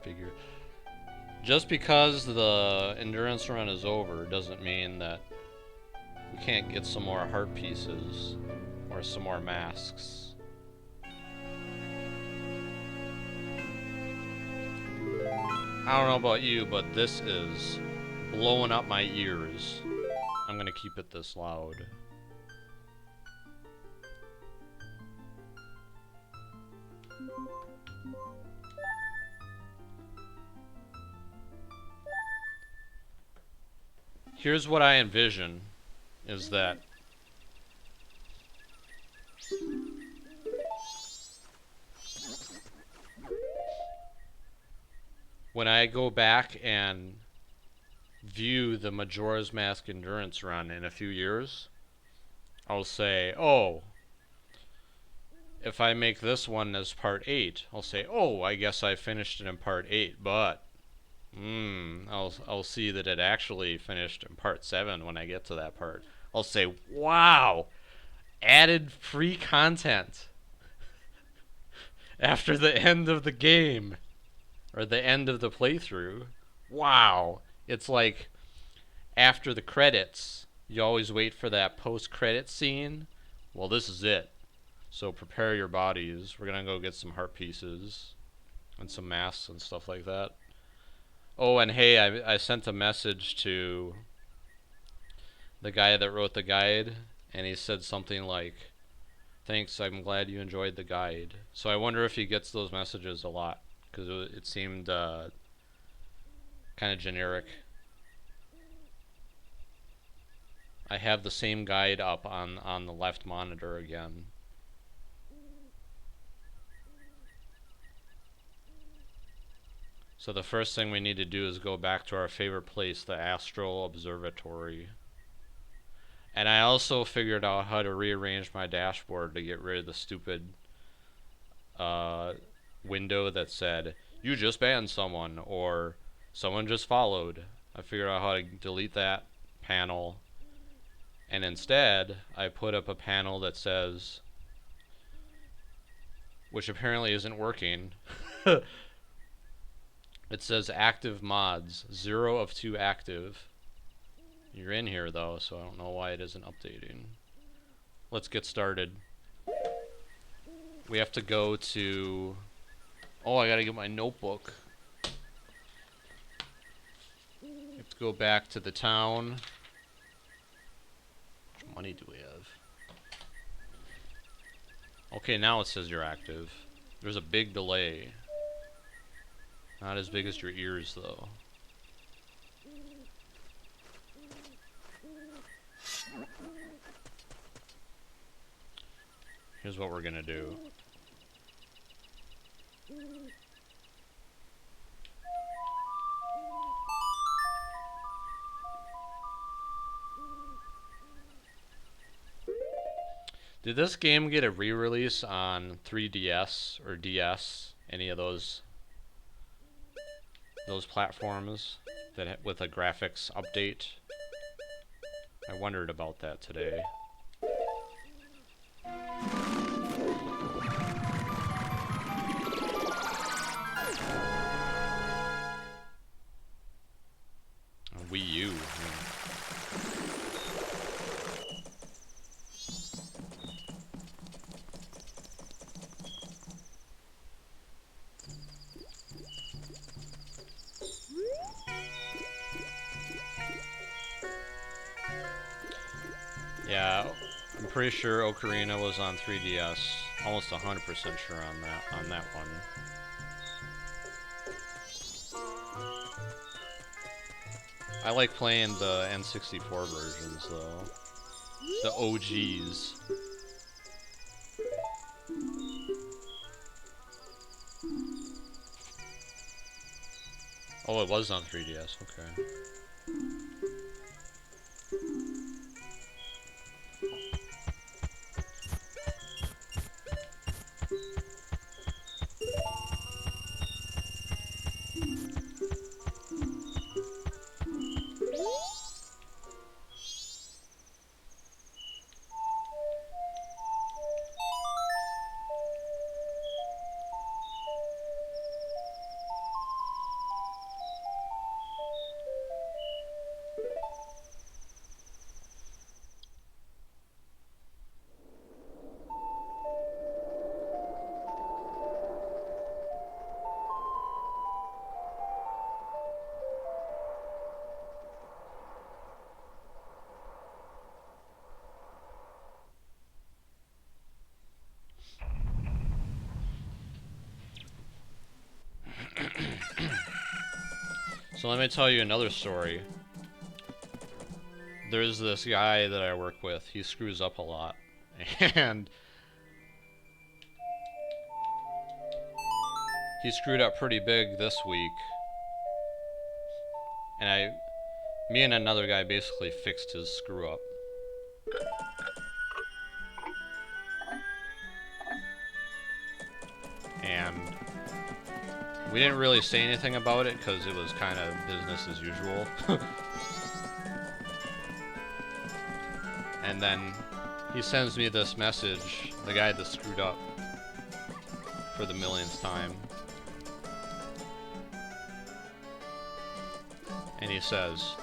Figure. Just because the endurance run is over doesn't mean that we can't get some more heart pieces or some more masks. I don't know about you, but this is blowing up my ears. I'm gonna keep it this loud. Here's what I envision is that when I go back and view the Majora's Mask endurance run in a few years, I'll say, oh, if I make this one as part 8, I'll say, oh, I guess I finished it in part 8, but I'll see that it actually finished in part 7 when I get to that part. I'll say, wow, added free content after the end of the game or the end of the playthrough. Wow. It's like after the credits, you always wait for that post-credit scene. Well, this is it. So prepare your bodies. We're going to go get some heart pieces and some masks and stuff like that. Oh, and hey, I sent a message to the guy that wrote the guide, and he said something like, thanks, I'm glad you enjoyed the guide. So I wonder if he gets those messages a lot, because it seemed kind of generic. I have the same guide up on the left monitor again. So the first thing we need to do is go back to our favorite place, the Astral Observatory. And I also figured out how to rearrange my dashboard to get rid of the stupid window that said, you just banned someone, or someone just followed. I figured out how to delete that panel. And instead, I put up a panel that says, which apparently isn't working, it says active mods, 0 of 2 active. You're in here though, so I don't know why it isn't updating. Let's get started. We have to go to... Oh, I gotta get my notebook. We have to go back to the town. How much money do we have? Okay, now it says you're active. There's a big delay. Not as big as your ears, though. Here's what we're gonna do. Did this game get a re-release on 3DS or DS? Any of those platforms that with a graphics update? I wondered about that today. Wii U. Yeah, I'm pretty sure Ocarina was on 3DS. Almost 100% sure on that one. I like playing the N64 versions though. The OGs. Oh, it was on 3DS, okay. So let me tell you another story. There's this guy that I work with. He screws up a lot. And he screwed up pretty big this week. And me and another guy basically fixed his screw up. And we didn't really say anything about it because it was kind of business as usual. And then he sends me this message, the guy that screwed up for the millionth time. And he says,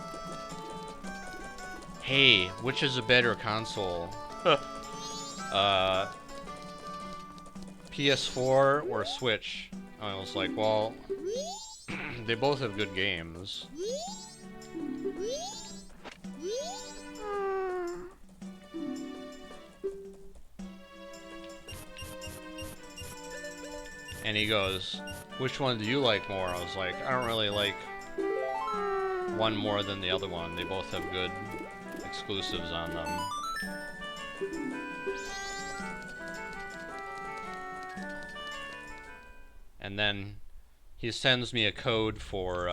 "Hey, which is a better console? PS4 or Switch?" And I was like, well, they both have good games. And he goes, "Which one do you like more?" I was like, I don't really like one more than the other one. They both have good exclusives on them. And then he sends me a code for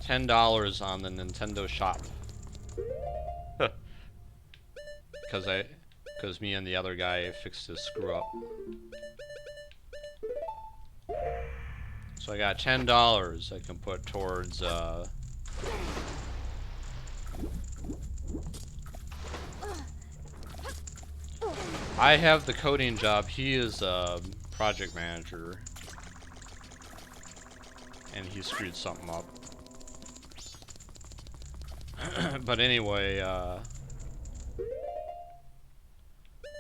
$10 on the Nintendo shop. Because me and the other guy fixed his screw up. So I got $10 I can put towards I have the coding job. He is a project manager. And he screwed something up. But anyway,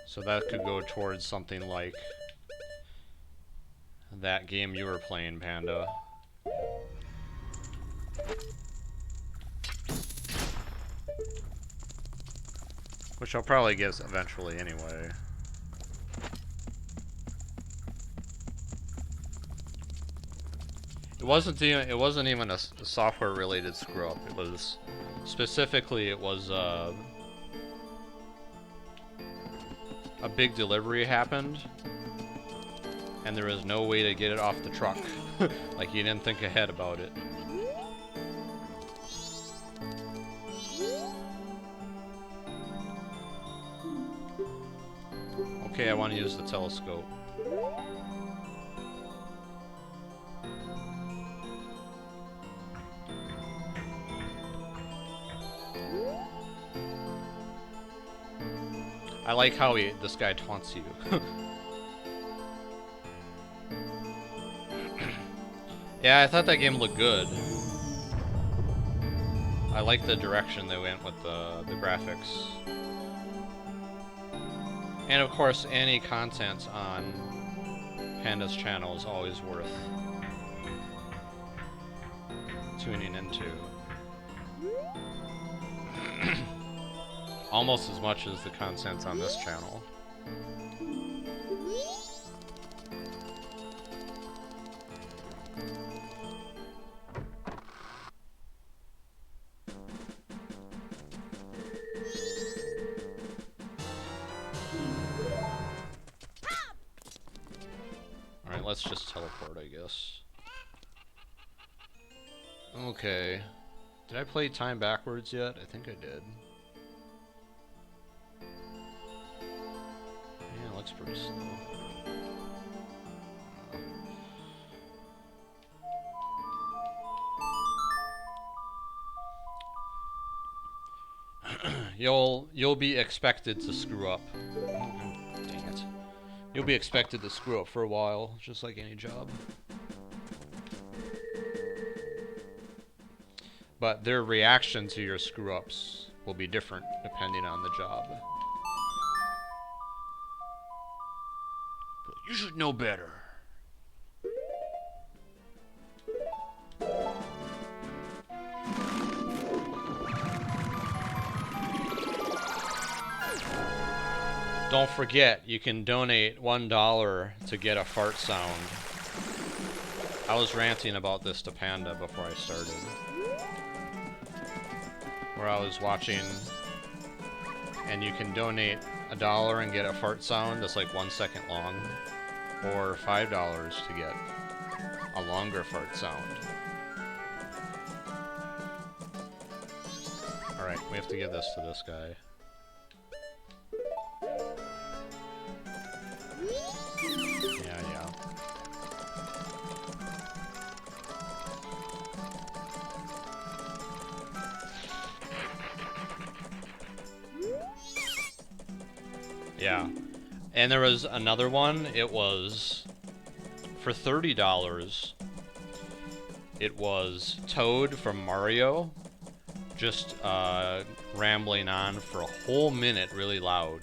so that could go towards something like that game you were playing, Panda. Which I'll probably get eventually anyway. It wasn't even a software related screw up. It was specifically a big delivery happened and there was no way to get it off the truck. Like he didn't think ahead about it. Okay, I want to use the telescope. I like how this guy taunts you. Yeah, I thought that game looked good. I like the direction they went with the graphics. And of course, any content on Panda's channel is always worth tuning into. Almost as much as the content on this channel. Alright, let's just teleport, I guess. Okay. Did I play time backwards yet? I think I did. Yeah, it looks pretty slow. You'll be expected to screw up. Dang it. You'll be expected to screw up for a while, just like any job. But their reaction to your screw-ups will be different depending on the job. But you should know better. Don't forget, you can donate $1 to get a fart sound. I was ranting about this to Panda before I started. Where I was watching, and you can donate $1 and get a fart sound that's like 1 second long, or $5 to get a longer fart sound. Alright, we have to give this to this guy. Yeah. Yeah. And there was another one, it was for $30. It was Toad from Mario, just rambling on for a whole minute really loud.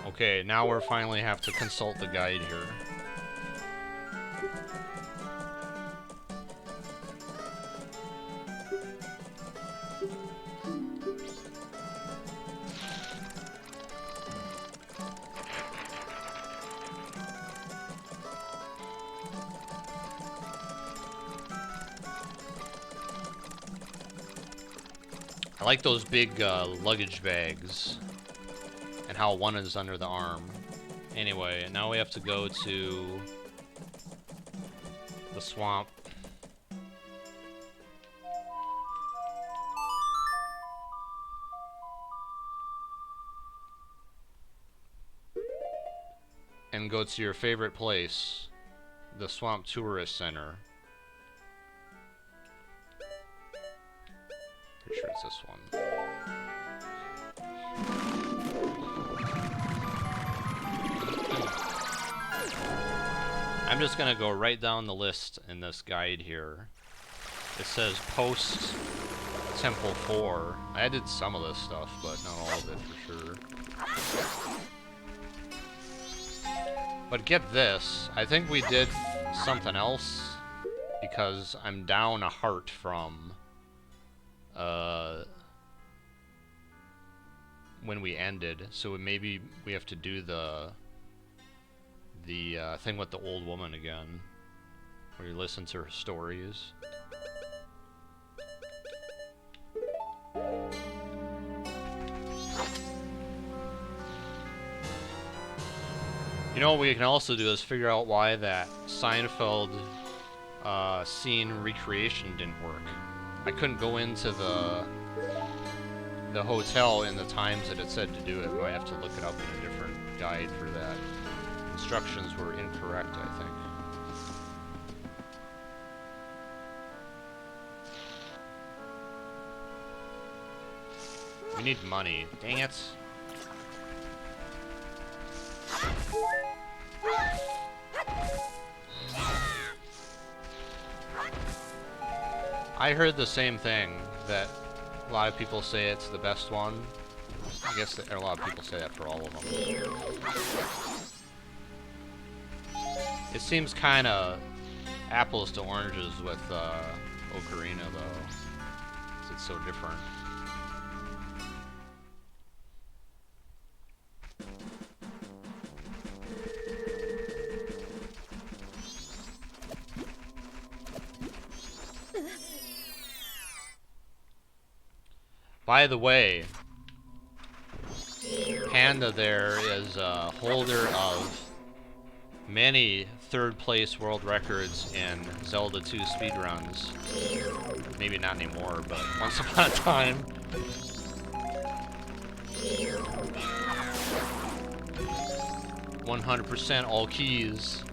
Okay, now we're finally have to consult the guide here. I like those big luggage bags, and how one is under the arm. Anyway, now we have to go to the swamp. And go to your favorite place, the Swamp Tourist Center. Pretty sure it's this one. I'm just gonna go right down the list in this guide here. It says post Temple 4. I did some of this stuff, but not all of it for sure. But get this, I think we did something else, because I'm down a heart from when we ended, so maybe we have to do the thing with the old woman again, where you listen to her stories. You know what we can also do is figure out why that Seinfeld scene recreation didn't work. I couldn't go into the hotel in the times that it said to do it. We might have to look it up in a different guide for that. Instructions were incorrect, I think. We need money. Dang it. I heard the same thing, that a lot of people say it's the best one. I guess that a lot of people say that for all of them. It seems kind of apples to oranges with Ocarina, though, 'cause it's so different. By the way, Panda there is a holder of many third-place world records in Zelda 2 speedruns. Maybe not anymore, but once upon a time. 100% all keys.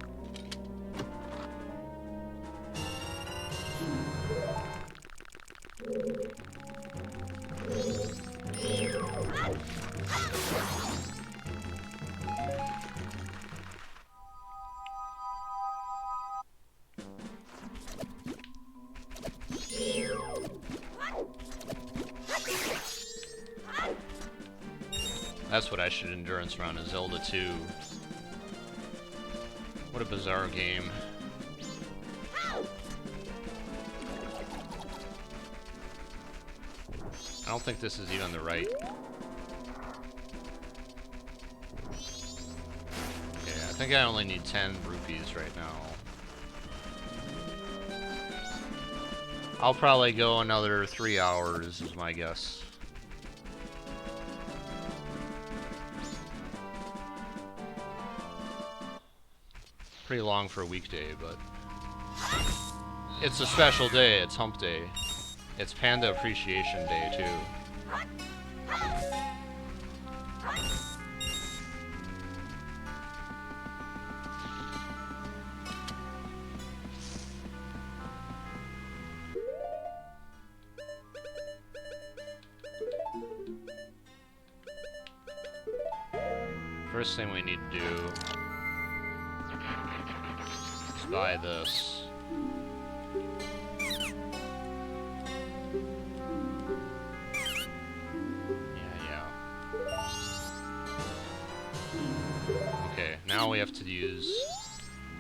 That's what I should endurance run, is Zelda 2. What a bizarre game. I don't think this is even the right. Okay, I think I only need 10 rupees right now. I'll probably go another 3 hours, is my guess. Pretty long for a weekday, but it's a special day. It's hump day. It's Panda Appreciation Day, too. First thing we need to do is buy this. Okay, now we have to use,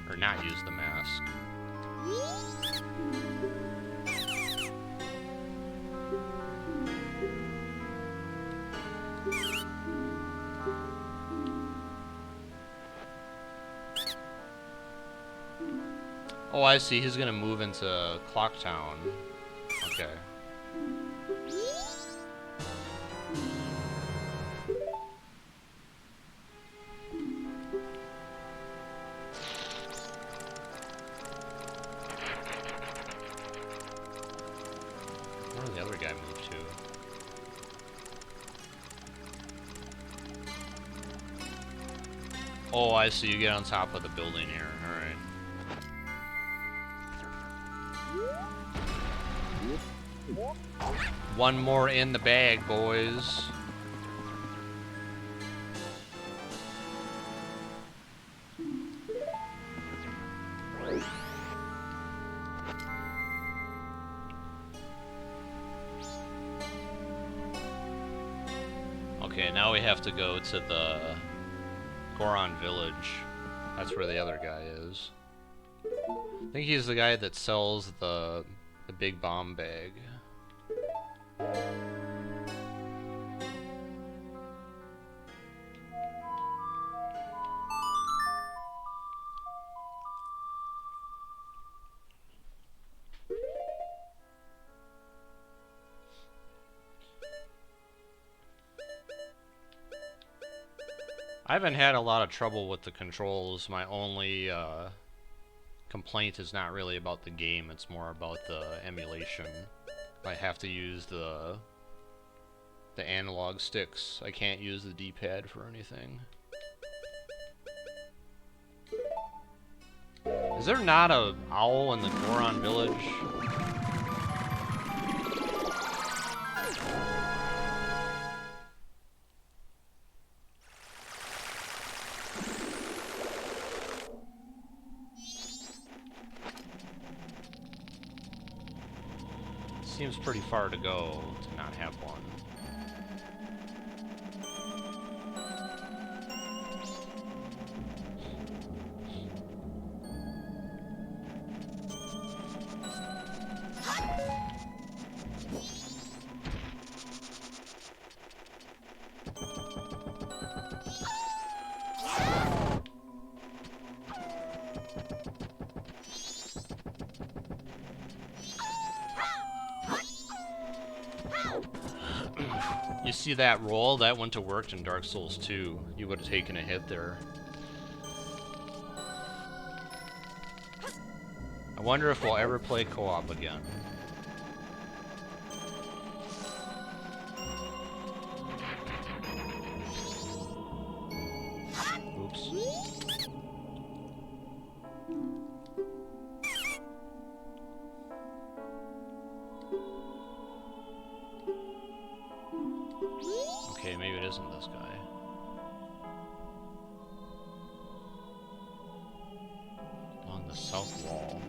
or not use the mask. Oh, I see. He's gonna move into Clock Town. Okay. Where did the other guy move to? Oh, I see. You get on top of the building here. Alright. One more in the bag, boys. Okay, now we have to go to the Goron Village. That's where the other guy is. I think he's the guy that sells the big bomb bag. I haven't had a lot of trouble with the controls. My only complaint is not really about the game, it's more about the emulation. I have to use the analog sticks. I can't use the D-pad for anything. Is there not an owl in the Goron Village? Seems pretty far to go to not have one. You see that roll? That wouldn't have worked in Dark Souls 2. You would have taken a hit there. I wonder if we'll ever play co-op again. Oops. Okay, maybe it isn't this guy. Along the south wall.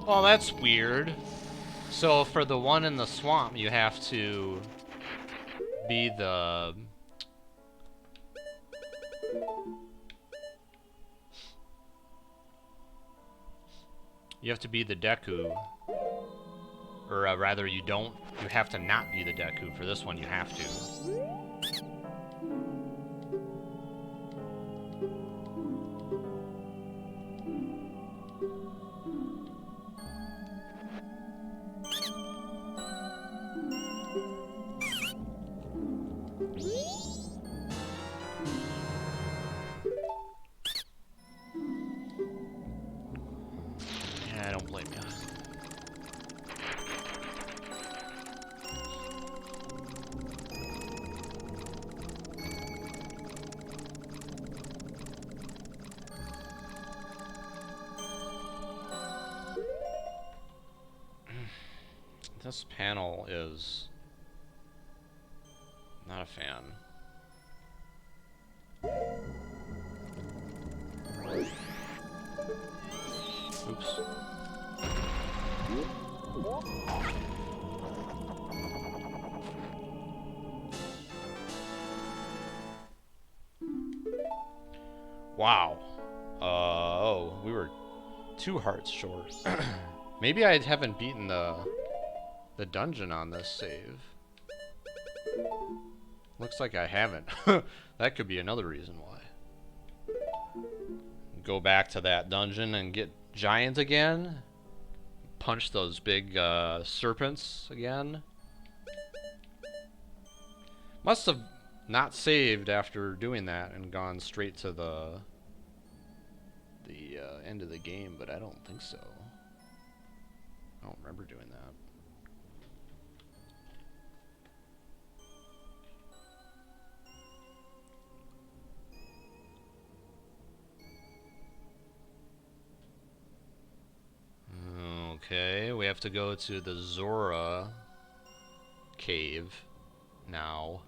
Well, that's weird. So for the one in the swamp, you have to be the... You have to be the Deku. Or rather, you don't. You have to not be the Deku. For this one, you have to. Yeah, I don't blame you. This panel is not a fan. Oops. Wow. Oh, we were 2 hearts short. Maybe I haven't beaten the dungeon on this save. Looks like I haven't. That could be another reason why. Go back to that dungeon and get giant again. Punch those big serpents again. Must have not saved after doing that and gone straight to the end of the game, but I don't think so. I don't remember doing that. Okay, we have to go to the Zora cave now.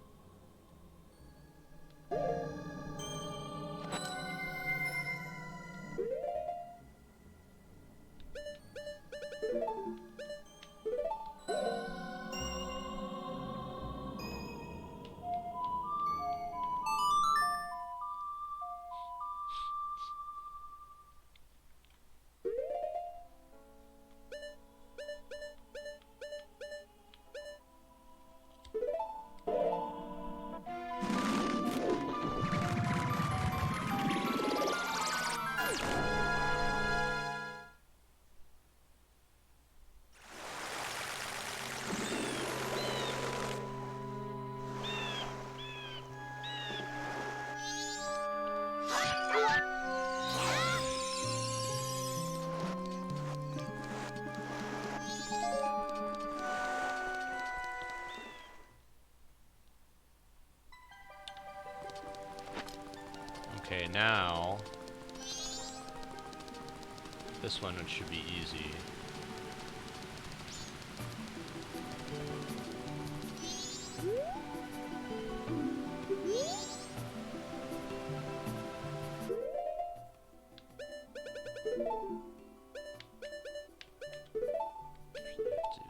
Okay, now this one should be easy. Do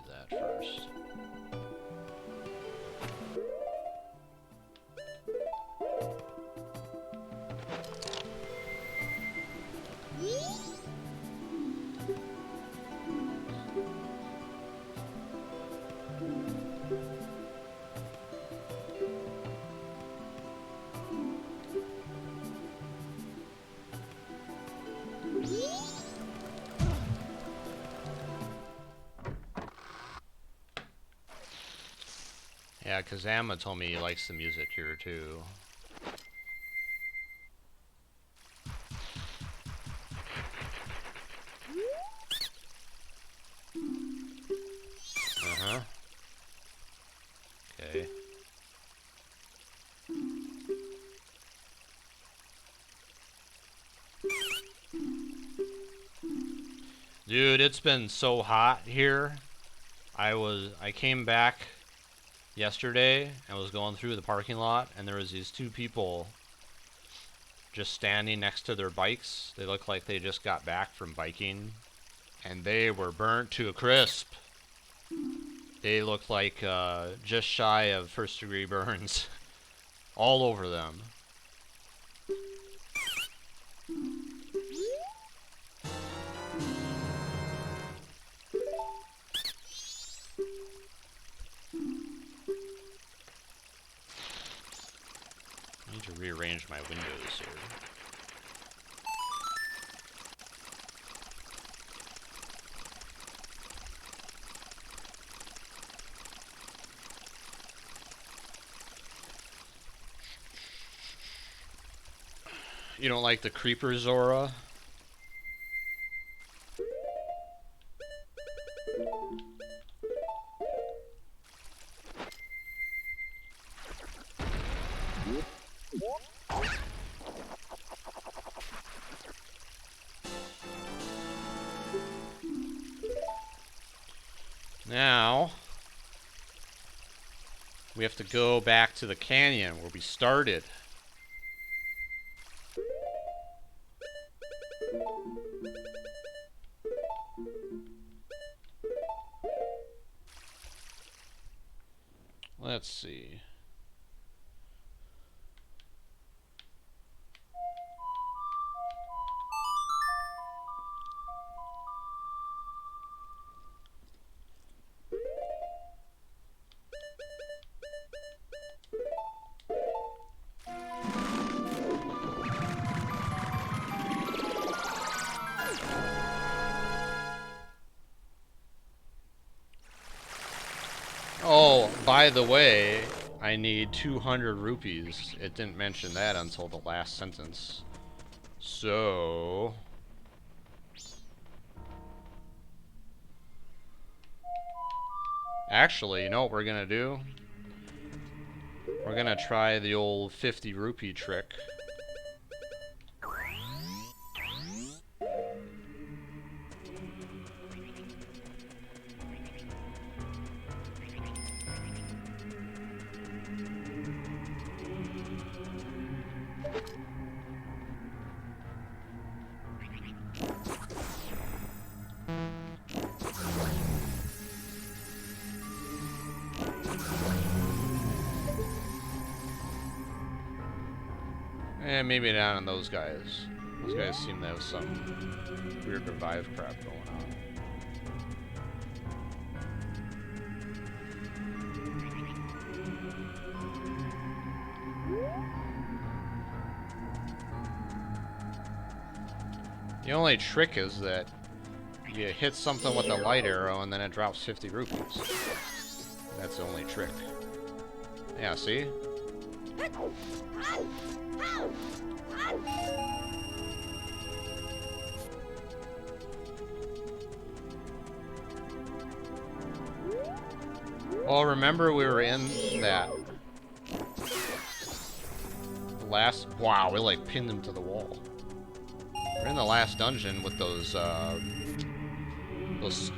that first. Yeah, Kazama told me he likes the music here too. Uh-huh. Okay. Dude, it's been so hot here. I came back yesterday and was going through the parking lot, and there was these 2 people just standing next to their bikes. They look like they just got back from biking And they were burnt to a crisp. They looked like just shy of first-degree burns all over them. I need to rearrange my windows here. You don't like the creeper Zora? Now, we have to go back to the canyon where we started. Let's see. Oh, by the way, I need 200 rupees. It didn't mention that until the last sentence. So... actually, you know what we're gonna do? We're gonna try the old 50 rupee trick. And maybe not on those guys. Those guys seem to have some weird revive crap going on. The only trick is that you hit something with a light arrow and then it drops 50 rupees. That's the only trick. Yeah, see? Well, remember we were in that last... wow, we like pinned him to the wall. We're in the last dungeon with those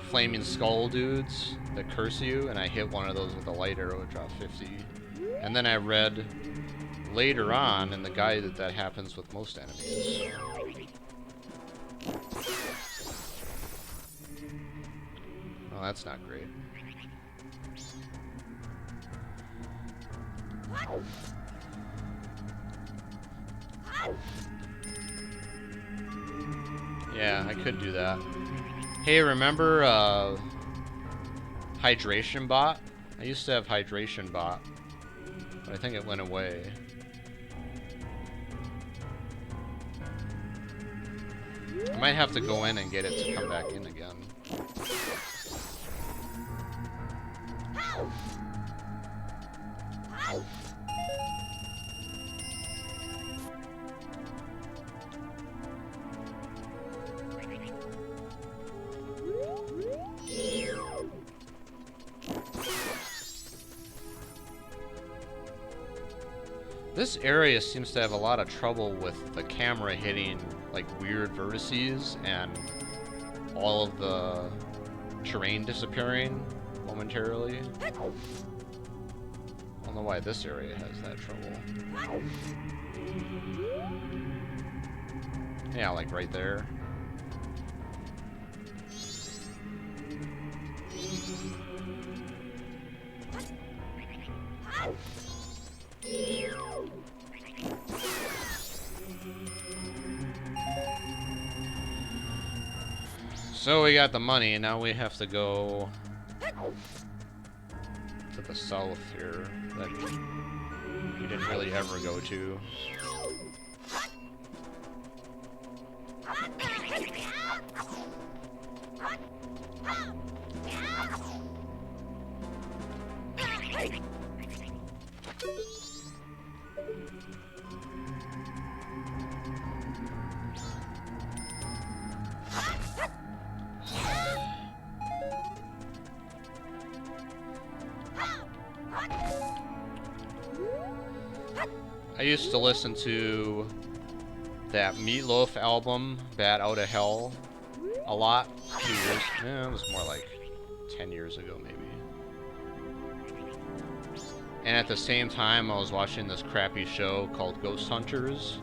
flaming skull dudes that curse you, and I hit one of those with a light arrow, it dropped 50. And then I read later on in the guide that that happens with most enemies. Oh, that's not great. Yeah, I could do that. Hey, remember Hydration Bot? I used to have Hydration Bot, but I think it went away. I might have to go in and get it to come back in again. This area seems to have a lot of trouble with the camera hitting like weird vertices and all of the terrain disappearing momentarily. I don't know why this area has that trouble. Yeah, like right there. So we got the money, and now we have to go to the south here that we didn't really ever go to. I used to listen to that Meatloaf album, Bat Outta Hell, a lot. 2 years. It was more like 10 years ago, maybe. And at the same time, I was watching this crappy show called Ghost Hunters.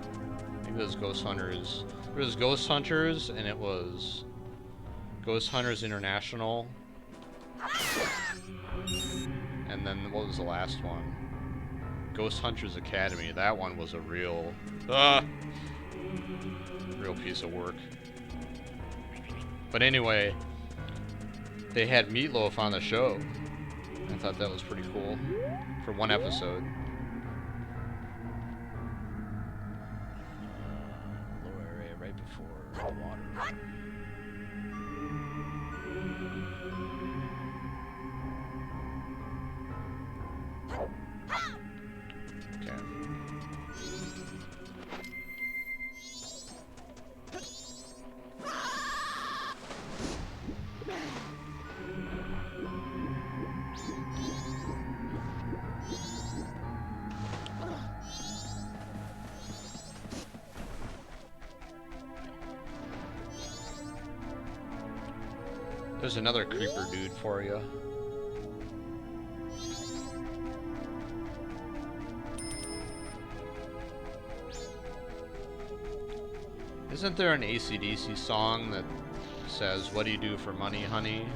I think it was Ghost Hunters. It was Ghost Hunters, and it was Ghost Hunters International. And then what was the last one? Ghost Hunters Academy. That one was a real piece of work. But anyway, they had Meatloaf on the show. I thought that was pretty cool for one episode. Lower area right before the water. Okay. There's another creeper dude for you. Isn't there an AC/DC song that says, "What do you do for money, honey?"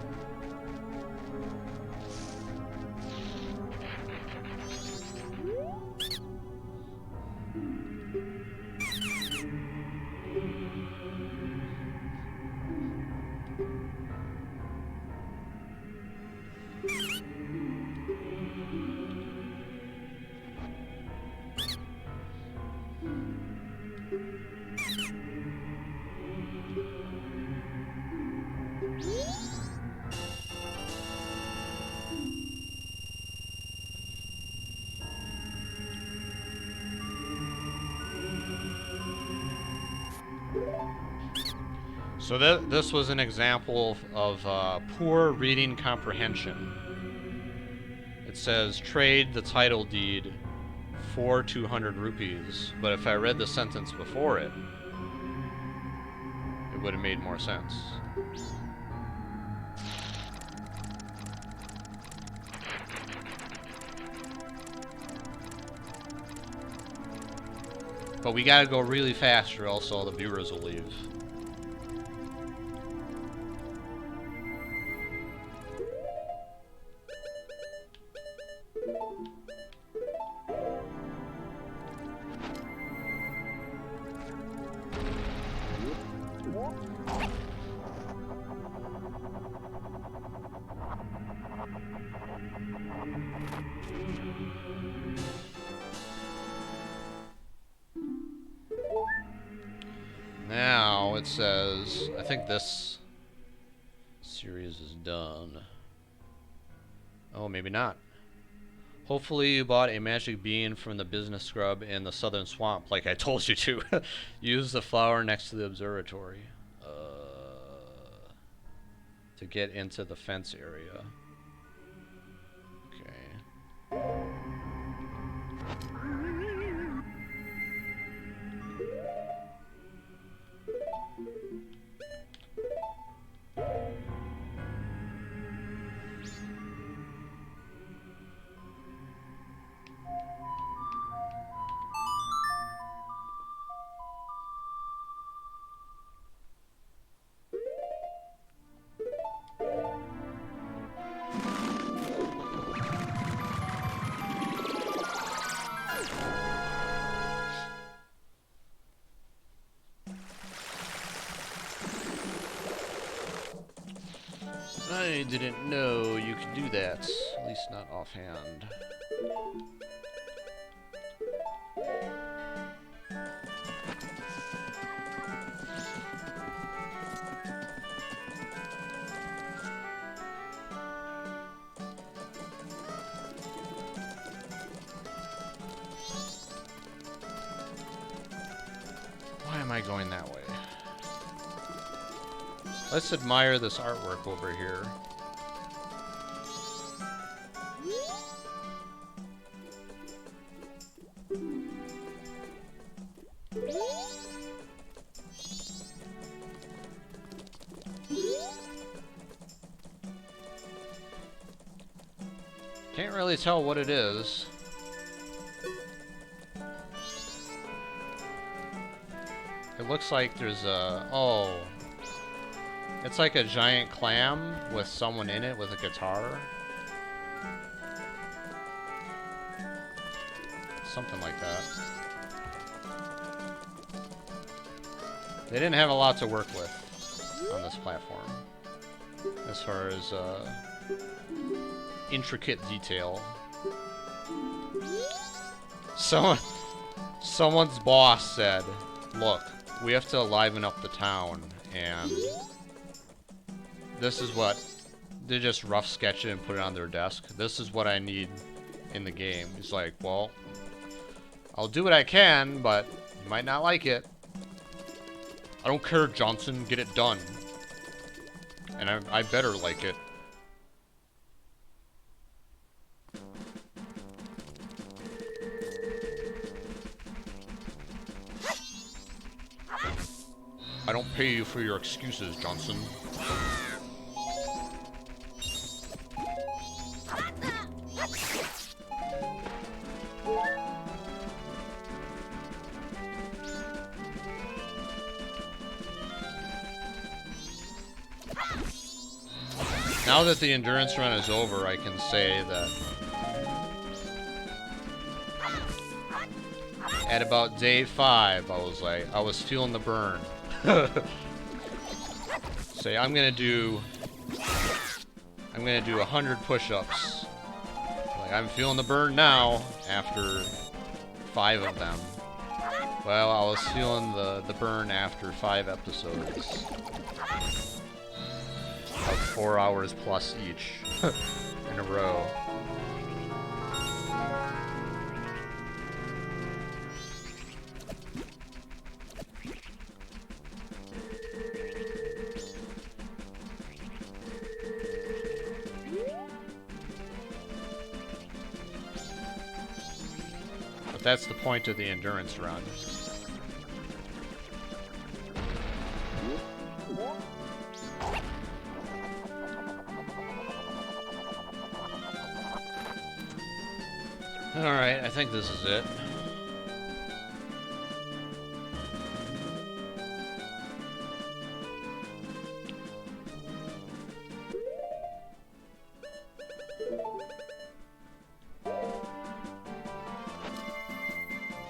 So this was an example of poor reading comprehension. It says, trade the title deed for 200 rupees, but if I read the sentence before it, it would have made more sense. But we gotta go really fast or else all the viewers will leave. Now it says, I think this series is done. Oh, maybe not. Hopefully you bought a magic bean from the business scrub in the southern swamp, like I told you to. Use the flower next to the observatory to get into the fence area. Okay. didn't know you could do that. At least not offhand. Why am I going that way? Let's admire this artwork over here. Can't really tell what it is. It looks like there's a... oh. It's like a giant clam with someone in it with a guitar. Something like that. They didn't have a lot to work with on this platform as far as intricate detail. Someone's boss said, look, we have to liven up the town, and this is what they just rough sketch it and put it on their desk. This is what I need in the game. He's like, well, I'll do what I can, but you might not like it. I don't care, Johnson, get it done. And I better like it. I don't pay you for your excuses, Johnson. Now that the endurance run is over, I can say that at about day 5, I was feeling the burn. Say, I'm gonna do 100 push-ups. Like, I'm feeling the burn now after 5 of them. Well, I was feeling the burn after 5 episodes. Of 4 hours plus each in a row. But that's the point of the endurance run. Alright, I think this is it.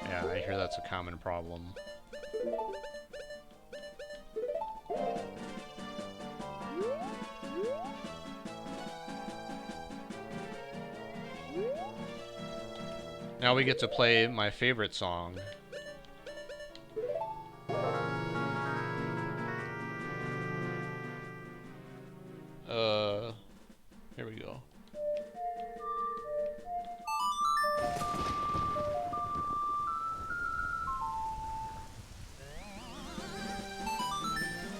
Yeah, I hear that's a common problem. Now we get to play my favorite song. Here we go.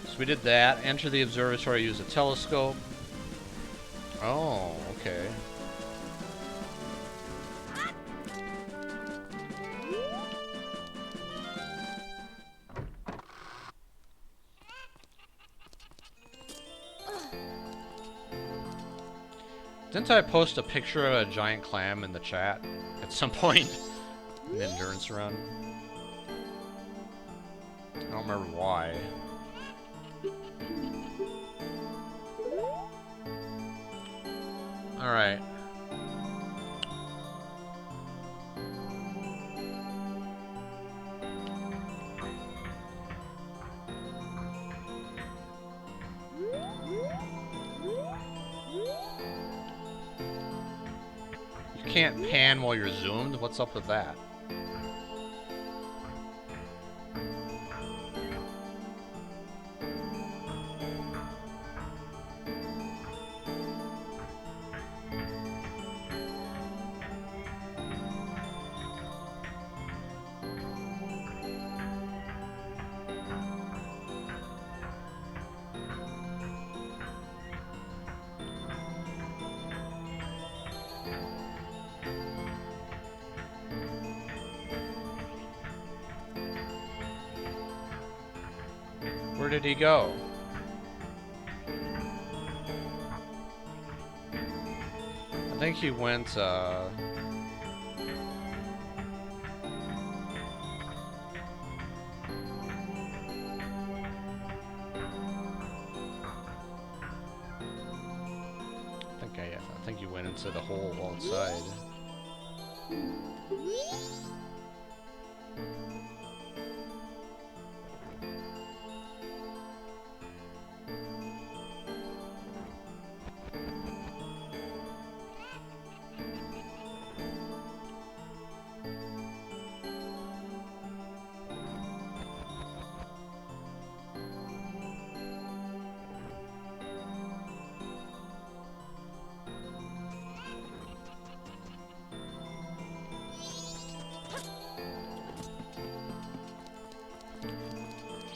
So we did that. Enter the observatory, use a telescope. Oh, okay. Didn't I post a picture of a giant clam in the chat at some point in the endurance run? I don't remember why. Alright. can't pan while you're zoomed? What's up with that? Where did he go? I think he went, I think he went into the hole outside.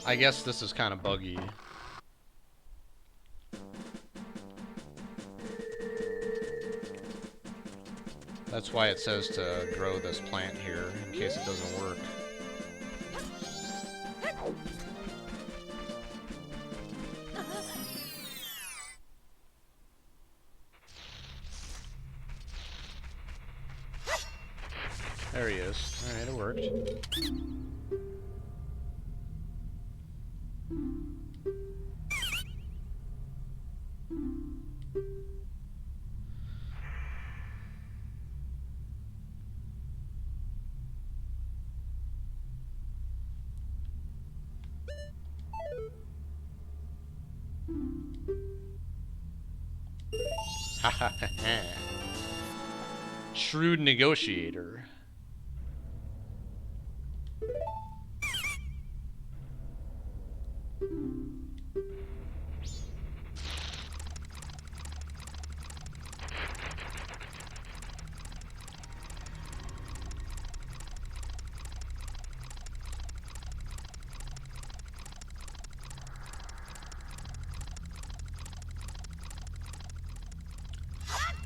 I guess this is kind of buggy. That's why it says to grow this plant here, in case it doesn't work. There he is. Alright, it worked. Shrewd negotiator.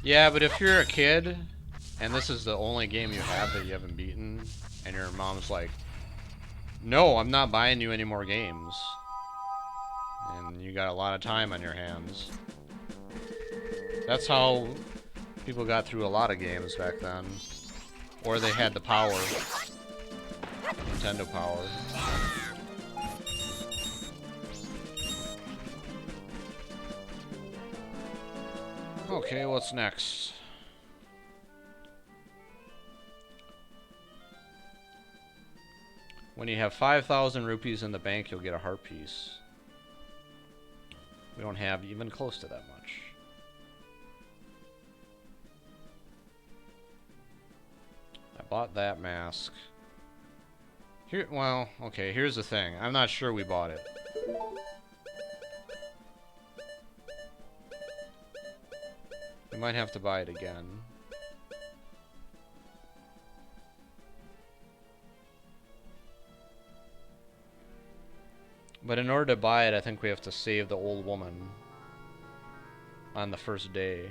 Yeah, but if you're a kid and this is the only game you have that you haven't beaten, and your mom's like, no, I'm not buying you any more games, and you got a lot of time on your hands. That's how people got through a lot of games back then. Or they had the power. Nintendo power. Okay, what's next? When you have 5,000 rupees in the bank, you'll get a heart piece. We don't have even close to that much. I bought that mask. Here, well, okay, here's the thing. I'm not sure we bought it. We might have to buy it again. But in order to buy it, I think we have to save the old woman on the first day,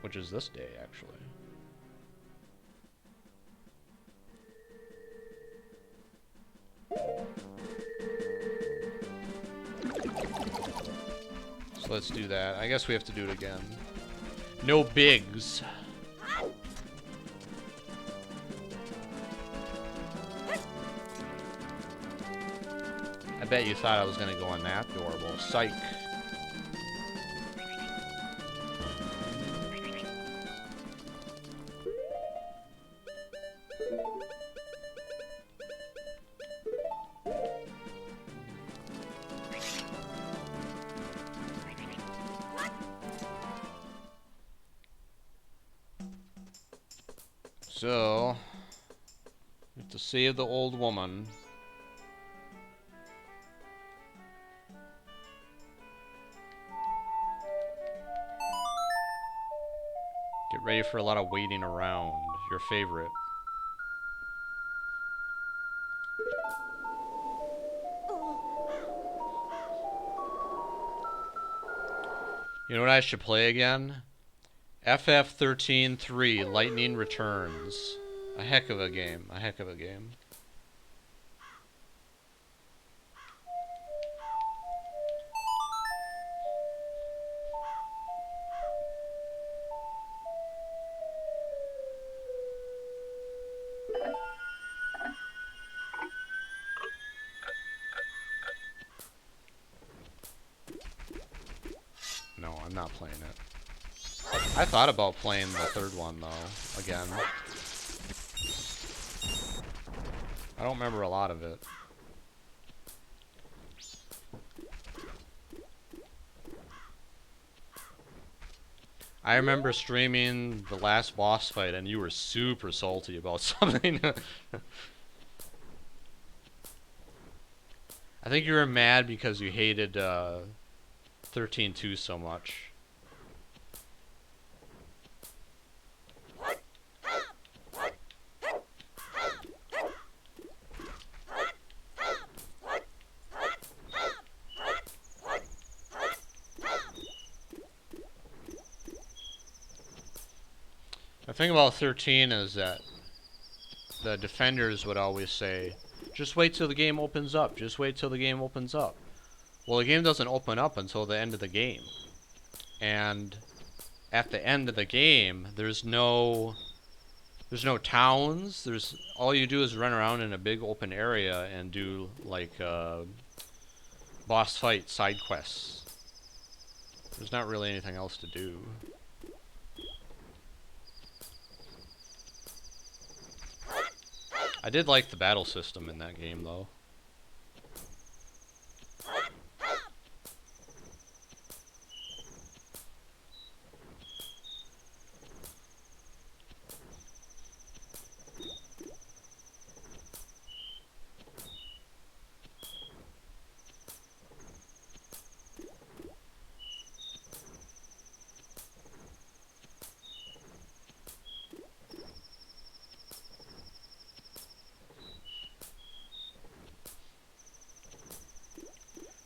which is this day, actually. So let's do that. I guess we have to do it again. No bigs. I bet you thought I was gonna go on that door. Well, psych. So, we have to save the old woman. Get ready for a lot of waiting around. Your favorite. You know what I should play again? FF13-3 Lightning Returns. A heck of a game. A heck of a game. No, I'm not playing it. I thought about playing the third one, though, again. I don't remember a lot of it. I remember streaming the last boss fight, and you were super salty about something. I think you were mad because you hated 13-2 so much. The thing about 13 is that the defenders would always say, just wait till the game opens up, just wait till the game opens up. Well, the game doesn't open up until the end of the game. And at the end of the game, there's no towns. All you do is run around in a big open area and do like boss fight side quests. There's not really anything else to do. I did like the battle system in that game, though.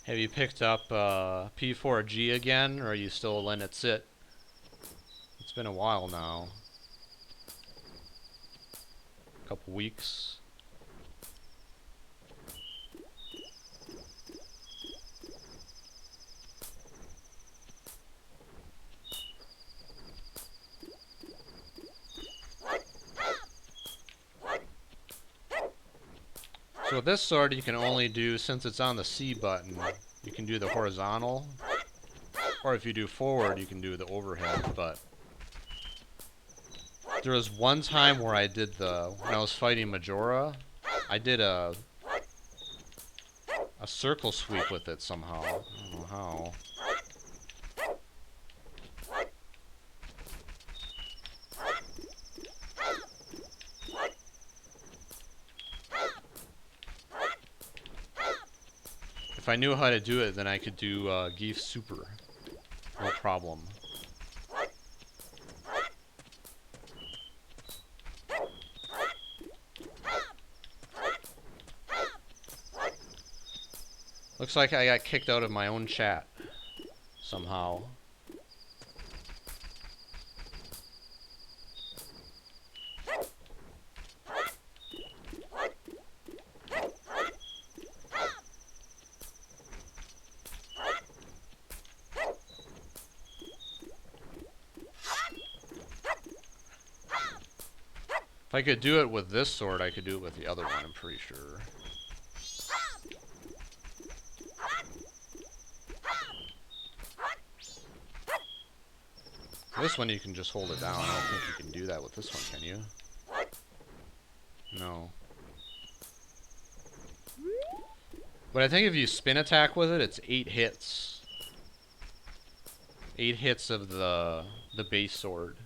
Have you picked up P4G again, or are you still letting it sit? It's been a while now. A couple weeks. So with this sword, you can only do, since it's on the C button, you can do the horizontal. Or if you do forward, you can do the overhead, but there was one time where I did when I was fighting Majora, I did a circle sweep with it somehow. I don't know how. If I knew how to do it, then I could do Geef Super. No problem. Looks like I got kicked out of my own chat. Somehow. If I could do it with this sword, I could do it with the other one, I'm pretty sure. This one you can just hold it down. I don't think you can do that with this one, can you? No. But I think if you spin attack with it, it's 8 hits. 8 hits of the base sword.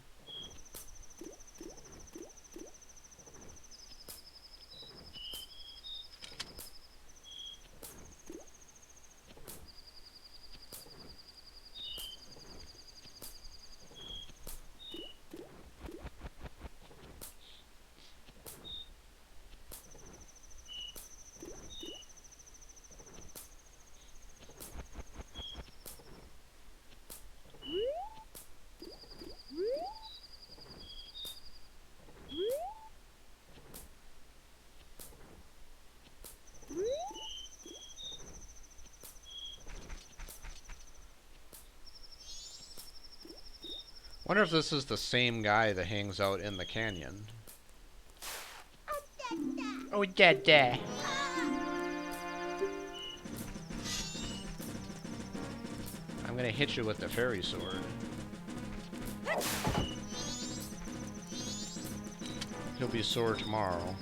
Wonder if this is the same guy that hangs out in the canyon. Oh, Dada. I'm gonna hit you with the fairy sword. He'll be sore tomorrow.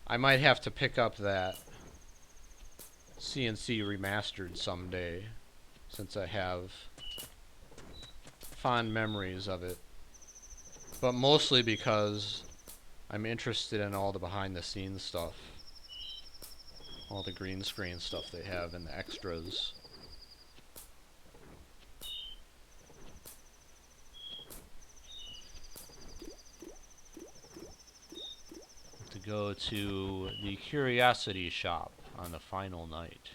I might have to pick up that CNC remastered someday, since I have fond memories of it. But mostly because I'm interested in all the behind the scenes stuff. All the green screen stuff they have and the extras. To go to the Curiosity Shop on the final night.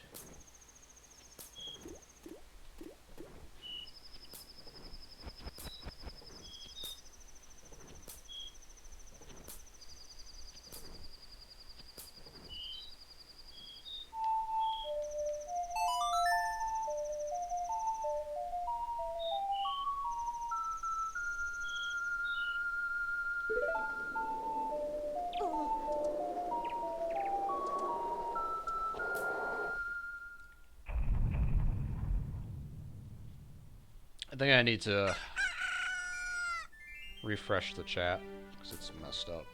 I think I need to refresh the chat because it's messed up.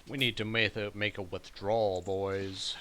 We need to make a withdrawal, boys.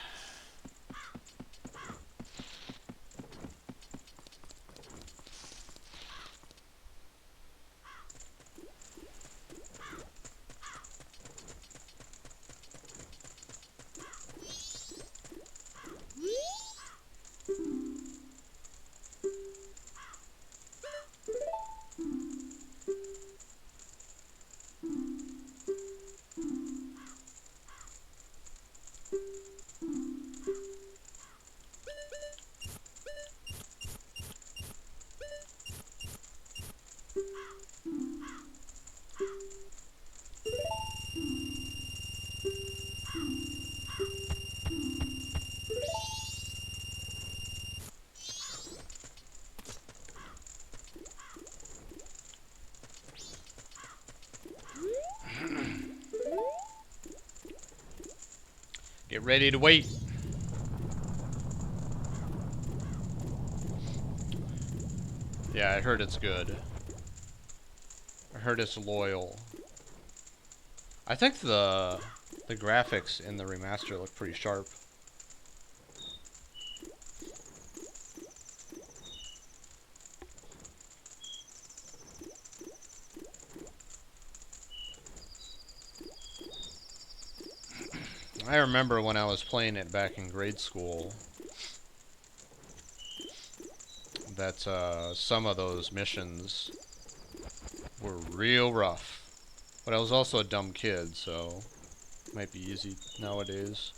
Get ready to wait. Yeah, I heard it's good. I heard it's loyal. I think the graphics in the remaster look pretty sharp. I remember when I was playing it back in grade school, that some of those missions were real rough. But I was also a dumb kid, so it might be easy nowadays.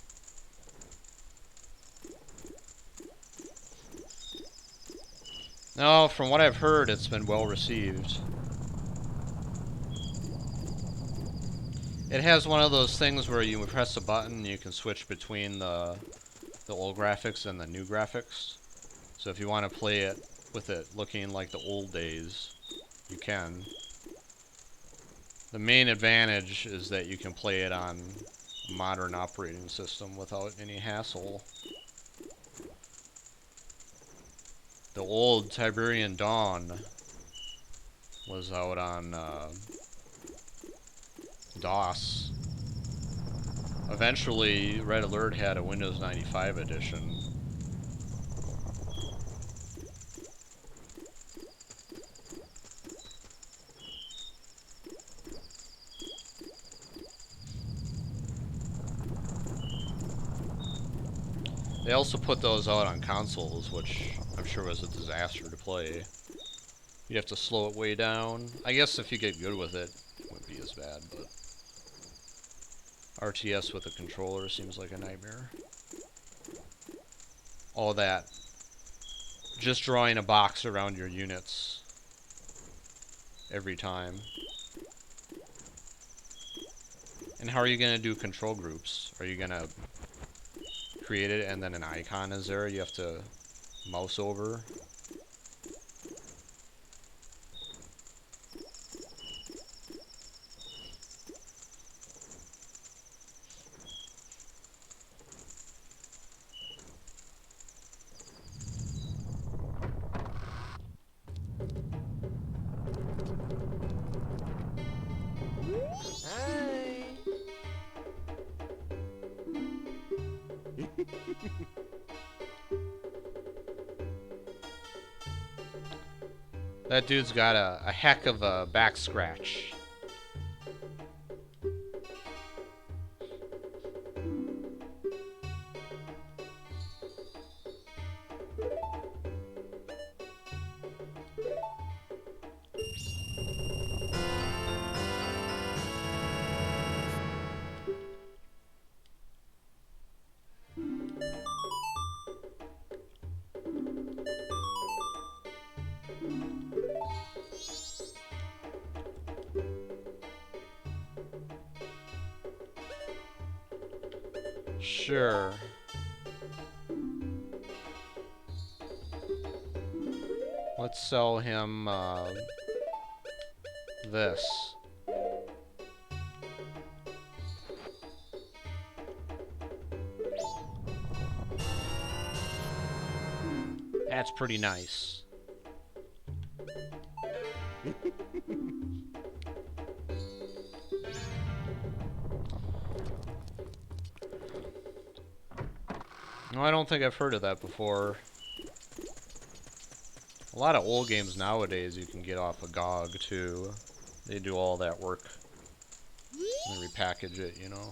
No, from what I've heard, it's been well received. It has one of those things where you press a button and you can switch between the old graphics and the new graphics. So if you want to play it with it looking like the old days, you can. The main advantage is that you can play it on a modern operating system without any hassle. The old Tiberian Dawn was out on DOS. Eventually, Red Alert had a Windows 95 edition. They also put those out on consoles, which I'm sure was a disaster to play. You have to slow it way down. I guess if you get good with it, it wouldn't be as bad, but RTS with a controller seems like a nightmare. All that. Just drawing a box around your units every time. And how are you going to do control groups? Are you going to create it and then an icon is there? You have to mouse over. That dude's got a heck of a back scratch. Sure. Let's sell him this. That's pretty nice. No, I don't think I've heard of that before. A lot of old games nowadays you can get off of GOG too. They do all that work. And they repackage it, you know.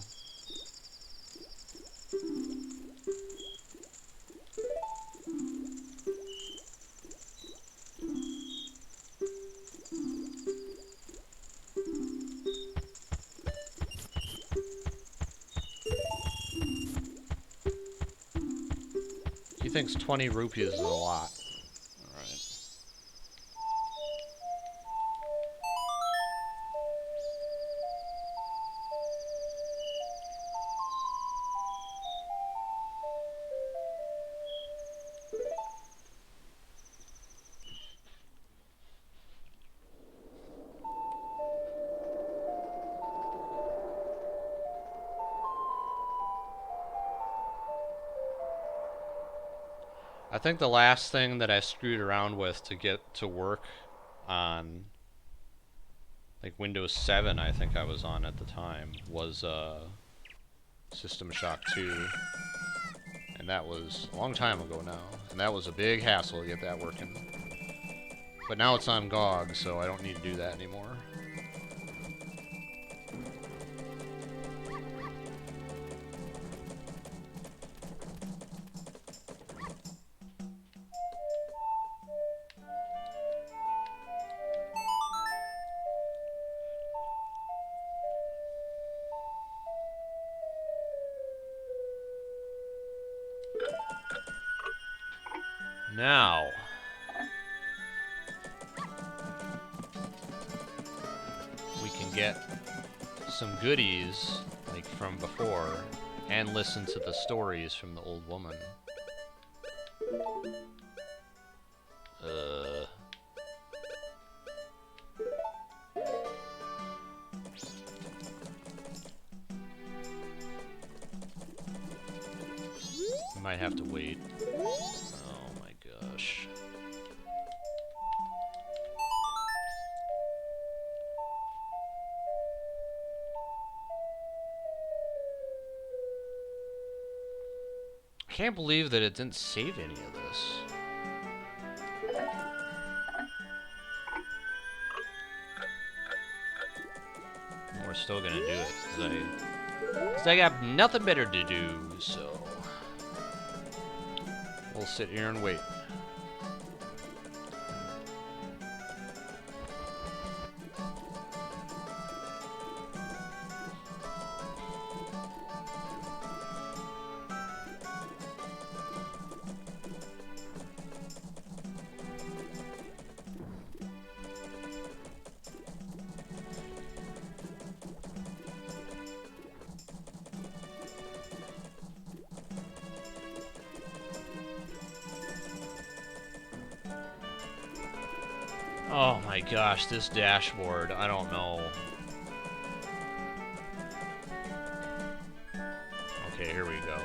He thinks 20 rupees is a lot. Alright. I think the last thing that I screwed around with to get to work on like Windows 7, I think I was on at the time, was System Shock 2. And that was a long time ago now. And that was a big hassle to get that working. But now it's on GOG, so I don't need to do that anymore. Now, we can get some goodies, like from before, and listen to the stories from the old woman. Might have to wait. Oh my gosh. I can't believe that it didn't save any of this. And we're still gonna do it, because I got nothing better to do, so we'll sit here and wait. Oh my gosh, this dashboard, I don't know. Okay, here we go.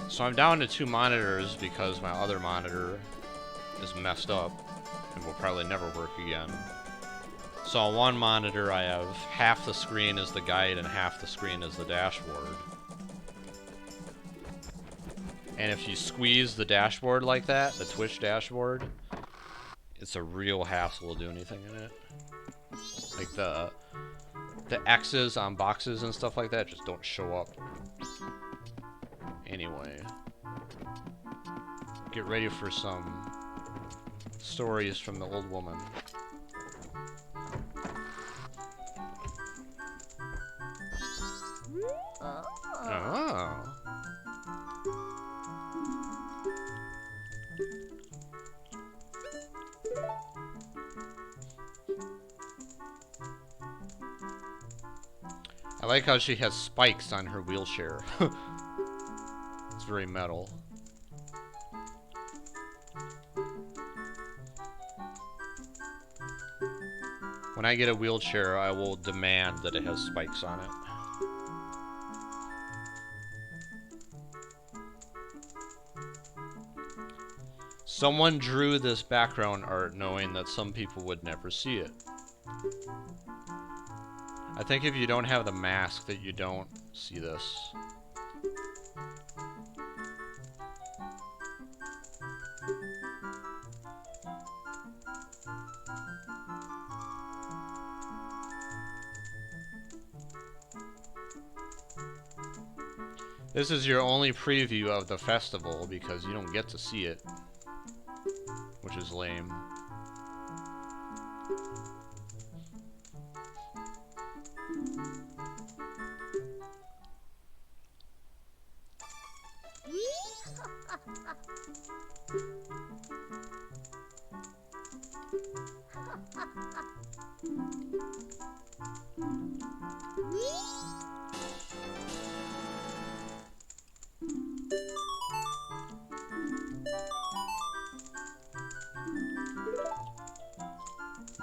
So I'm down to 2 monitors because my other monitor is messed up and will probably never work again. So on one monitor I have half the screen as the guide and half the screen as the dashboard. And if you squeeze the dashboard like that, the Twitch dashboard, it's a real hassle to do anything in it. Like the X's on boxes and stuff like that just don't show up. Anyway, get ready for some stories from the old woman. Oh. I like how she has spikes on her wheelchair. It's very metal. When I get a wheelchair, I will demand that it has spikes on it. Someone drew this background art knowing that some people would never see it. I think if you don't have the mask that you don't see this. This is your only preview of the festival because you don't get to see it, which is lame.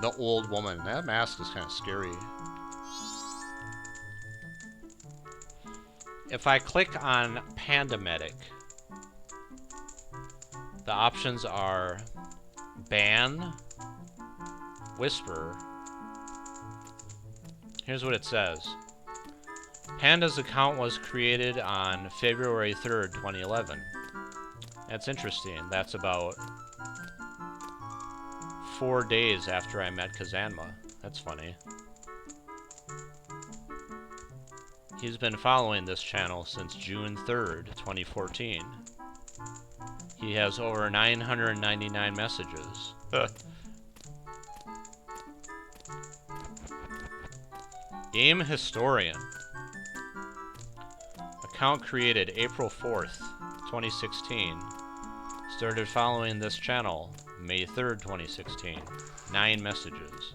The old woman. That mask is kind of scary. If I click on Pandemic, the options are ban, whisper. Here's what it says. Panda's account was created on February 3rd, 2011. That's interesting. That's about 4 days after I met Kazanma. That's funny. He's been following this channel since June 3rd, 2014. He has over 999 messages. Game historian. Account created April 4th, 2016. Started following this channel May 3rd, 2016. 9 messages.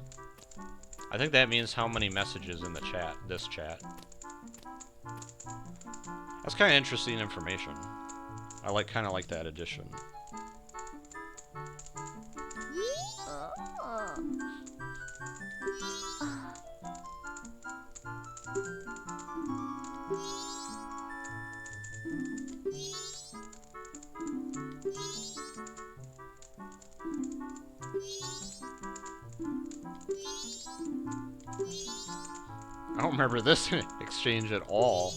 I think that means how many messages in the chat, this chat. That's kind of interesting information. I kind of like that addition. I don't remember this exchange at all.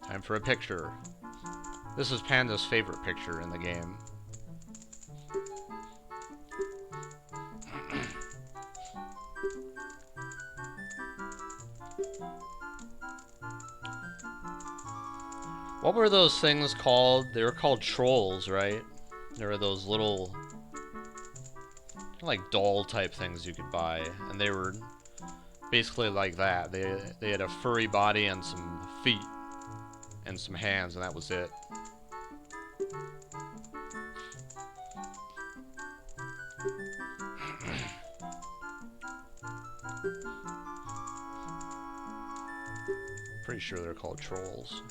Time for a picture. This is Panda's favorite picture in the game. What were those things called? They were called trolls, right? There were those little, like, doll type things you could buy, and they were basically like that. They had a furry body and some feet and some hands, and that was it. Pretty sure they're called trolls.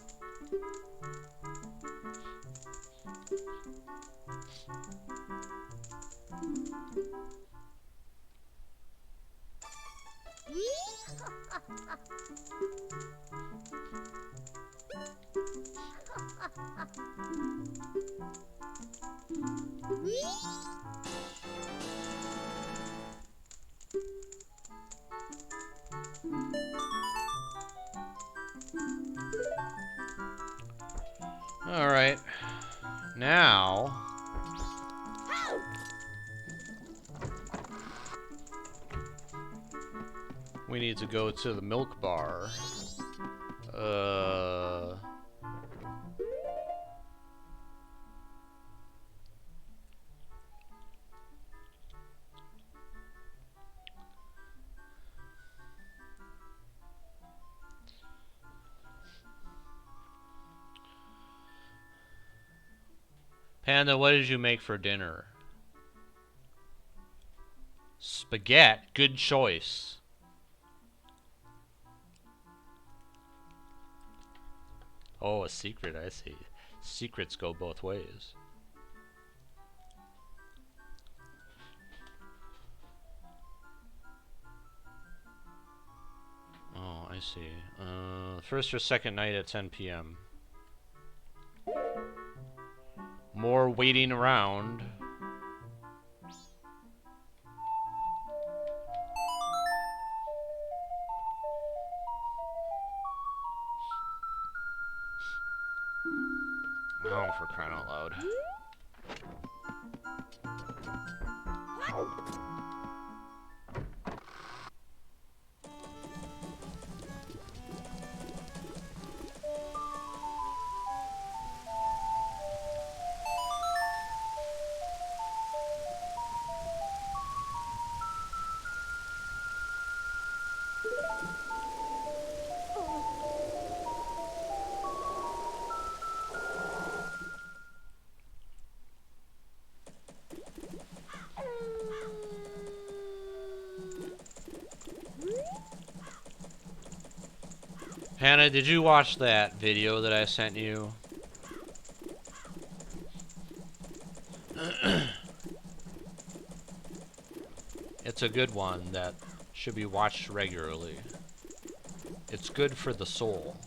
Alright. Now we need to go to the milk bar. Panda, what did you make for dinner? Spaghetti. Good choice. Oh, a secret, I see. Secrets go both ways. Oh, I see. First or second night at 10 p.m. More waiting around. Oh, for crying out loud. Hannah, did you watch that video that I sent you? It's a good one that should be watched regularly. It's good for the soul.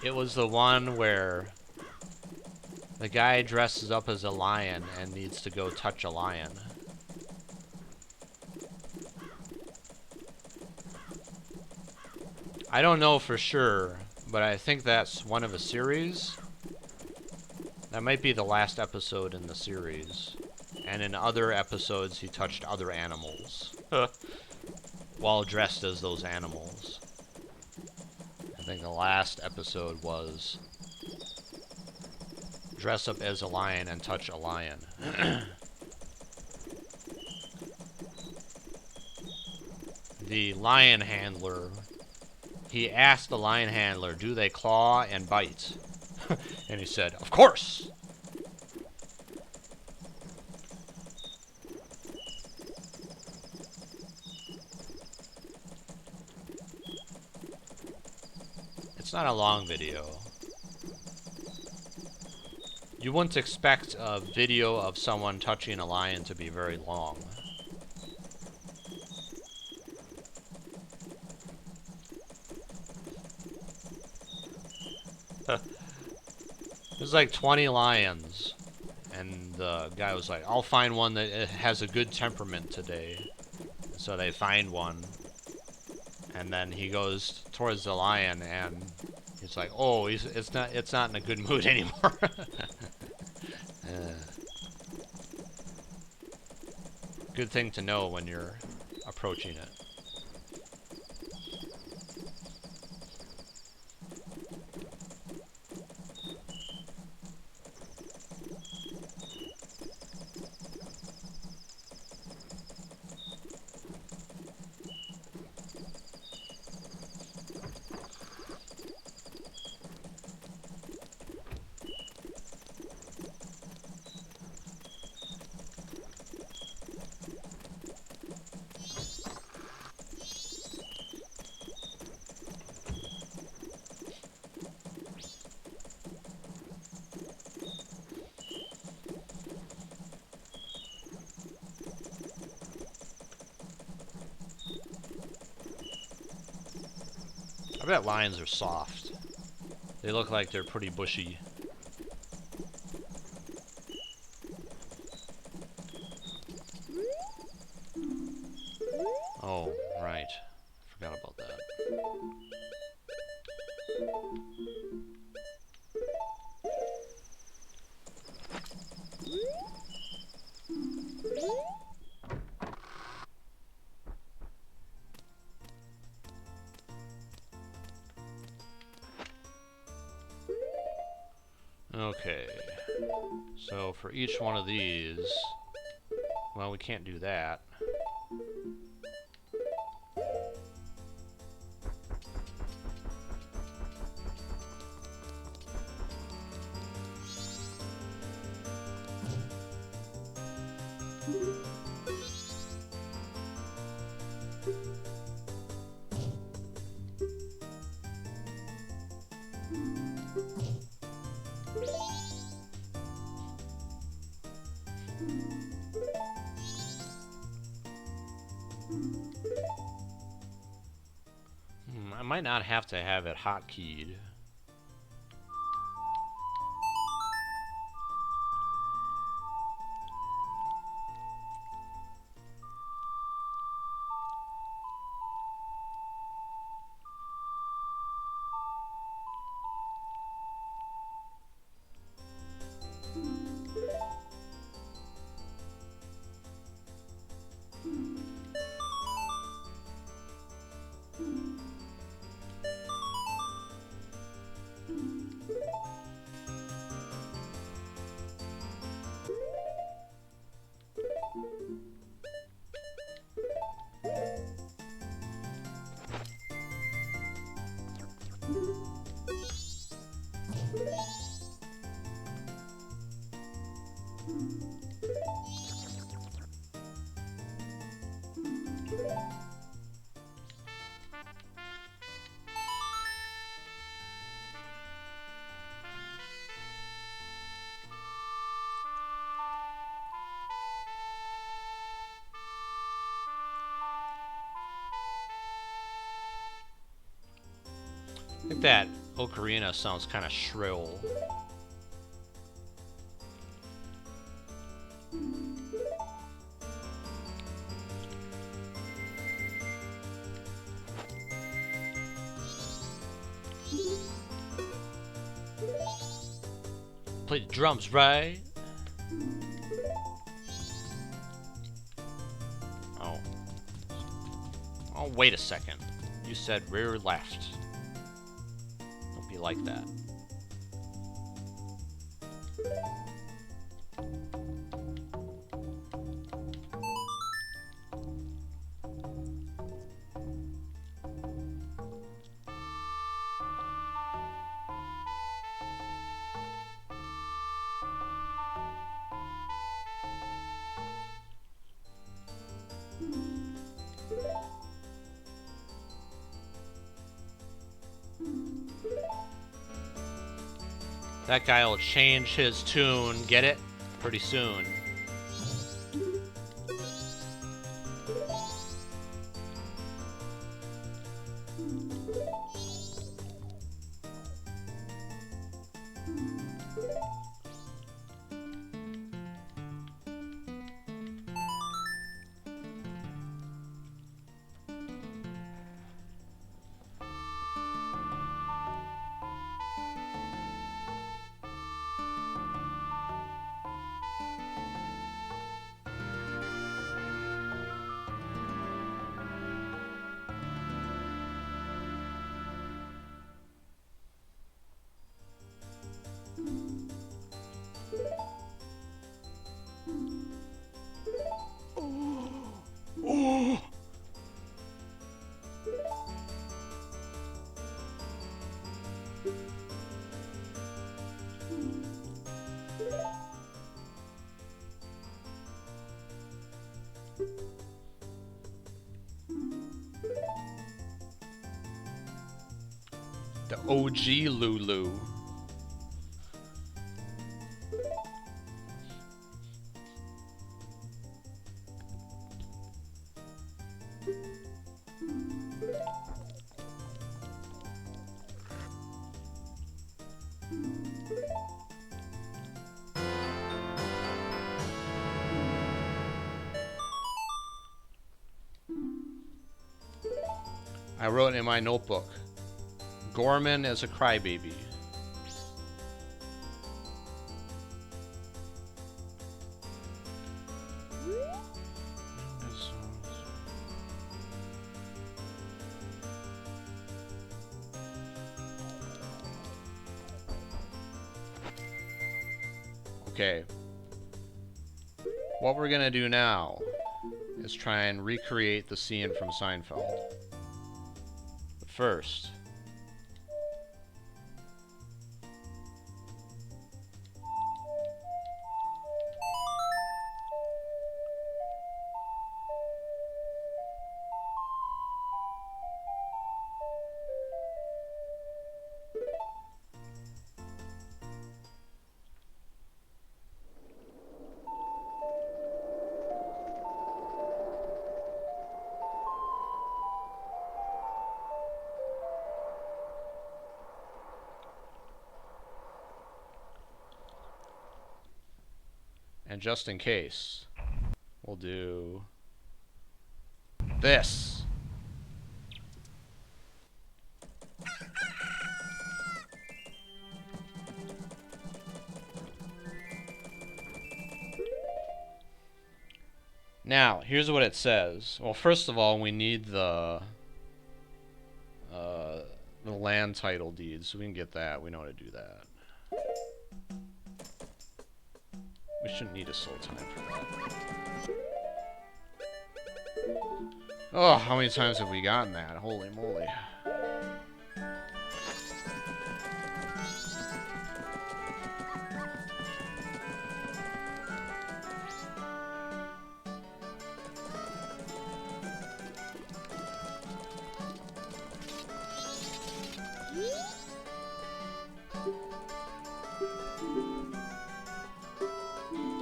It was the one where the guy dresses up as a lion and needs to go touch a lion. I don't know for sure, but I think that's one of a series. That might be the last episode in the series. And in other episodes, he touched other animals. While dressed as those animals. I think the last episode was dress up as a lion and touch a lion. The lion handler, he asked the lion handler, do they claw and bite? And he said, of course! It's not a long video. You wouldn't expect a video of someone touching a lion to be very long. There's like 20 lions, and the guy was like, I'll find one that has a good temperament today. So they find one, and then he goes towards the lion, and he's like, oh, it's not in a good mood anymore. Good thing to know when you're approaching it. I bet lions are soft. They look like they're pretty bushy. Oh, right. Forgot about that. Okay, so for each one of these, well, we can't do that. I might not have to have it hotkeyed. I think that ocarina sounds kind of shrill. Play the drums, right? Oh. Oh, wait a second. You said rear left. Don't be like that. That guy will change his tune, get it? Pretty soon. The OG Lulu. I wrote in my notebook, Gorman as a crybaby. Okay. What we're gonna do now is try and recreate the scene from Seinfeld. But first, and just in case, we'll do this. Now, here's what it says. Well, first of all, we need the land title deed, so we can get that. We know how to do that. We shouldn't need a soul time for that. Oh, how many times have we gotten that? Holy moly.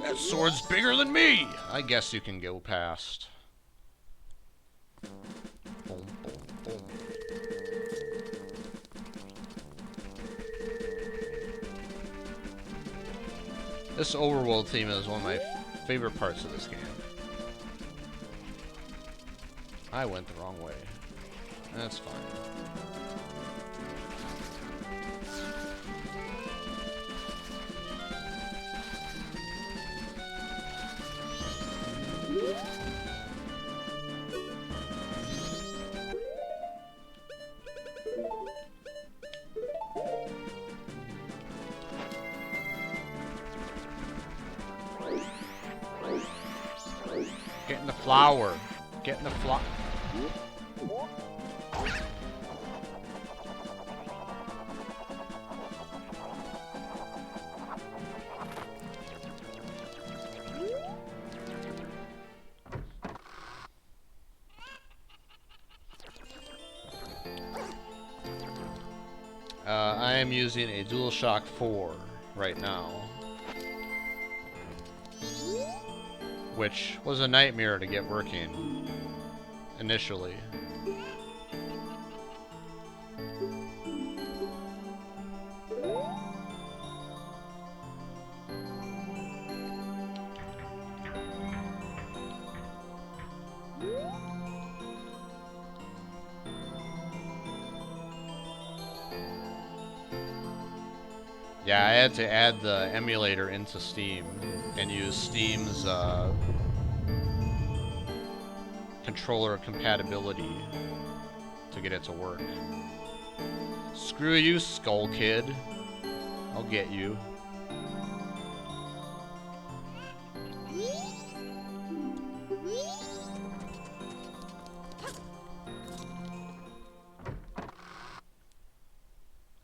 That sword's bigger than me! I guess you can go past. Boom, boom, boom. This overworld theme is one of my favorite parts of this game. I went the wrong way. That's fine. Getting the flower. Getting the flower. I am using a DualShock 4 right now, which was a nightmare to get working initially. Yeah, I had to add the emulator into Steam and use Steam's controller compatibility to get it to work. Screw you, Skull Kid. I'll get you.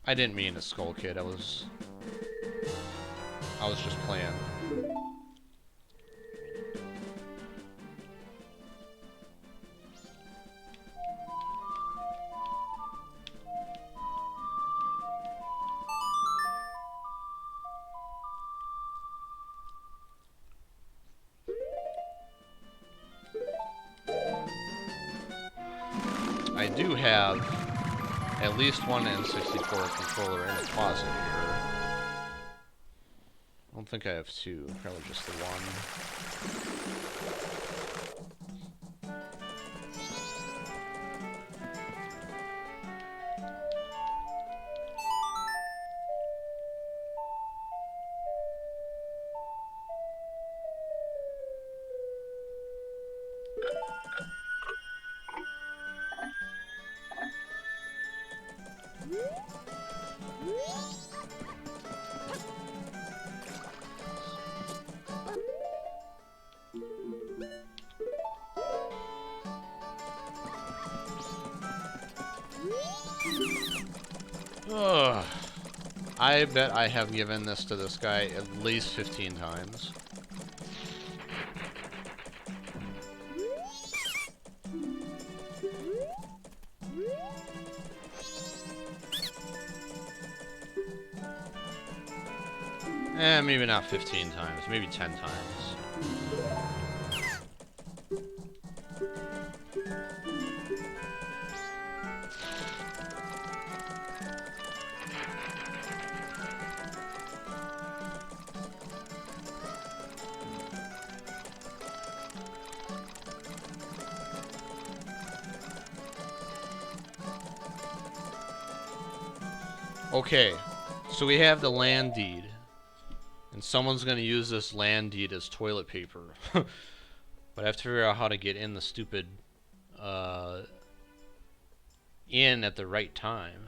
I didn't mean a Skull Kid. I was just playing. I do have at least one N64 controller in the closet here. I don't think I have two, probably just the one. Ugh. I bet I have given this to this guy at least 15 times. Maybe not 15 times, maybe 10 times. Okay, so we have the land deed. And someone's gonna use this land deed as toilet paper. But I have to figure out how to get in the stupid inn at the right time.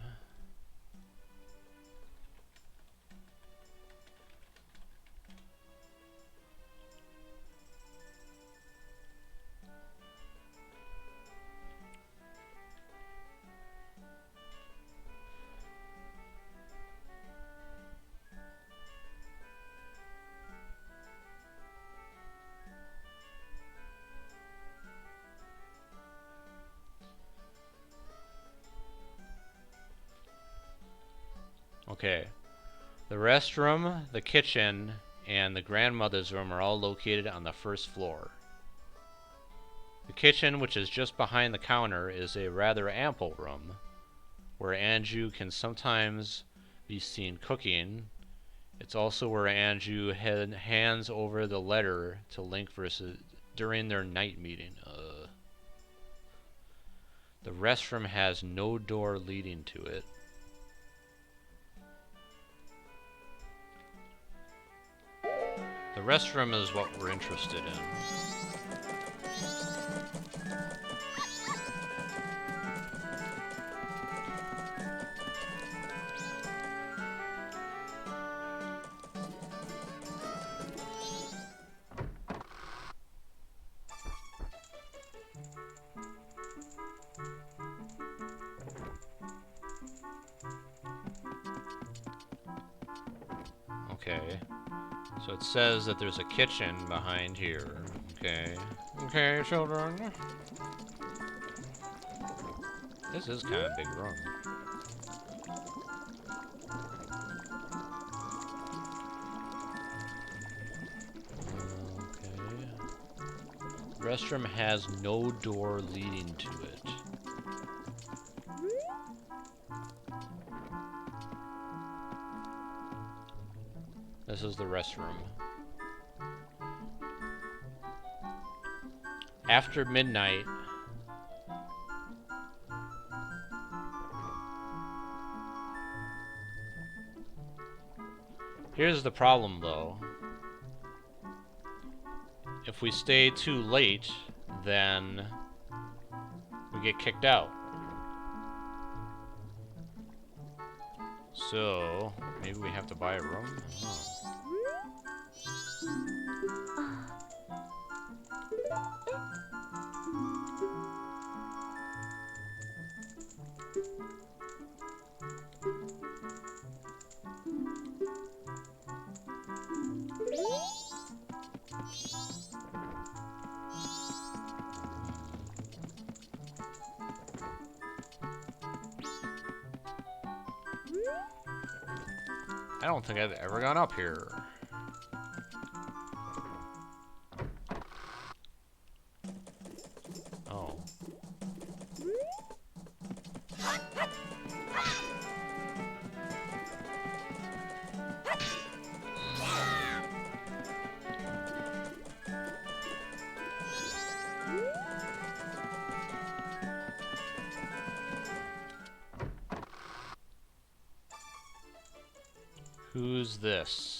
Okay, the restroom, the kitchen, and the grandmother's room are all located on the first floor. The kitchen, which is just behind the counter, is a rather ample room, where Anju can sometimes be seen cooking, It's also where Anju hands over the letter to Link versus during their night meeting. The restroom has no door leading to it. The restroom is what we're interested in. Okay. So it says that there's a kitchen behind here. Okay. Okay, children. This is kind of a big room. Okay. Restroom has no door leading to it. This is the restroom. After midnight, here's the problem though. If we stay too late, then we get kicked out. So, maybe we have to buy a room? Oh. I don't think I've ever gone up here. Oh. Who's this?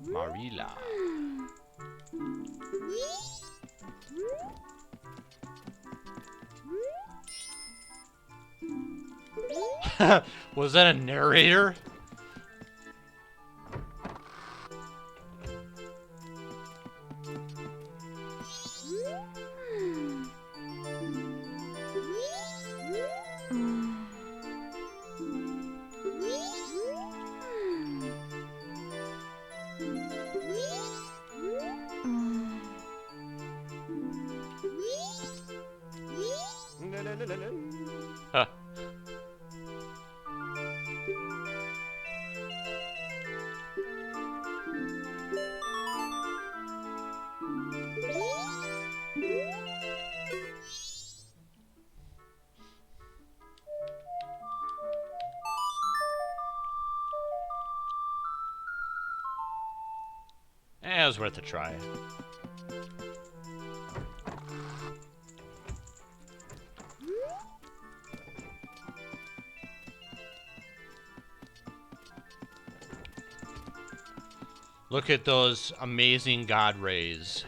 Marilla. Was that a narrator? Huh. It was worth a try. Look at those amazing God rays.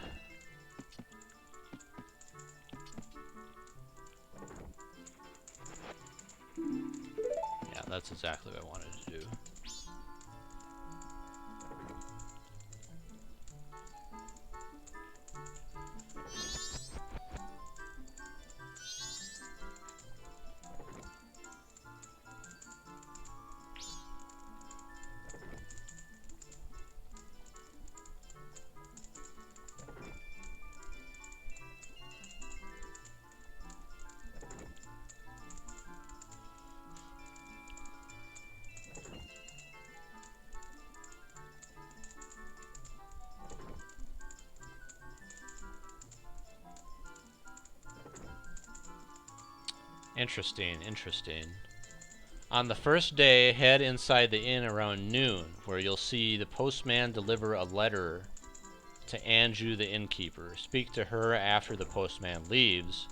Yeah, that's exactly what I wanted to do. Interesting, interesting. On the first day, head inside the inn around noon, where you'll see the postman deliver a letter to Anju the innkeeper. Speak to her after the postman leaves,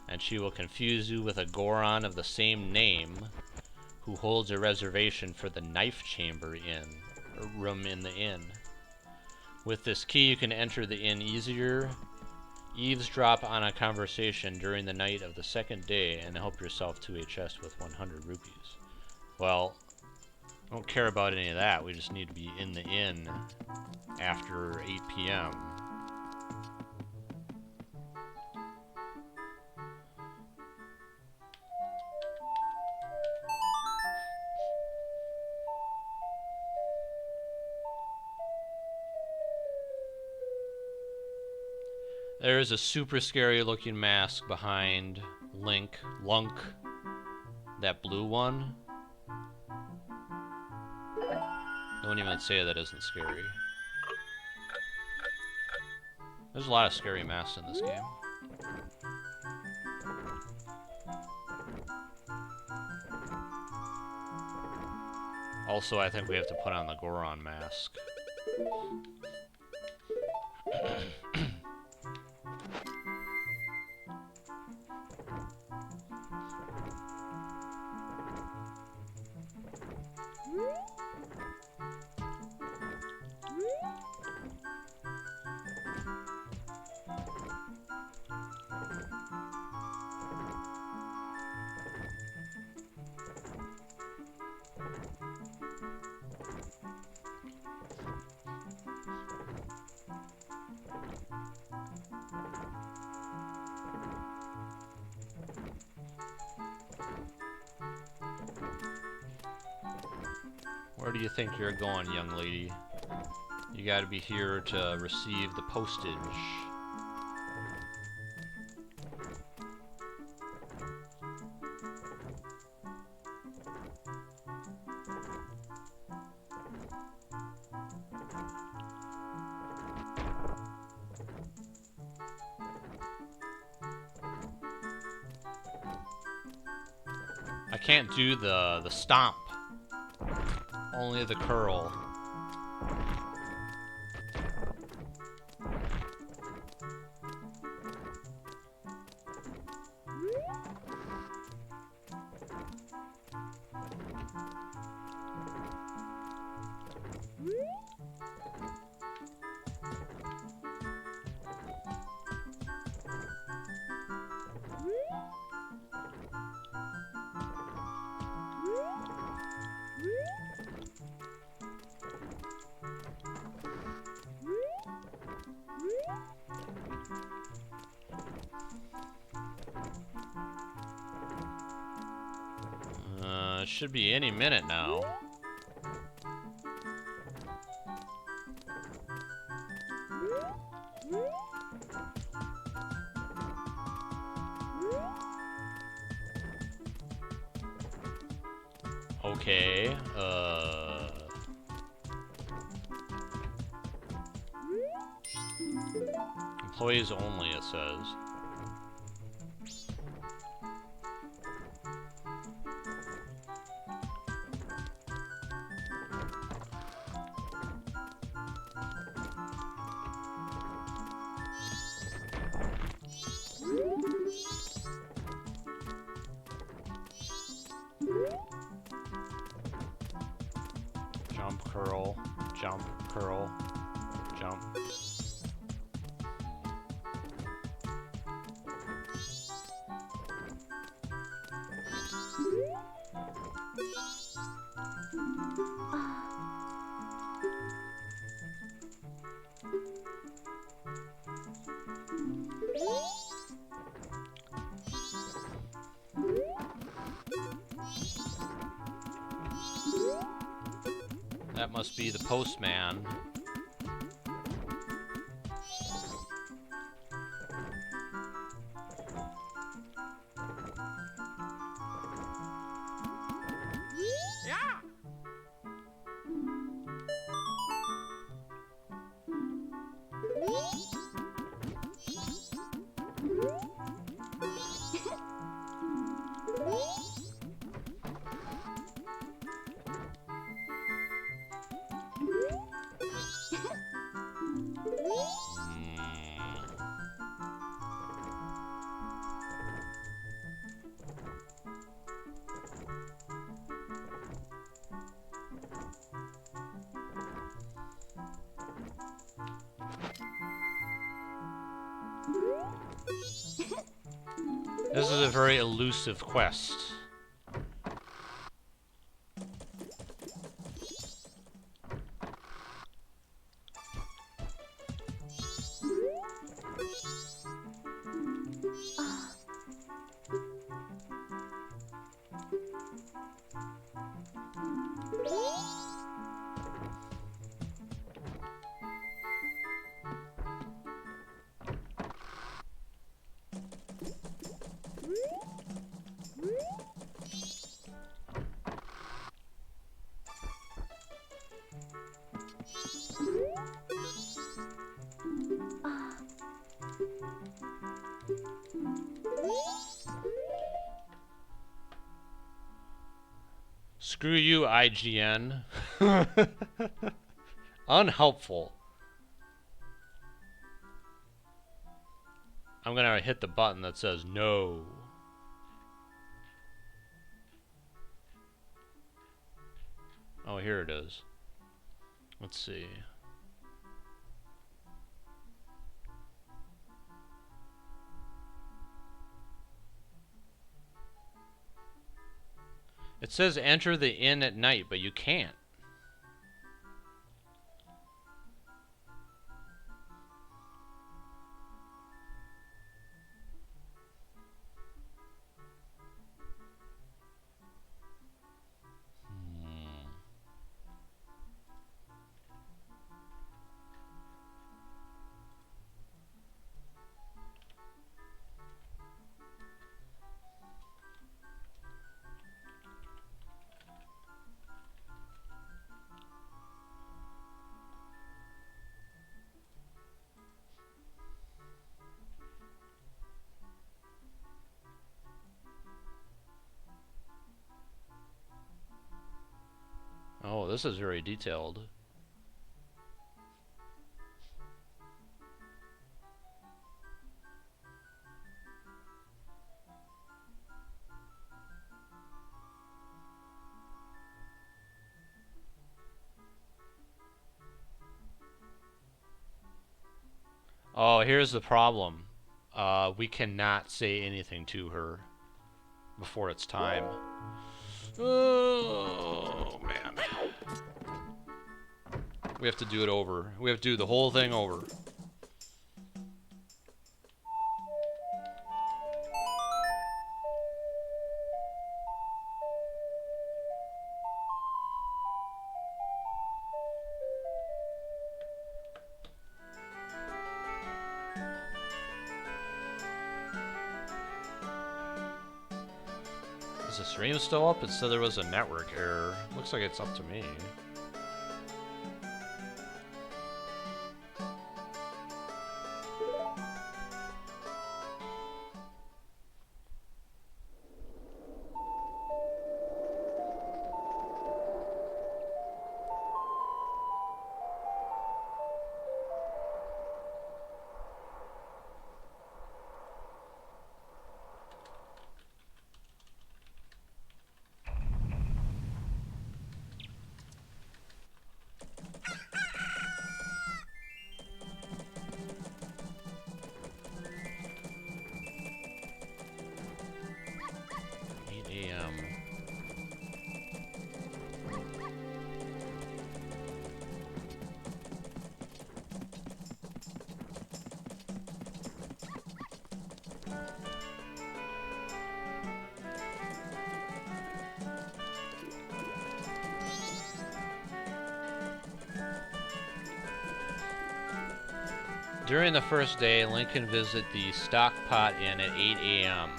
and she will confuse you with a Goron of the same name who holds a reservation for the knife chamber room in the inn. With this key, you can enter the inn easier, eavesdrop on a conversation during the night of the second day, and help yourself to a chest with 100 rupees. Well, I don't care about any of that. We just need to be in the inn after 8 p.m. There's a super scary looking mask behind Lunk, that blue one. Don't even say that isn't scary. There's a lot of scary masks in this game. Also, I think we have to put on the Goron mask. Where do you think you're going, young lady? You gotta be here to receive the postage. I can't do the stomp. Only the curl. It should be any minute now. Okay, employees only, it says. Jump, curl, jump, curl, jump. That must be the postman. This is a very elusive quest. Screw you, IGN. Unhelpful. I'm gonna hit the button that says no. Oh, here it is. Let's see. It says enter the inn at night, but you can't. Oh, this is very detailed. Oh, here's the problem. We cannot say anything to her before it's time. Oh, man. We have to do it over. We have to do the whole thing over. Is the stream still up? It said there was a network error. Looks like it's up to me. During the first day, Link can visit the Stock Pot Inn at 8 a.m.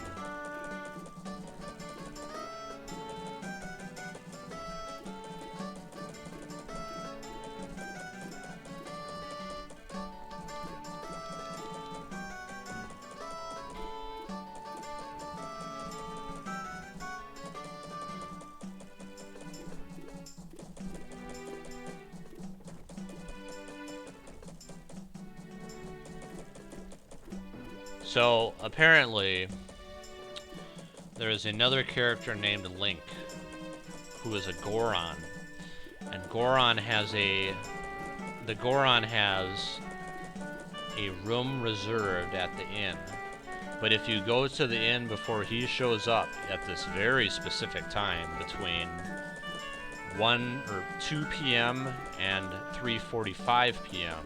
So, apparently, there is another character named Link, who is a Goron. And Goron has a room reserved at the inn. But if you go to the inn before he shows up at this very specific time between 1 or 2 p.m. and 3:45 p.m.,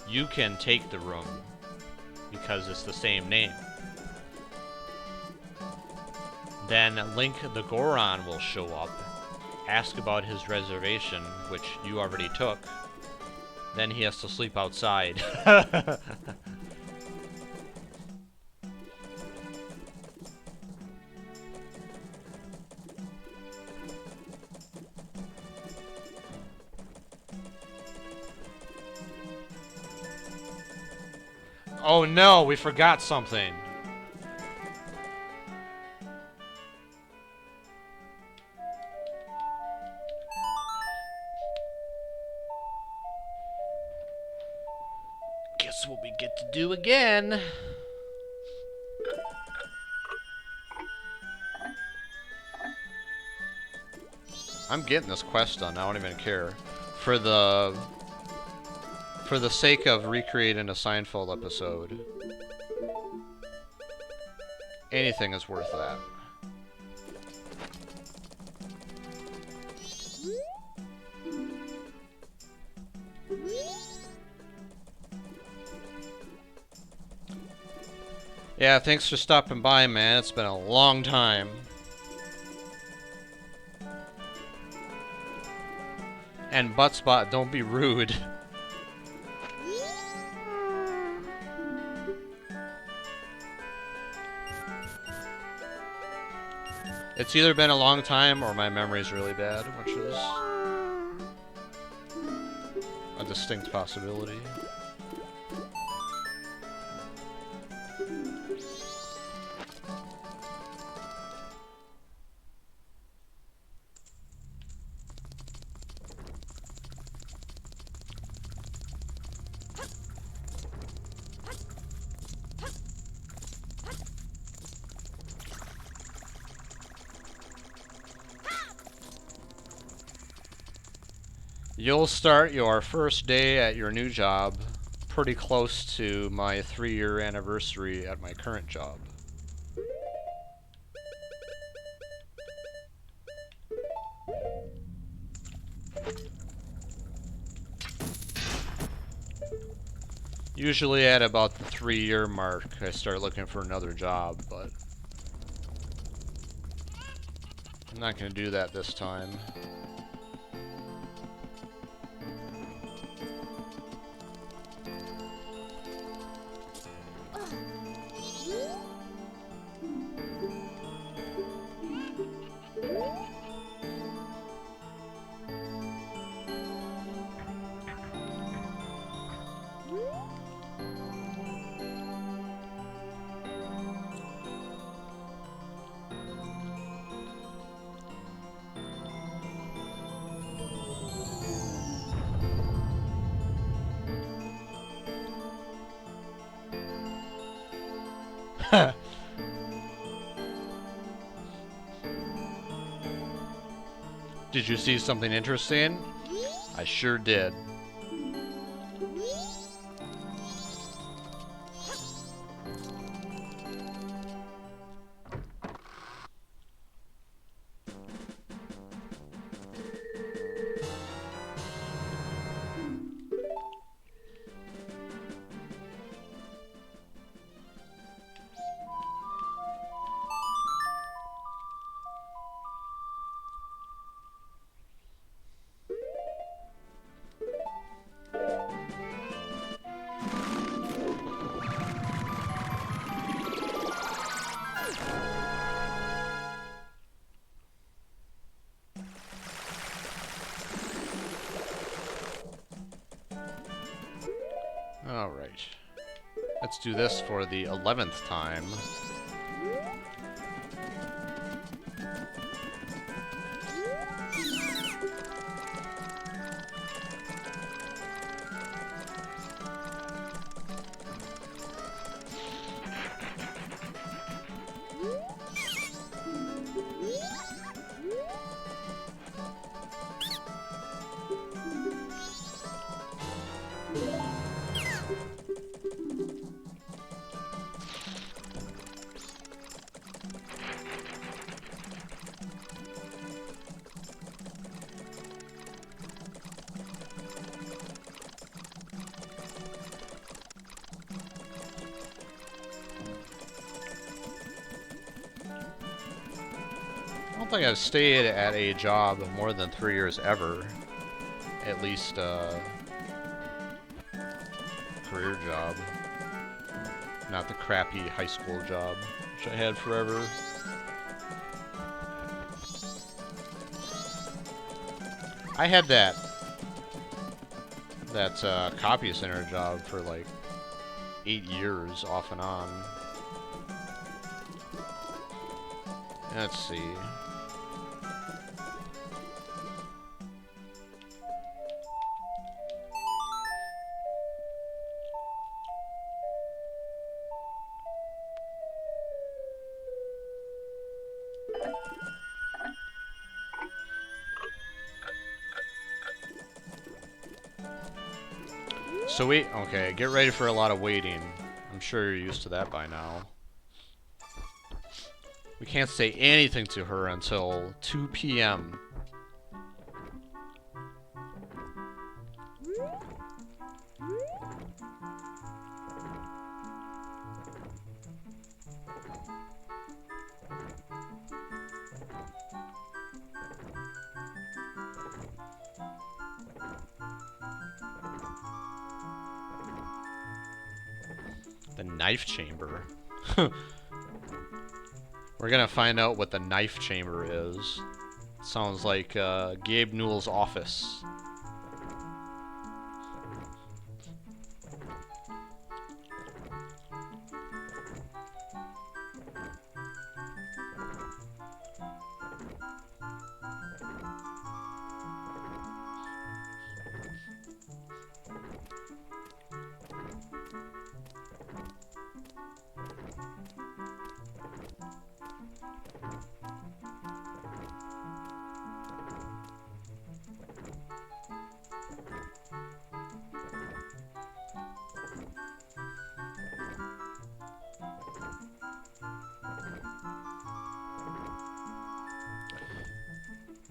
you can take the room because it's the same name. Then Link the Goron will show up, ask about his reservation, which you already took. Then he has to sleep outside. Oh no, we forgot something. Guess what we get to do again. I'm getting this quest done, I don't even care. For the sake of recreating a Seinfeld episode, anything is worth that. Yeah, thanks for stopping by, man. It's been a long time. And Buttspot, don't be rude. It's either been a long time or my memory's really bad, which is a distinct possibility. You'll start your first day at your new job pretty close to my 3-year anniversary at my current job. Usually at about the 3-year mark, I start looking for another job, but I'm not going to do that this time. Did you see something interesting? I sure did. Alright. Let's do this for the 11th time. think I've stayed at a job more than 3 years ever. At least, career job. Not the crappy high school job, which I had forever. I had that copy center job for like 8 years off and on. Let's see. So okay, get ready for a lot of waiting. I'm sure you're used to that by now. We can't say anything to her until 2 p.m. The knife chamber. We're gonna find out what the knife chamber is. Sounds like Gabe Newell's office.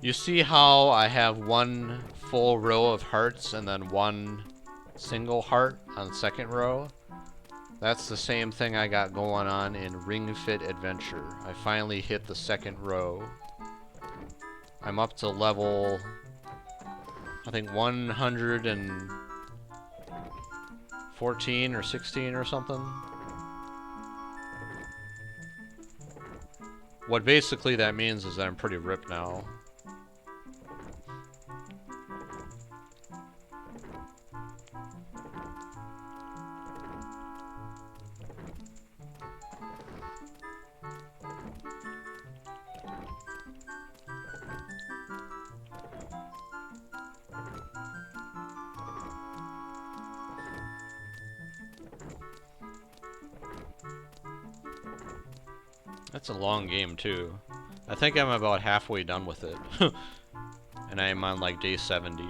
You see how I have one full row of hearts and then one single heart on the second row? That's the same thing I got going on in Ring Fit Adventure. I finally hit the second row. I'm up to level, I think 114 or 16 or something. What basically that means is that I'm pretty ripped now. That's a long game too. I think I'm about halfway done with it. And I am on like day 70.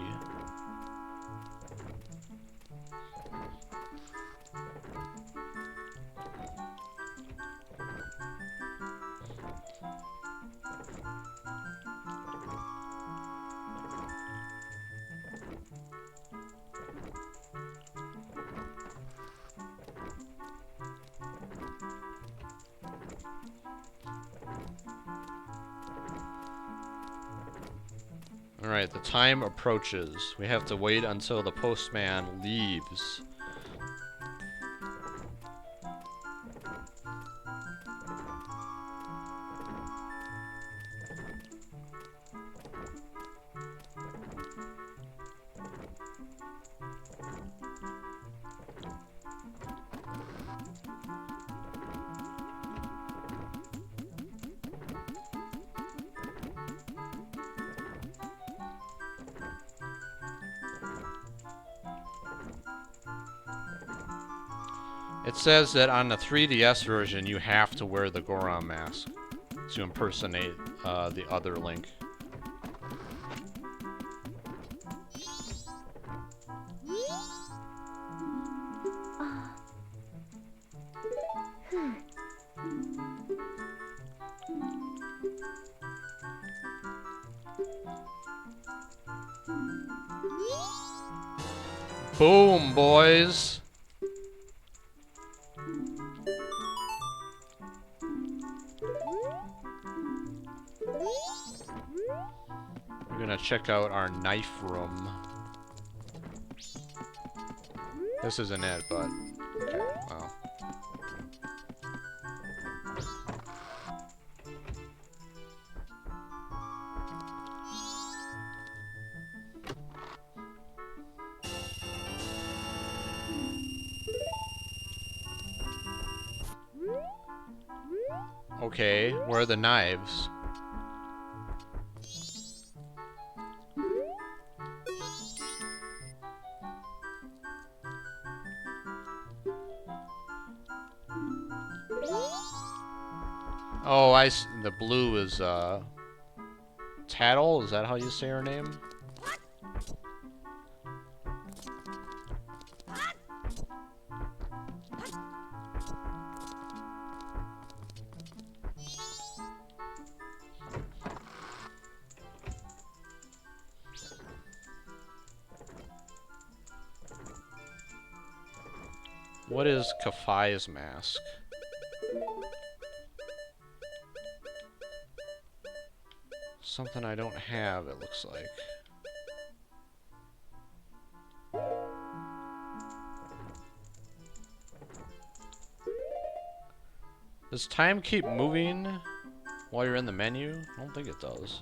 Alright, the time approaches. We have to wait until the postman leaves. It says that on the 3DS version, you have to wear the Goron mask to impersonate the other Link. Boom, boys! gonna check out our knife room. This isn't it, but okay, well. Okay, where are the knives? Oh, the blue is, Tattle? Is that how you say her name? What is Kafai's mask? Something I don't have, it looks like. Does time keep moving while you're in the menu? I don't think it does.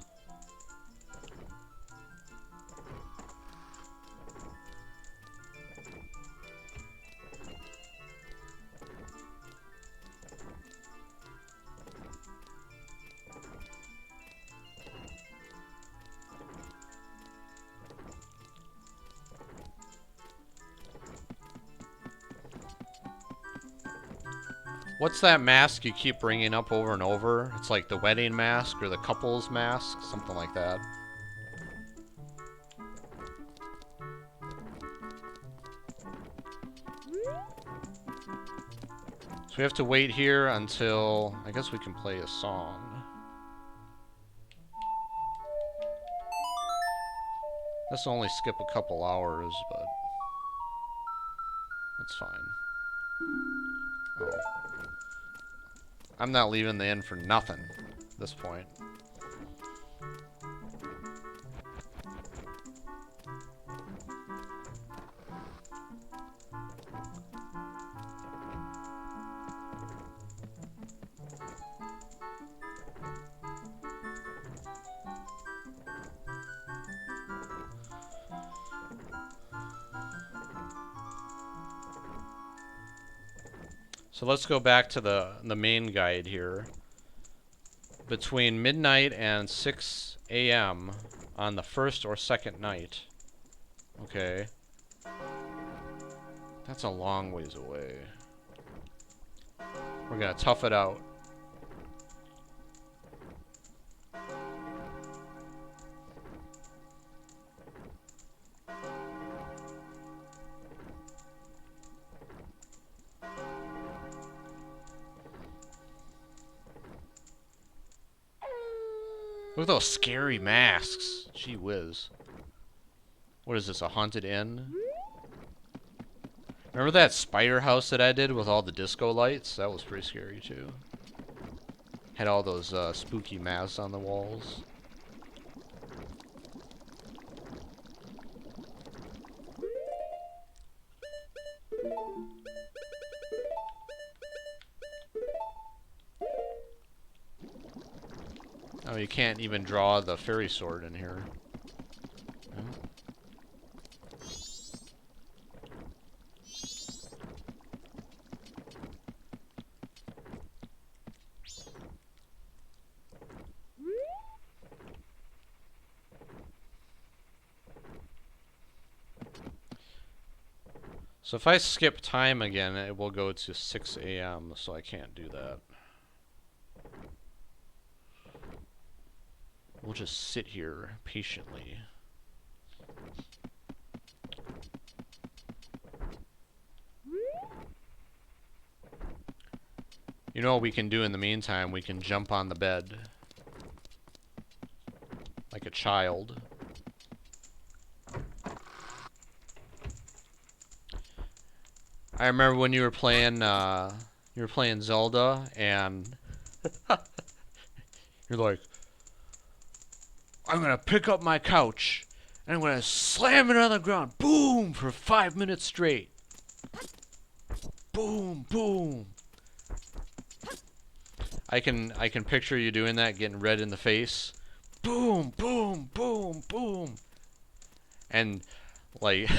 What's that mask you keep bringing up over and over? It's like the wedding mask or the couple's mask, something like that. So we have to wait here until, I guess we can play a song. This will only skip a couple hours, but that's fine. Oh. I'm not leaving the inn for nothing at this point. So let's go back to the main guide here. Between midnight and 6 a.m. on the first or second night. Okay. That's a long ways away. We're gonna tough it out. Look at those scary masks. Gee whiz. What is this, a haunted inn? Remember that spider house that I did with all the disco lights? That was pretty scary too. Had all those spooky masks on the walls. Oh, you can't even draw the fairy sword in here. No. So if I skip time again, it will go to 6 a.m., so I can't do that. We'll just sit here patiently. You know what we can do in the meantime? We can jump on the bed. Like a child. I remember when you were playing Zelda, and you're like, I'm gonna pick up my couch and I'm gonna slam it on the ground. Boom! For 5 minutes straight. Boom, boom. I can picture you doing that, getting red in the face. Boom, boom, boom, boom. And like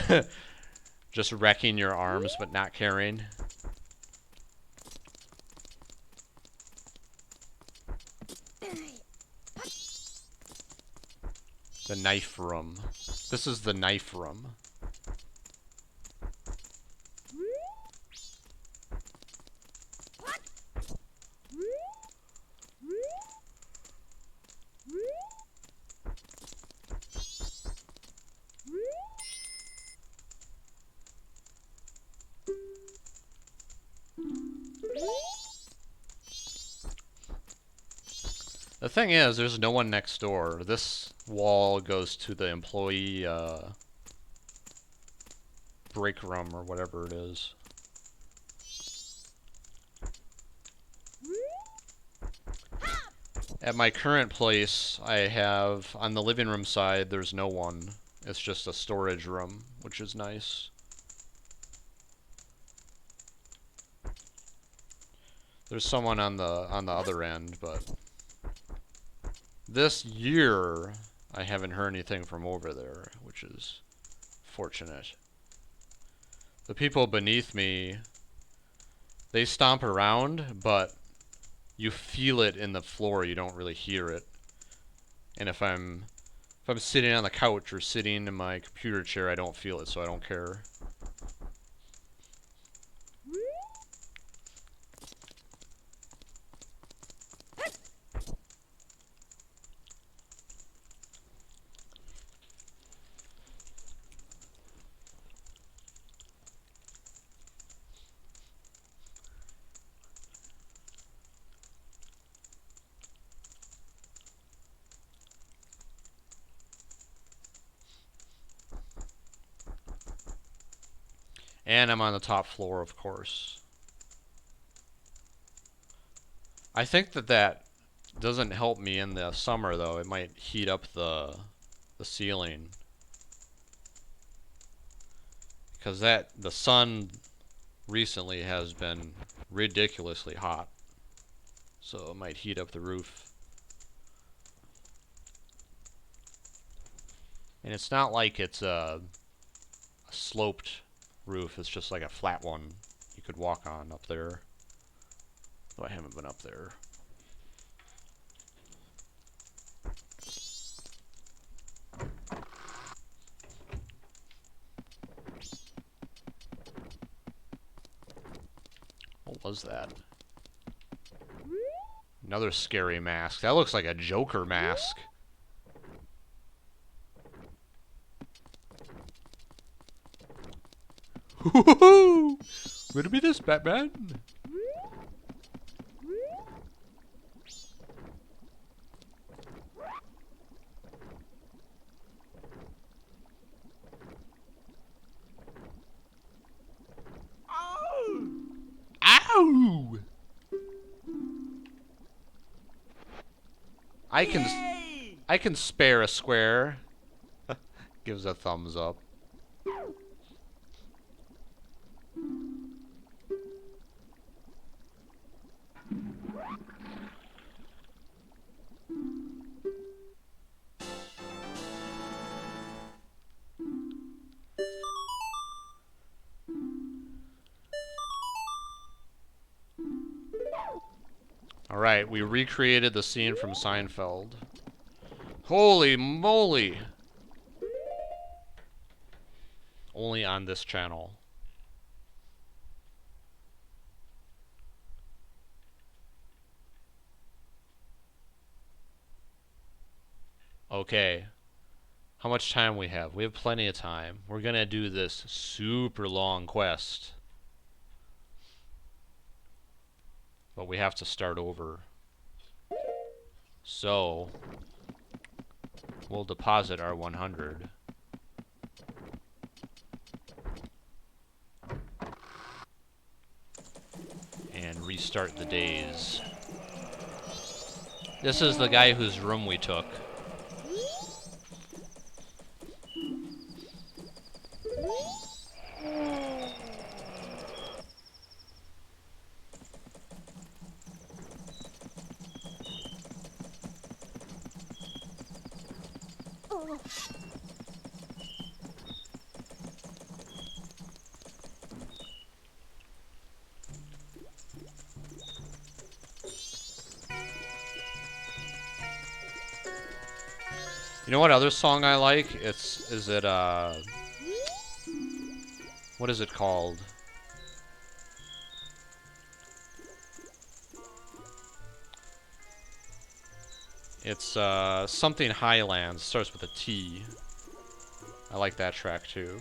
just wrecking your arms but not caring. The knife room. This is the knife room. The thing is, there's no one next door. This wall goes to the employee break room or whatever it is. At my current place, I have, on the living room side, there's no one. It's just a storage room, which is nice. There's someone on the other end, but this year I haven't heard anything from over there, which is fortunate. The people beneath me, they stomp around, but you feel it in the floor, you don't really hear it. And if I'm sitting on the couch or sitting in my computer chair, I don't feel it, so I don't care. And I'm on the top floor, of course. I think that doesn't help me in the summer, though. It might heat up the ceiling. Because the sun recently has been ridiculously hot. So it might heat up the roof. And it's not like it's a sloped roof, it's just like a flat one you could walk on up there. Though I haven't been up there. What was that? Another scary mask. That looks like a Joker mask. Woohoo! Would it be this, Batman? Ow! I can spare a square. Gives a thumbs up. Alright, we recreated the scene from Seinfeld. Holy moly! Only on this channel. Okay. How much time we have? We have plenty of time. We're gonna do this super long quest. But we have to start over. So, we'll deposit our 100. And restart the days. This is the guy whose room we took. You know what other song I like? What is it called? It's something Highlands. Starts with a T. I like that track too.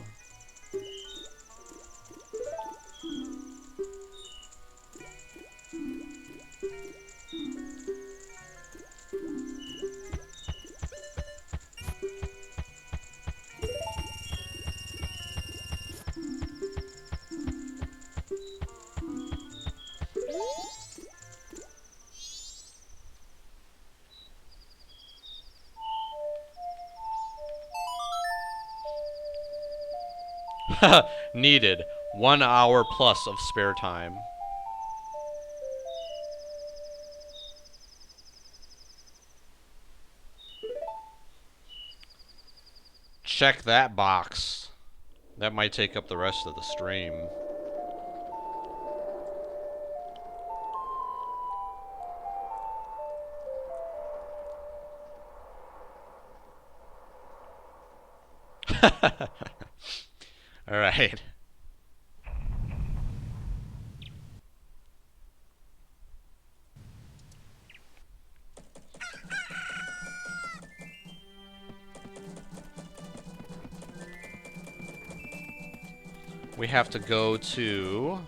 Needed 1 hour plus of spare time. Check that box. That might take up the rest of the stream. All right. We have to go to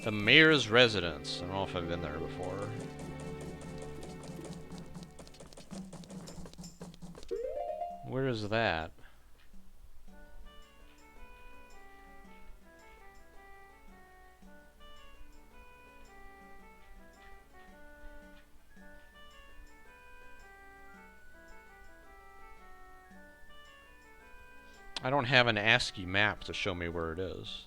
the mayor's residence. I don't know if I've been there before. Where is that? I don't have an ASCII map to show me where it is.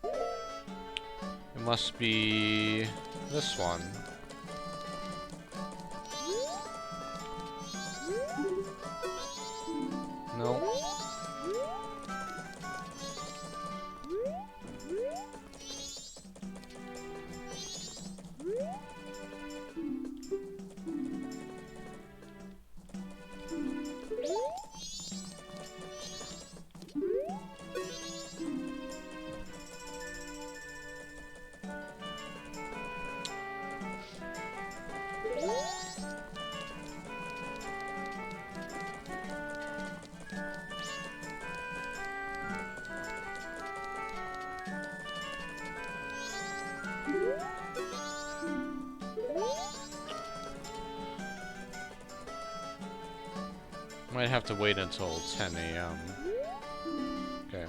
It must be this one. No. Might have to wait until 10 a.m. Okay.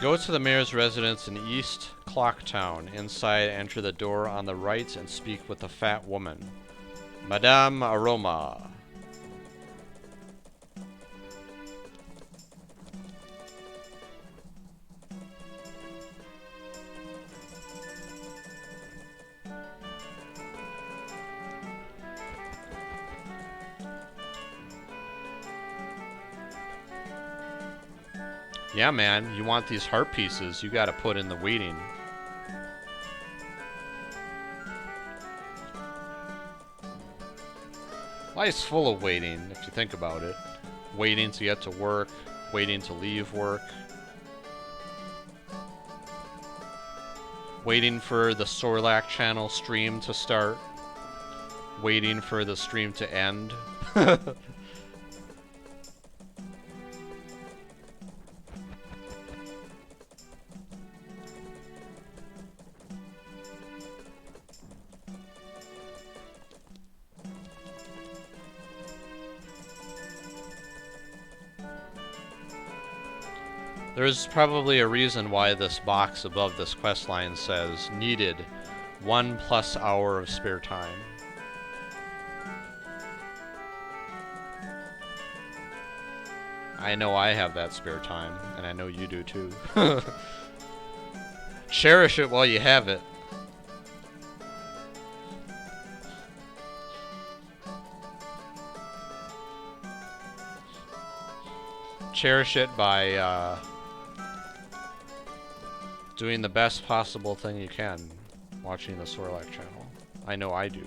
Go to the mayor's residence in East Clocktown. Inside, enter the door on the right and speak with the fat woman. Madame Aroma. Yeah, man, you want these heart pieces, you gotta put in the waiting. Life's full of waiting, if you think about it. Waiting to get to work, waiting to leave work. Waiting for the Sorlac channel stream to start. Waiting for the stream to end. There's probably a reason why this box above this quest line says needed 1+ hour of spare time. I know I have that spare time, and I know you do too. Cherish it while you have it. Cherish it by doing the best possible thing you can, watching the Sorlac channel. I know I do.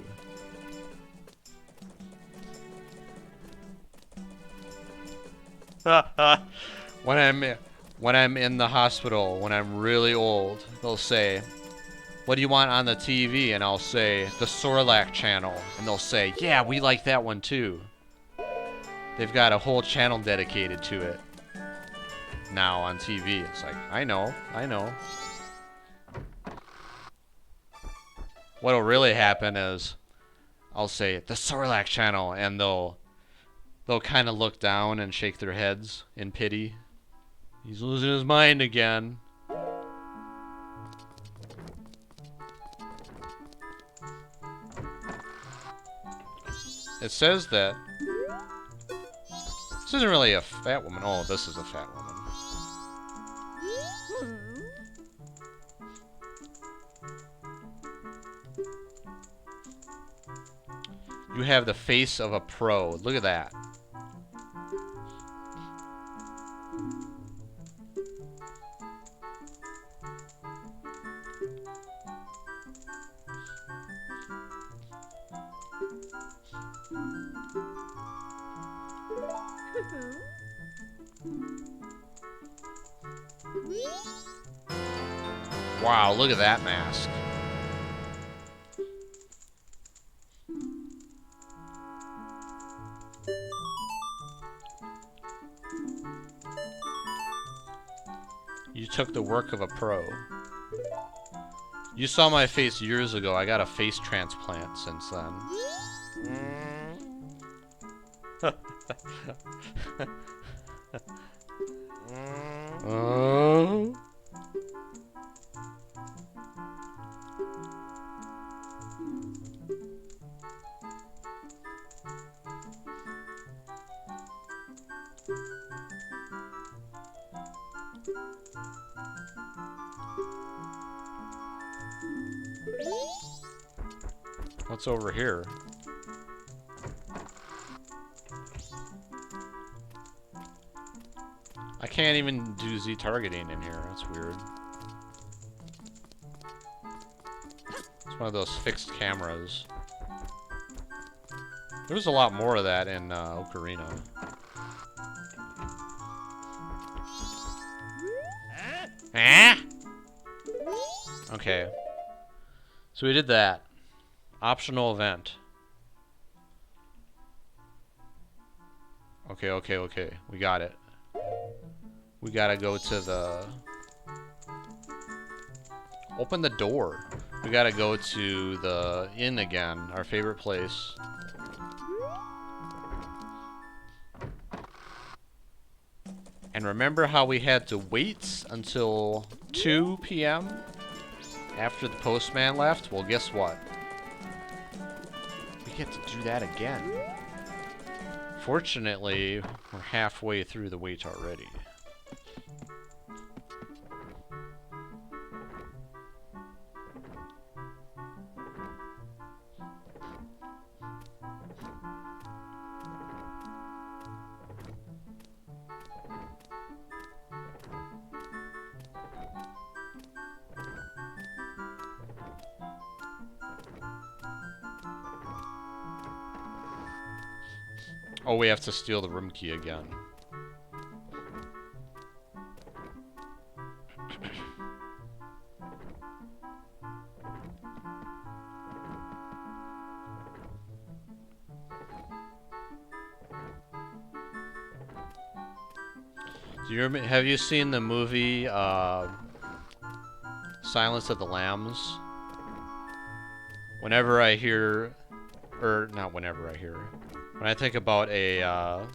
When I'm in the hospital, when I'm really old, they'll say, "What do you want on the TV?" And I'll say, "The Sorlac channel." And they'll say, "Yeah, we like that one too." They've got a whole channel dedicated to it now on TV. It's like, I know. What'll really happen is I'll say, "The Sorlac channel," and they'll kind of look down and shake their heads in pity. He's losing his mind again. It says that this isn't really a fat woman. Oh, this is a fat woman. You have the face of a pro. Look at that. Wow, look at that mask. You took the work of a pro. You saw my face years ago. I got a face transplant since then. Oh. What's over here? I can't even do Z targeting in here. That's weird. It's one of those fixed cameras. There was a lot more of that in Ocarina. Okay. So we did that. Optional event. Okay. We got it. We gotta go to the... Open the door. We gotta go to the inn again, our favorite place. And remember how we had to wait until 2 p.m. after the postman left? Well, guess what? We get to do that again. Fortunately, we're halfway through the wait already. Oh, we have to steal the room key again. Have you seen the movie Silence of the Lambs? Whenever I hear, or not whenever I hear, when I think about a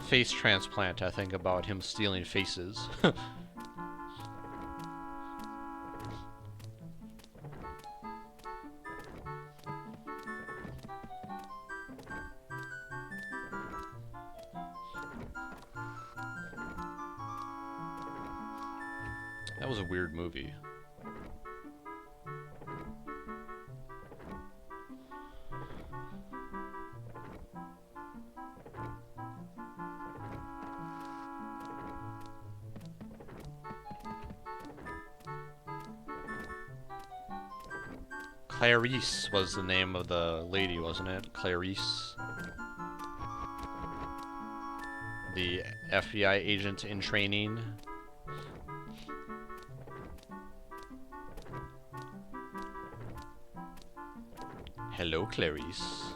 face transplant, I think about him stealing faces. That was a weird movie. Clarice was the name of the lady, wasn't it? Clarice. The FBI agent in training. Hello, Clarice.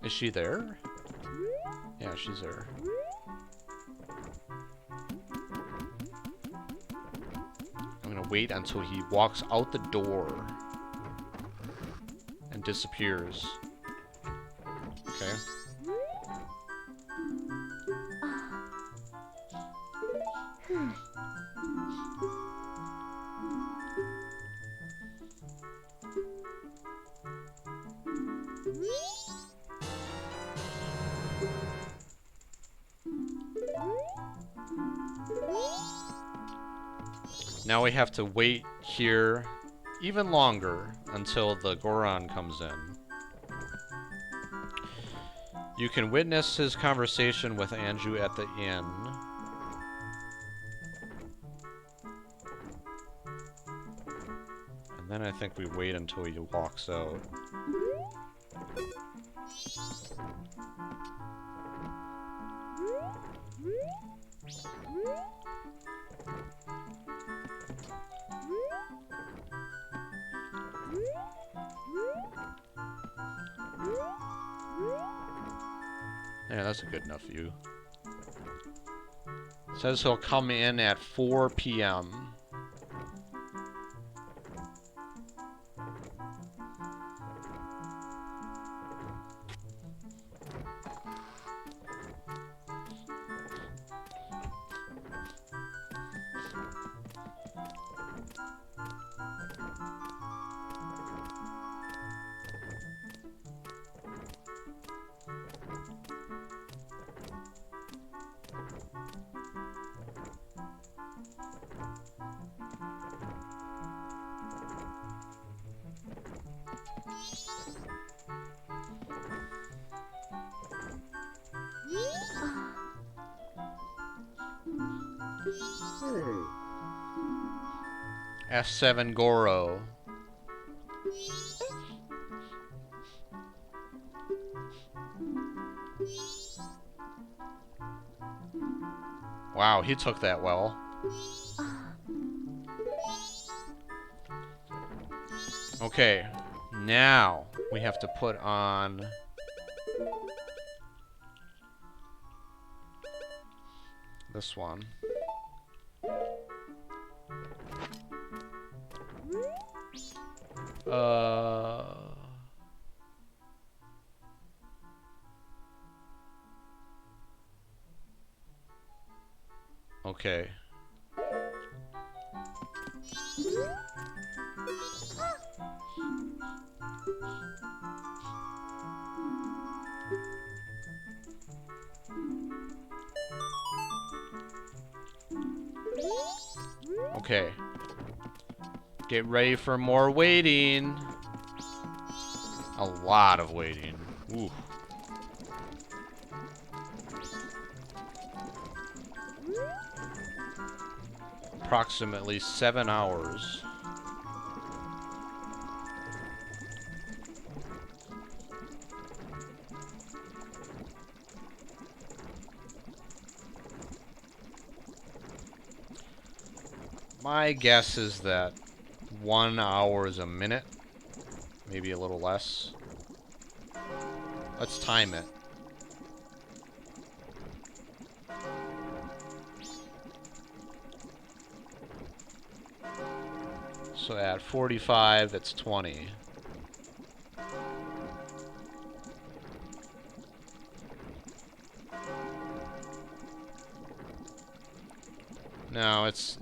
Is she there? Yeah, she's there. I'm gonna wait until he walks out the door and disappears. Okay. Now we have to wait here even longer until the Goron comes in. You can witness his conversation with Anju at the inn. And then I think we wait until he walks out. Yeah, that's a good enough view. It says he'll come in at 4 p.m. F7 Goro. Wow, he took that well. Okay, now we have to put on this one. Okay. Okay. Get ready for more waiting. A lot of waiting. Ooh. Approximately 7 hours. My guess is that 1 hour is a minute, maybe a little less. Let's time it. So at 45, it's 20. No, it's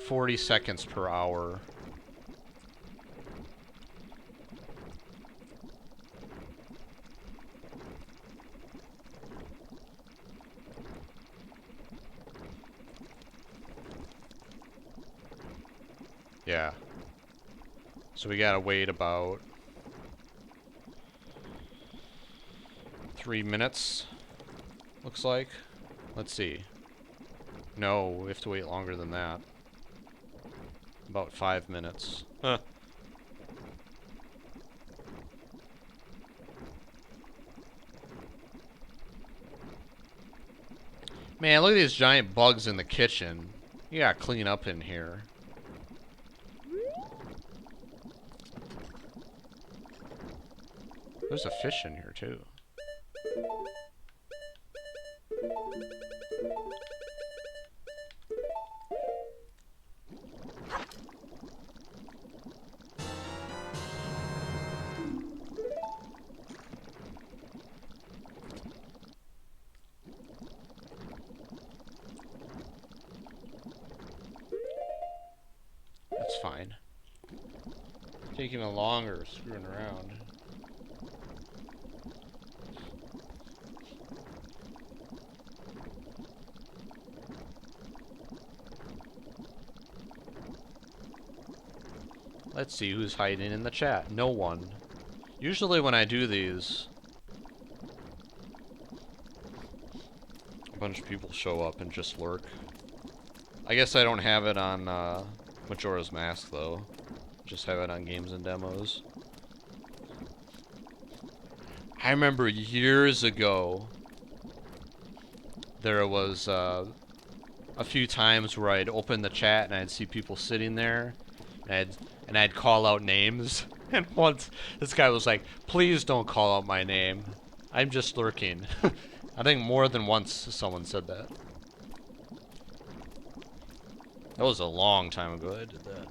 40 seconds per hour. Yeah. So we gotta wait about 3 minutes, looks like. Let's see. No, we have to wait longer than that. About 5 minutes. Huh. Man, look at these giant bugs in the kitchen. You gotta clean up in here. There's a fish in here, too. That's fine. Taking a longer, screwing around. Let's see who's hiding in the chat. No one. Usually when I do these, a bunch of people show up and just lurk. I guess I don't have it on Majora's Mask, though. Just have it on games and demos. I remember years ago, there was a few times where I'd open the chat and I'd see people sitting there, and I'd call out names. And once this guy was like, "Please don't call out my name. I'm just lurking." I think more than once someone said that. That was a long time ago I did that.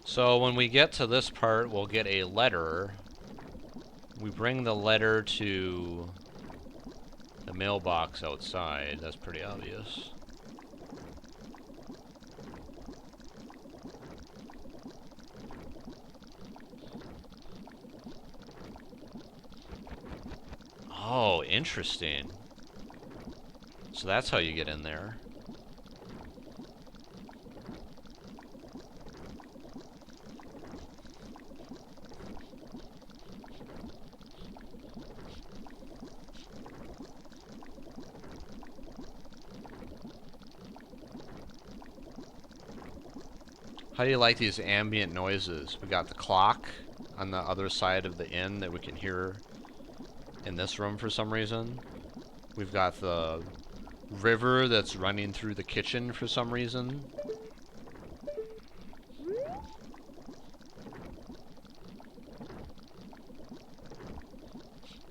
So when we get to this part, we'll get a letter. We bring the letter to the mailbox outside. That's pretty obvious. Oh, interesting. So that's how you get in there. How do you like these ambient noises? We got the clock on the other side of the inn that we can hear in this room for some reason. We've got the river that's running through the kitchen for some reason.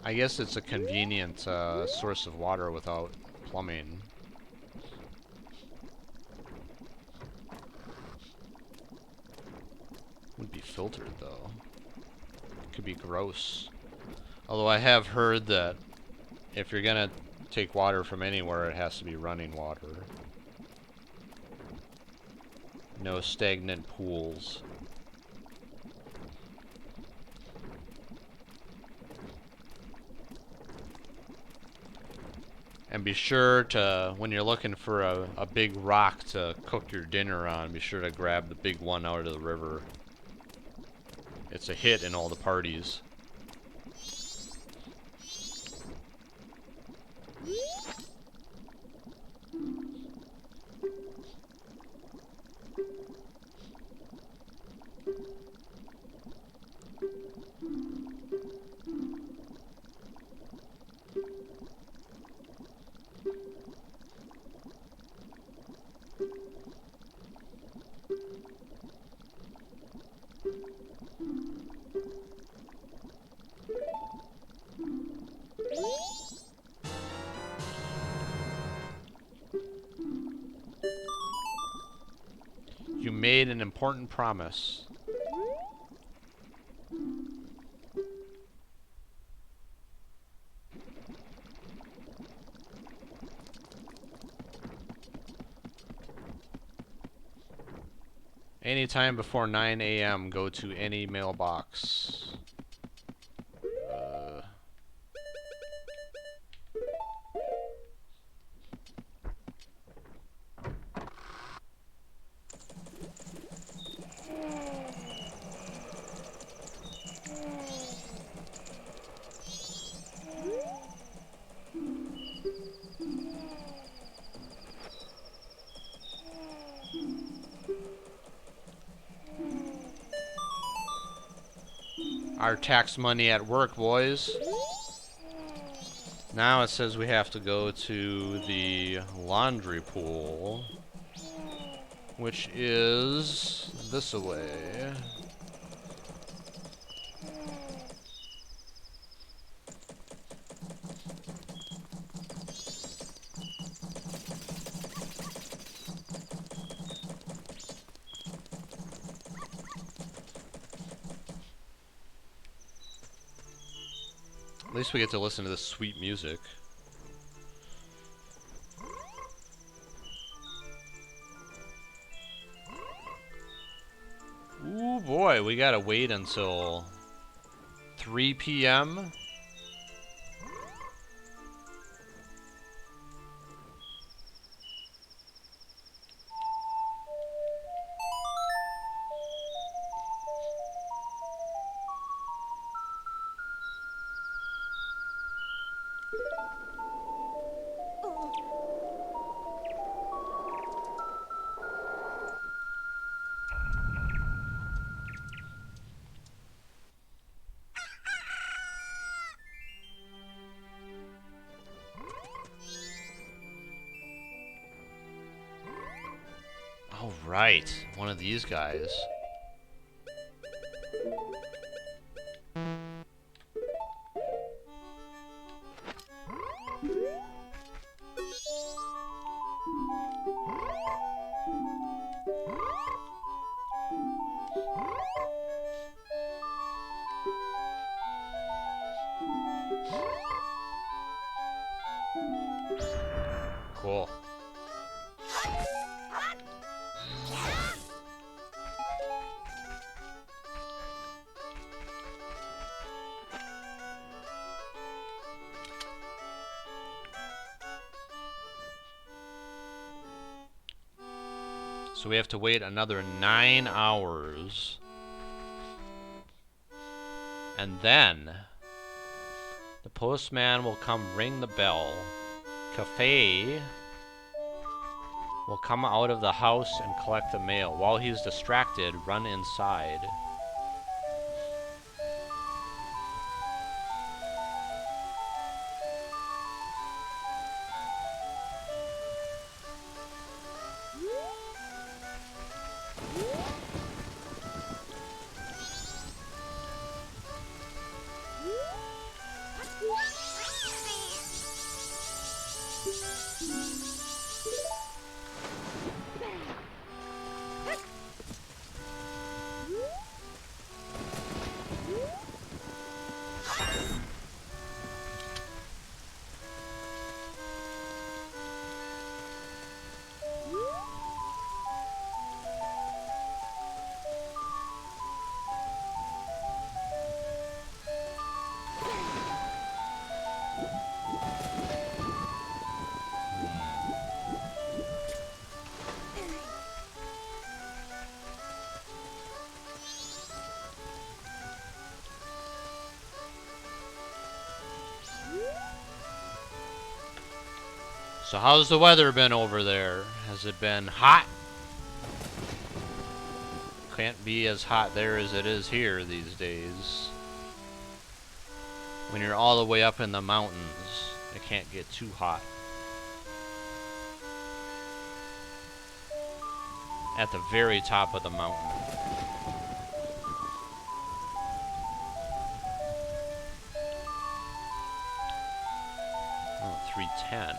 I guess it's a convenient source of water without plumbing. Would be filtered though. Could be gross. Although I have heard that if you're gonna take water from anywhere, it has to be running water. No stagnant pools. And be sure to, when you're looking for a big rock to cook your dinner on, be sure to grab the big one out of the river. It's a hit in all the parties. made an important promise. Anytime before 9 a.m., go to any mailbox. Our tax money at work, boys. Now it says we have to go to the laundry pool, which is this way. At least we get to listen to this sweet music. Ooh boy, we gotta wait until 3 p.m. Oh, right. One of these guys. Cool. So we have to wait another 9 hours. And then the postman will come ring the bell. Cafe will come out of the house and collect the mail. While he's distracted, run inside. So how's the weather been over there? Has it been hot? Can't be as hot there as it is here these days. When you're all the way up in the mountains, it can't get too hot. At the very top of the mountain. Oh, 310.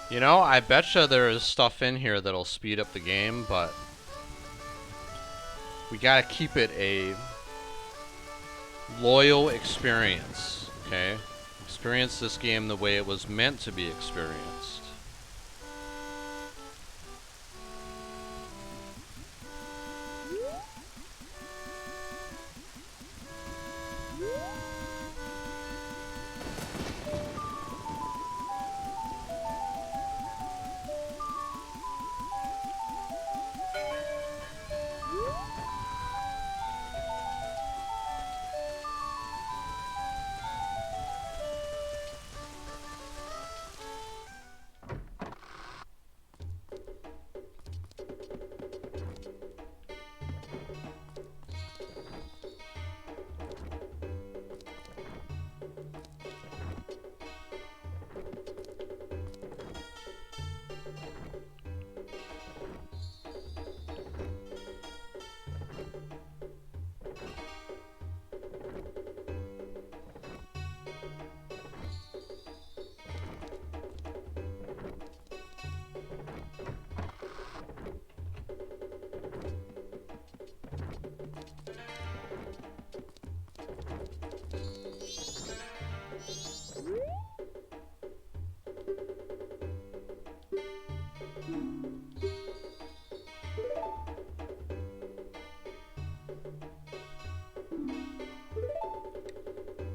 You know, I betcha there's stuff in here that'll speed up the game, but we gotta keep it a loyal experience, okay? Experience this game the way it was meant to be experienced.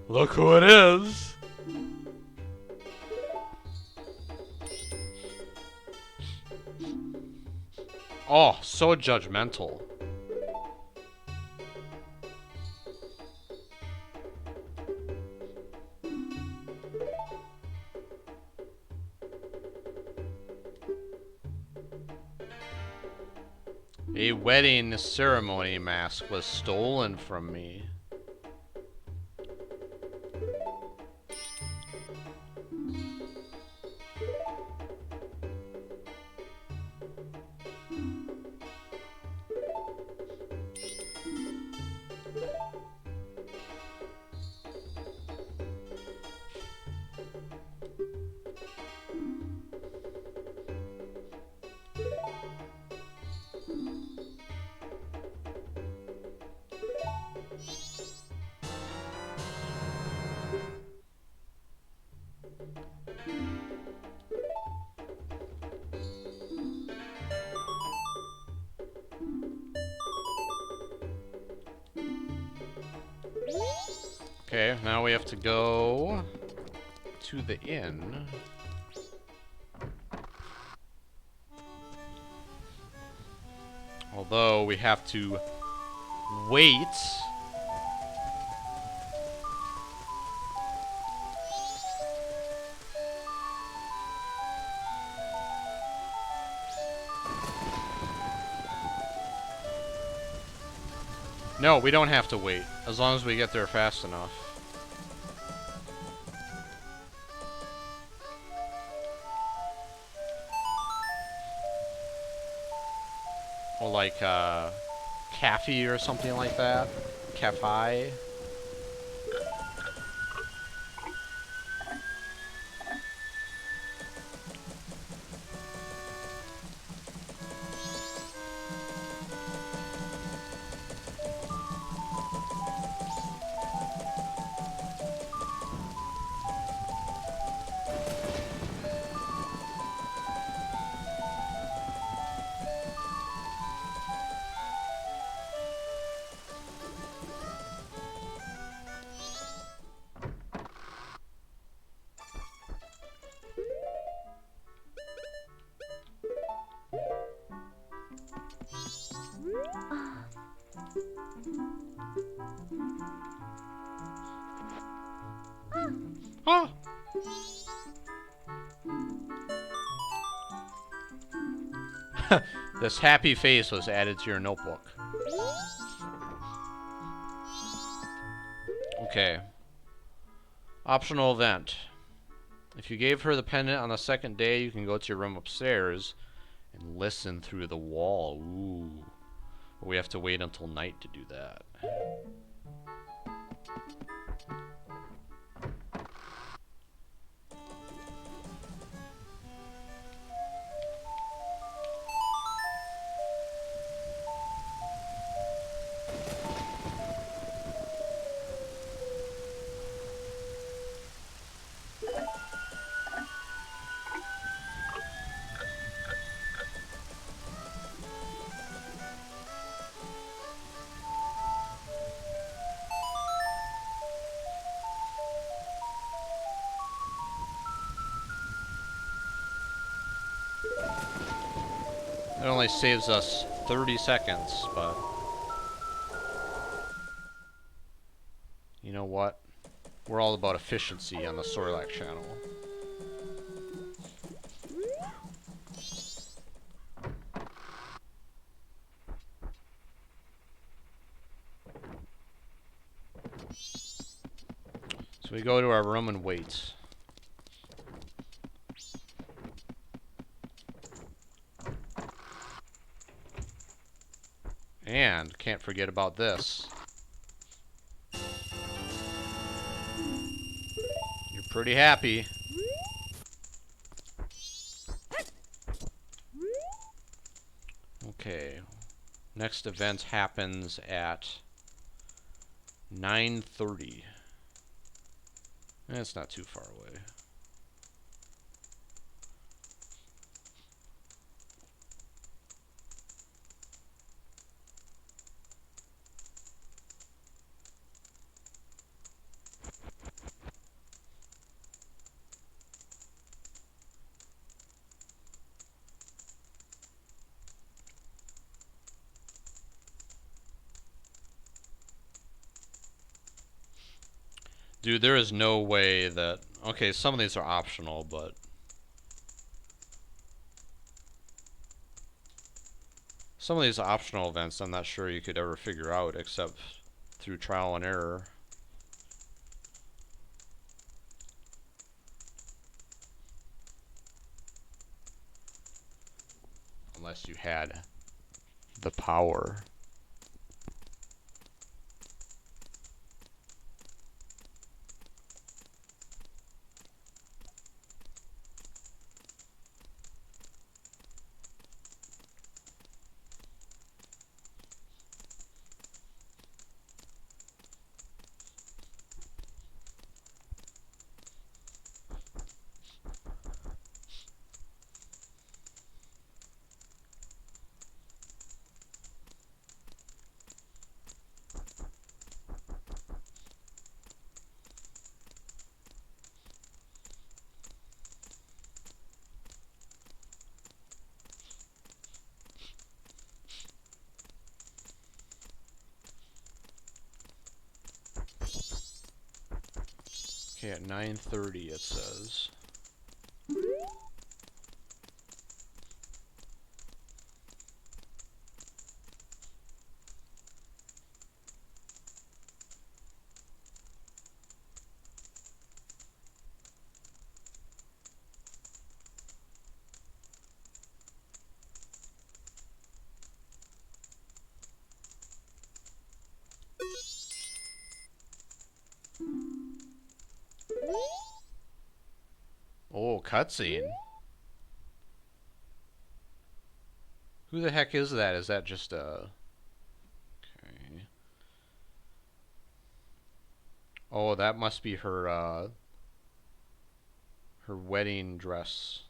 Look who it is! Oh, so judgmental. A wedding ceremony mask was stolen from me. Okay, now we have to go to the inn. Although we have to wait. No, we don't have to wait, as long as we get there fast enough. Or like, cafe or something like that. Cafe. Oh! This happy face was added to your notebook. Okay. Optional event. If you gave her the pendant on the second day, you can go to your room upstairs and listen through the wall. Ooh. But we have to wait until night to do that. It only saves us 30 seconds, but you know what? We're all about efficiency on the Sorlac channel. So we go to our room and wait. And can't forget about this. You're pretty happy. Okay. Next event happens at 9:30. It's not too far away. Dude, there is no way that... Okay, some of these are optional, but... Some of these optional events I'm not sure you could ever figure out except through trial and error. Unless you had the power. Okay, at 9:30 it says. Oh, cutscene. Who the heck is that? Is that just a... Okay. Oh, that must be her, her wedding dress.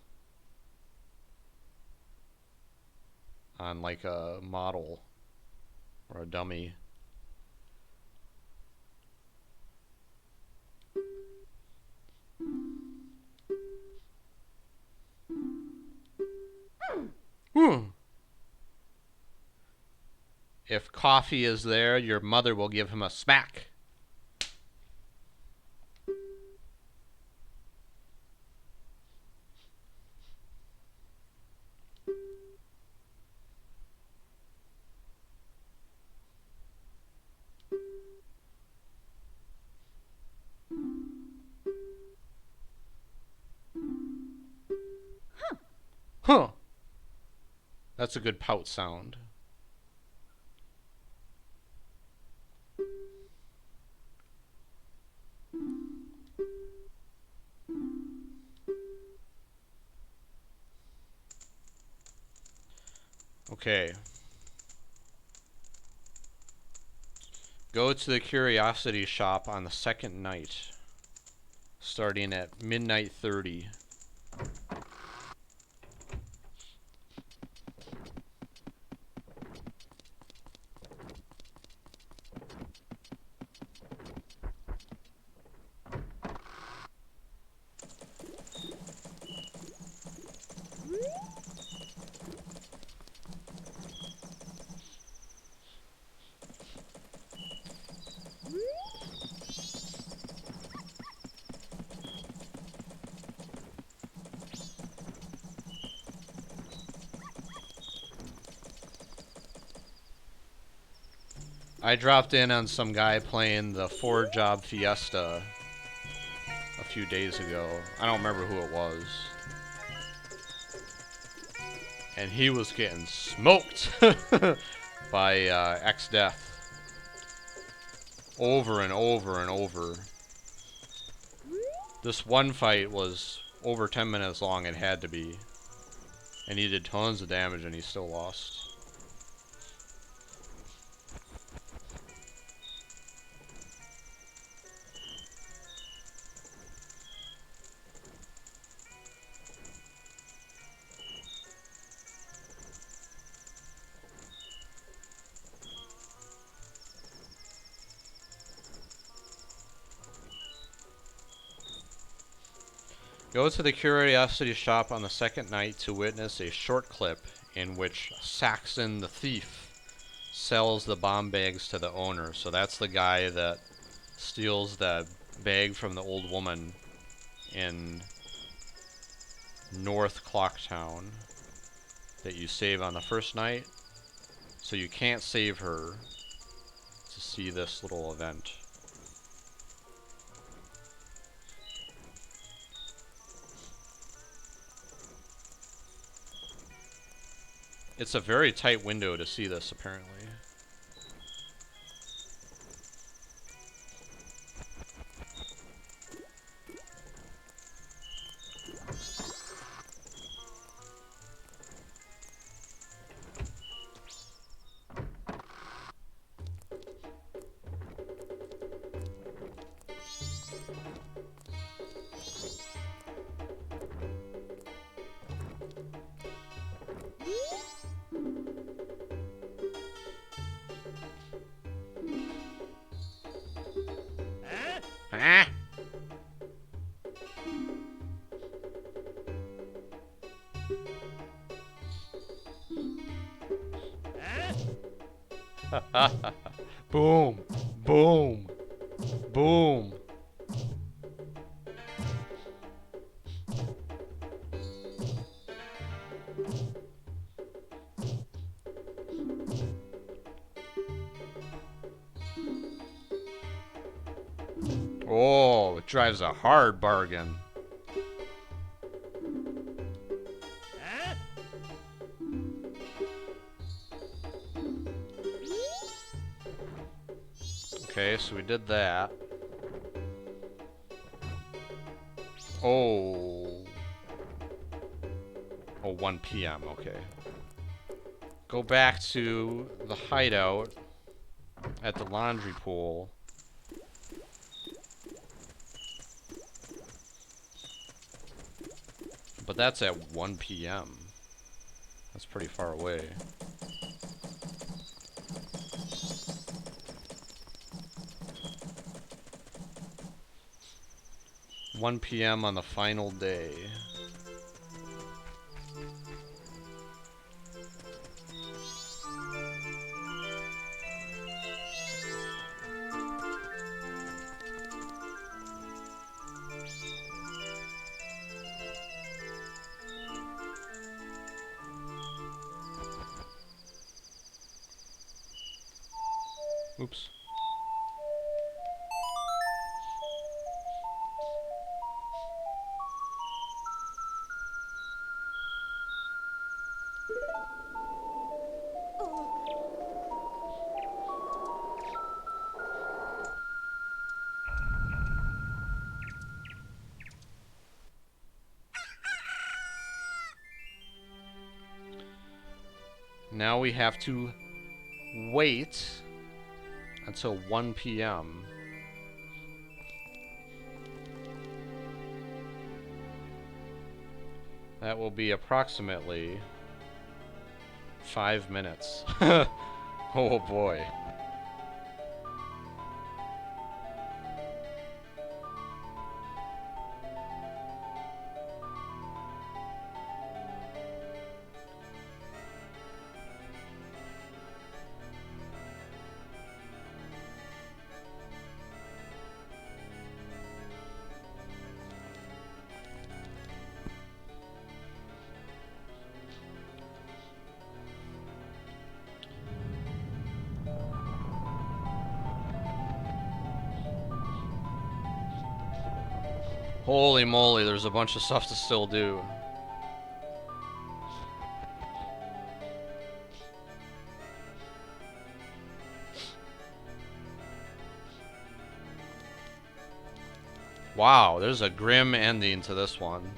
On like a model. Or a dummy. If coffee is there, your mother will give him a smack. Huh. That's a good pout sound. Okay. Go to the curiosity shop on the second night, starting at midnight 30. I dropped in on some guy playing the 4-job Fiesta a few days ago. I don't remember who it was. And he was getting smoked by X-Death. Over and over and over. This one fight was over 10 minutes long, it had to be. And he did tons of damage and he still lost. Go to the curiosity shop on the second night to witness a short clip in which Saxon the thief sells the bomb bags to the owner. So that's the guy that steals the bag from the old woman in North Clocktown that you save on the first night. So you can't save her to see this little event. It's a very tight window to see this, apparently. Ah! Boom! Boom! Boom! Oh, it drives a hard bargain. Okay, so we did that. Oh. Oh, 1 p.m., okay. Go back to the hideout at the laundry pool. But that's at 1 p.m. That's pretty far away. One p.m. on the final day. Oops. Now we have to wait until 1 p.m. That will be approximately 5 minutes. Oh boy. Holy moly, there's a bunch of stuff to still do. Wow, there's a grim ending to this one.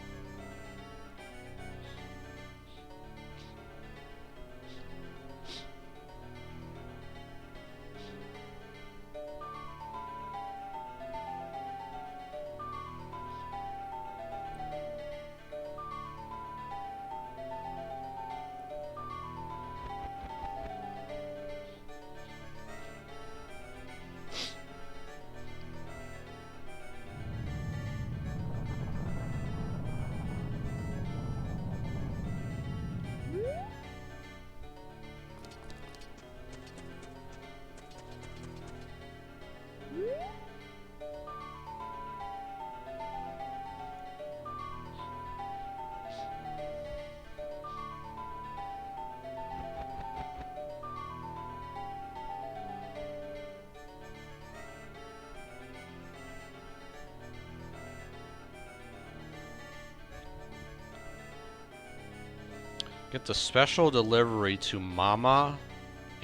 Get the special delivery to Mama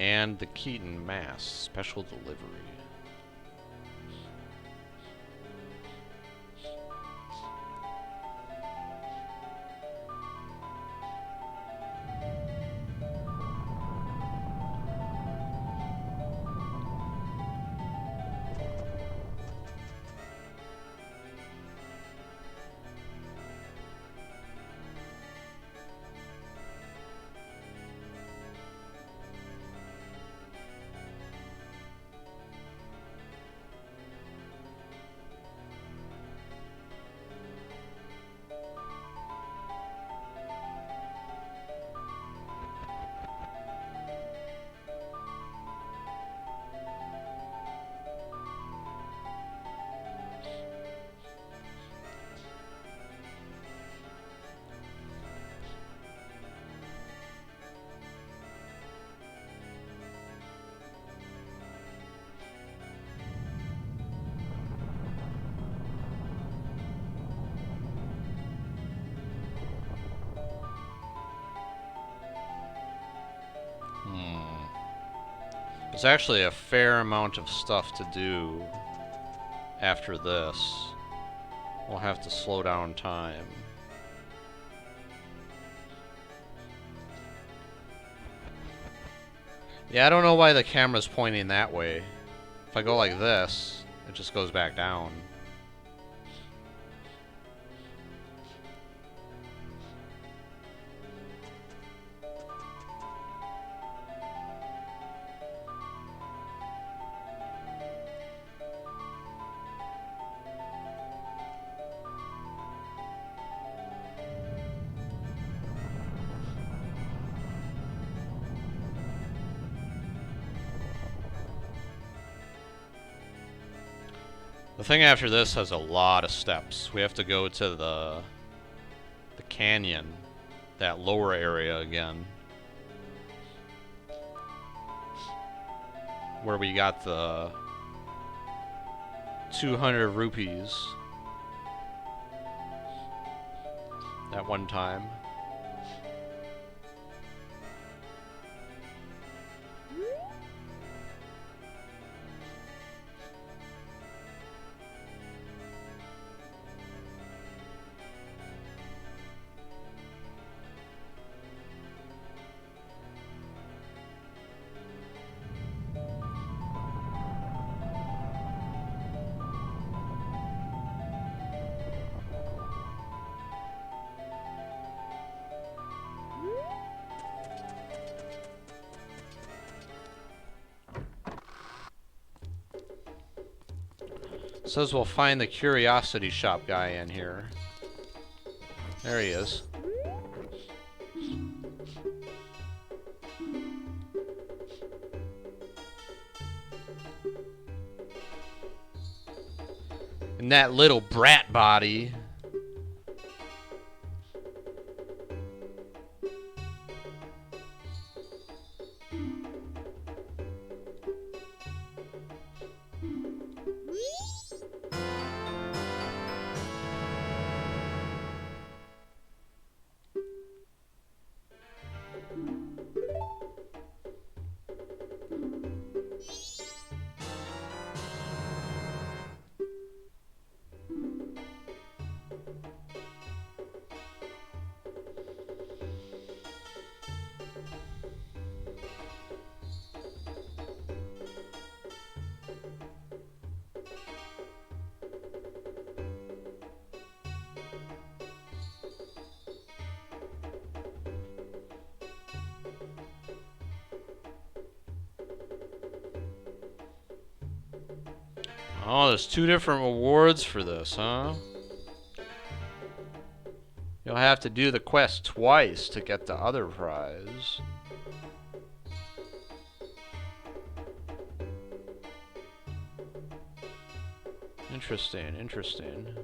and the Keaton mask. Special delivery. There's actually a fair amount of stuff to do after this. We'll have to slow down time. Yeah, I don't know why the camera's pointing that way. If I go like this, it just goes back down. The thing after this has a lot of steps. We have to go to the canyon, that lower area again, where we got the 200 rupees that one time. Says we'll find the curiosity shop guy in here. There he is. And that little brat body. Oh, there's 2 different rewards for this, huh? You'll have to do the quest twice to get the other prize. Interesting, interesting.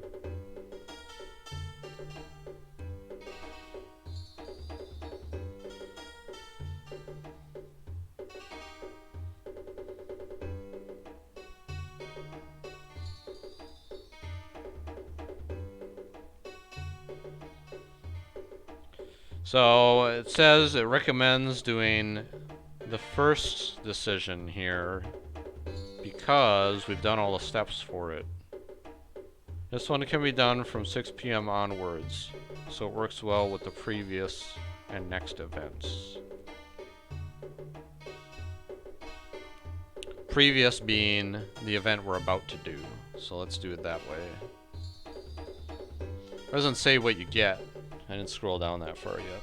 So it says it recommends doing the first decision here because we've done all the steps for it. This one can be done from 6 p.m. onwards, so it works well with the previous and next events. Previous being the event we're about to do, so let's do it that way. It doesn't say what you get. I didn't scroll down that far yet.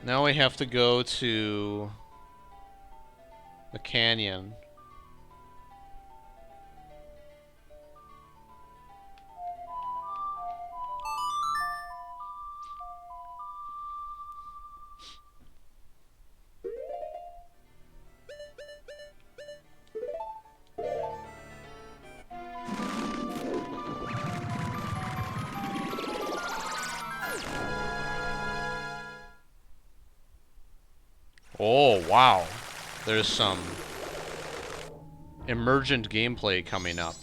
Now we have to go to the canyon. Oh, wow. There's some emergent gameplay coming up.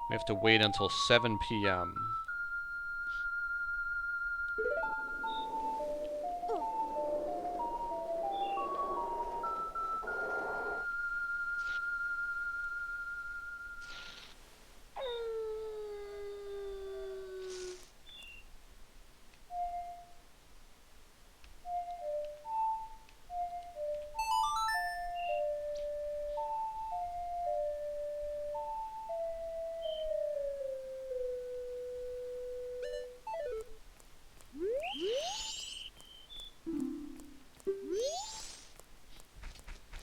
We have to wait until 7 p.m.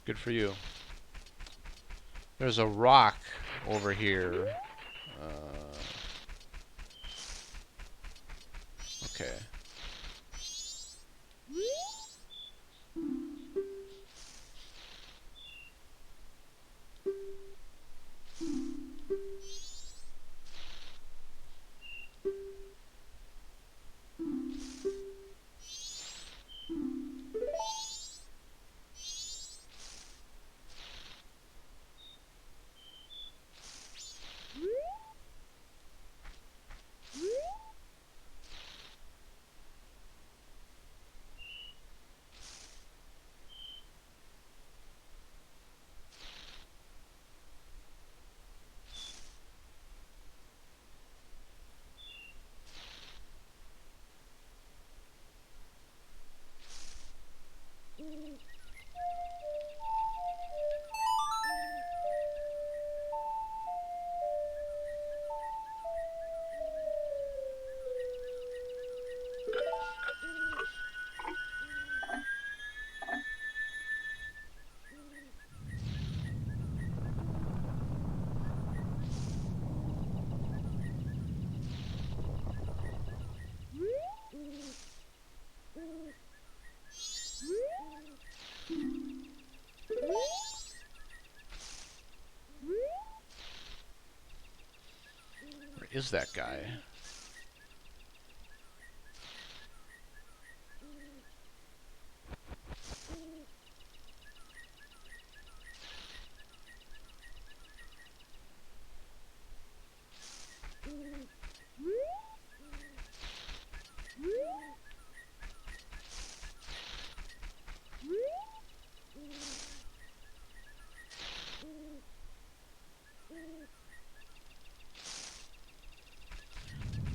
Good for you. There's a rock over here. Okay. Where is that guy?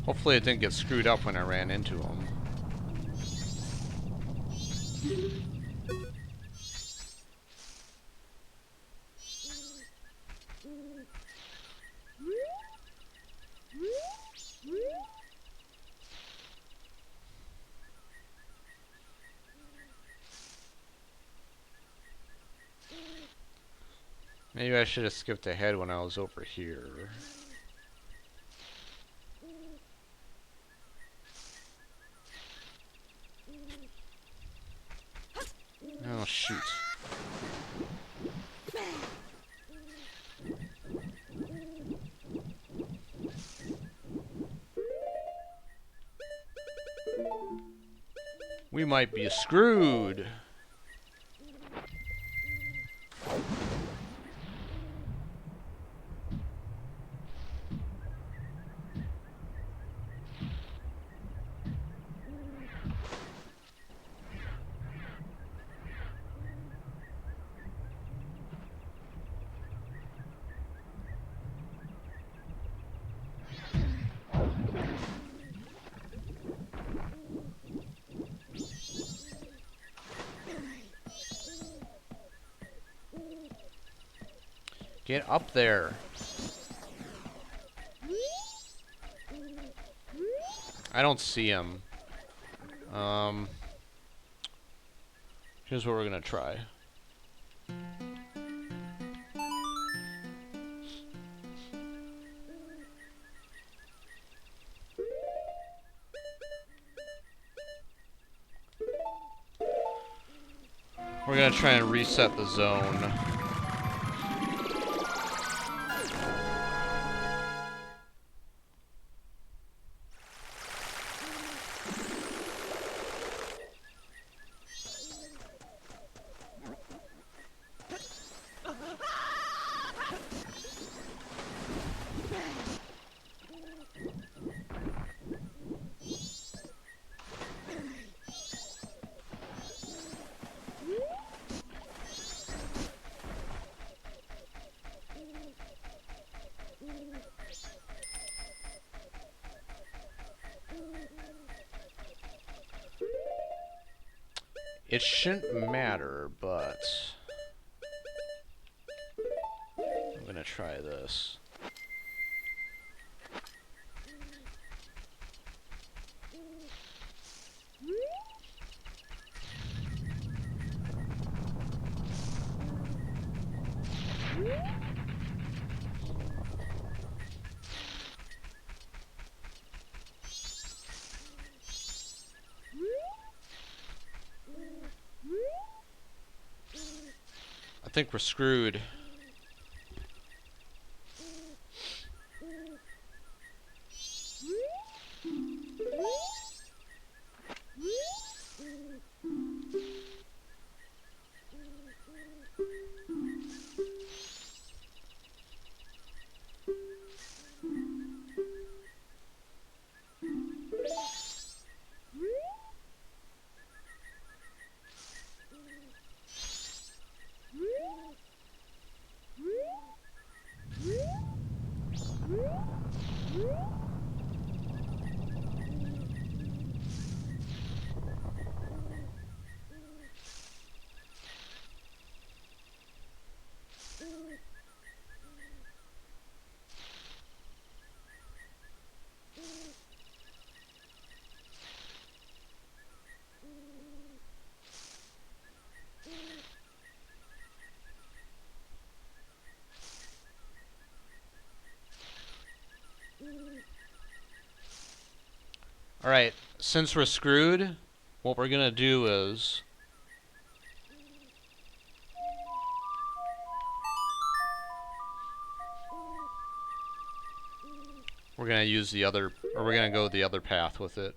Hopefully it didn't get screwed up when I ran into him. Maybe I should have skipped ahead when I was over here. Oh, shoot. We might be screwed. Get up there. I don't see him. Here's what we're gonna try. We're gonna try and reset the zone. It shouldn't matter, but I'm gonna try this. I think we're screwed. Alright, since we're screwed, what we're gonna do is We're gonna use the other, or we're gonna go the other path with it.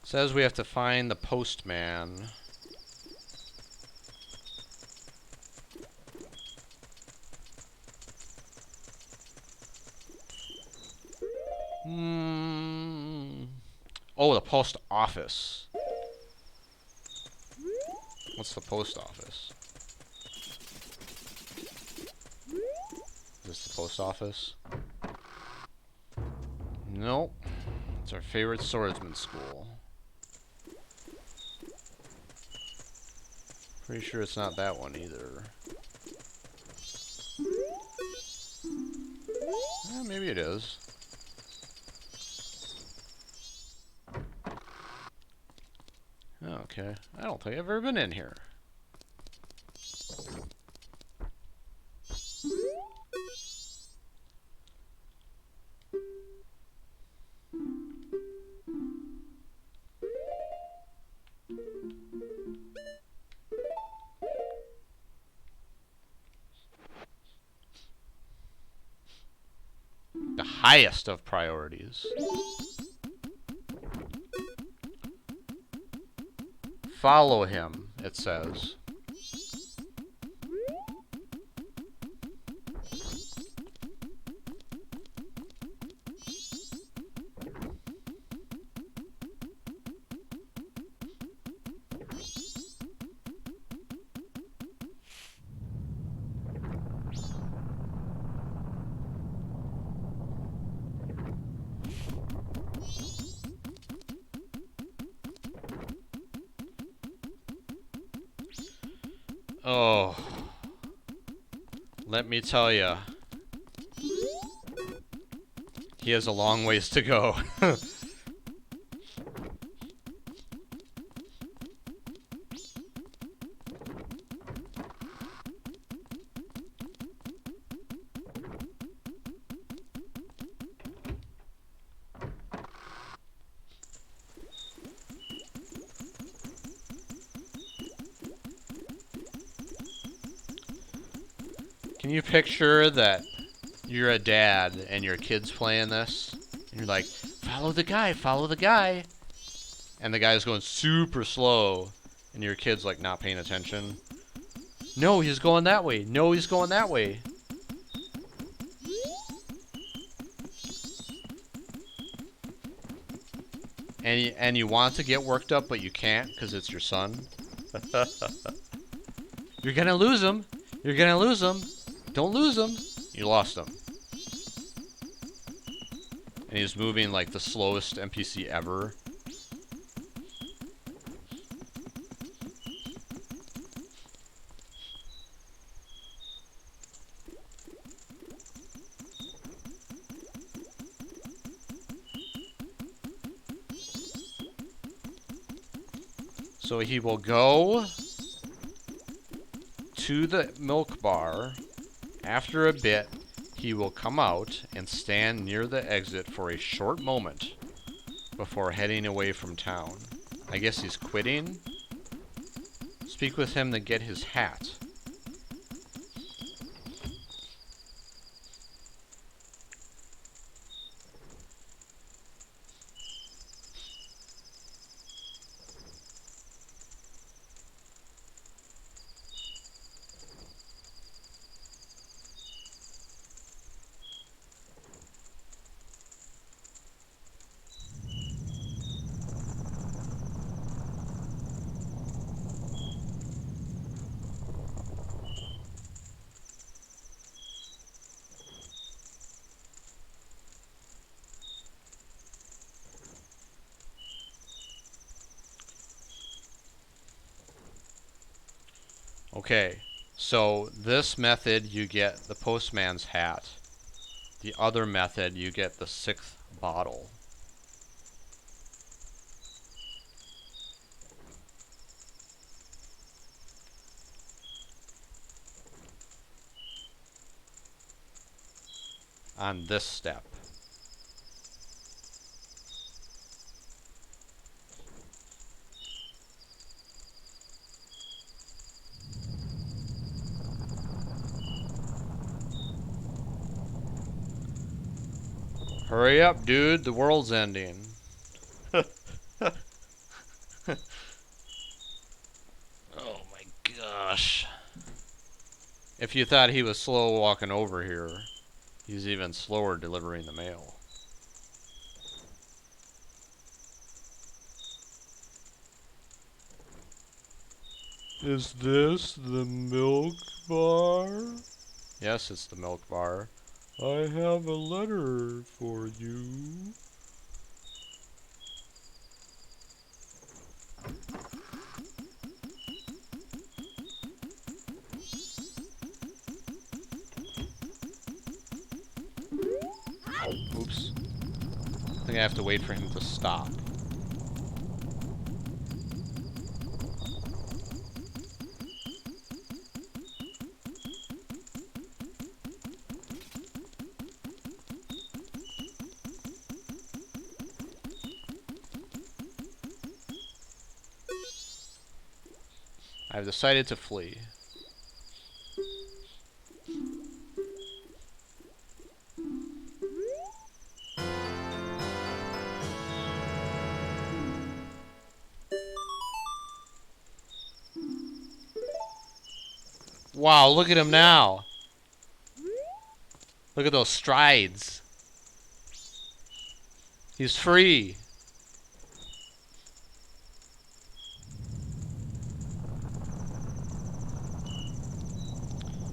Says we have to find the postman. Oh, the post office. What's the post office? Is this the post office? Nope. It's our favorite swordsman school. Pretty sure it's not that one either. Maybe it is. Okay. I don't think I've ever been in here. The highest of priorities. Follow him, it says. Oh, let me tell ya, he has a long ways to go. Can you picture that you're a dad and your kid's playing this? And you're like, follow the guy, follow the guy. And the guy's going super slow. And your kid's like not paying attention. No, he's going that way. No, he's going that way. And you want to get worked up, but you can't because it's your son. You're gonna lose him. You're gonna lose him. Don't lose him. You lost him. And he's moving like the slowest NPC ever. So he will go to the milk bar. After a bit, he will come out and stand near the exit for a short moment before heading away from town. I guess he's quitting. Speak with him to get his hat. Okay, so this method you get the postman's hat. The other method you get the 6th bottle. on this step. Hurry up, dude. The world's ending. Oh my gosh. If you thought he was slow walking over here, he's even slower delivering the mail. Is this the milk bar? Yes, it's the milk bar. I have a letter for you. Oops. I think I have to wait for him to stop. I've decided to flee. Wow, look at him now. Look at those strides. He's free.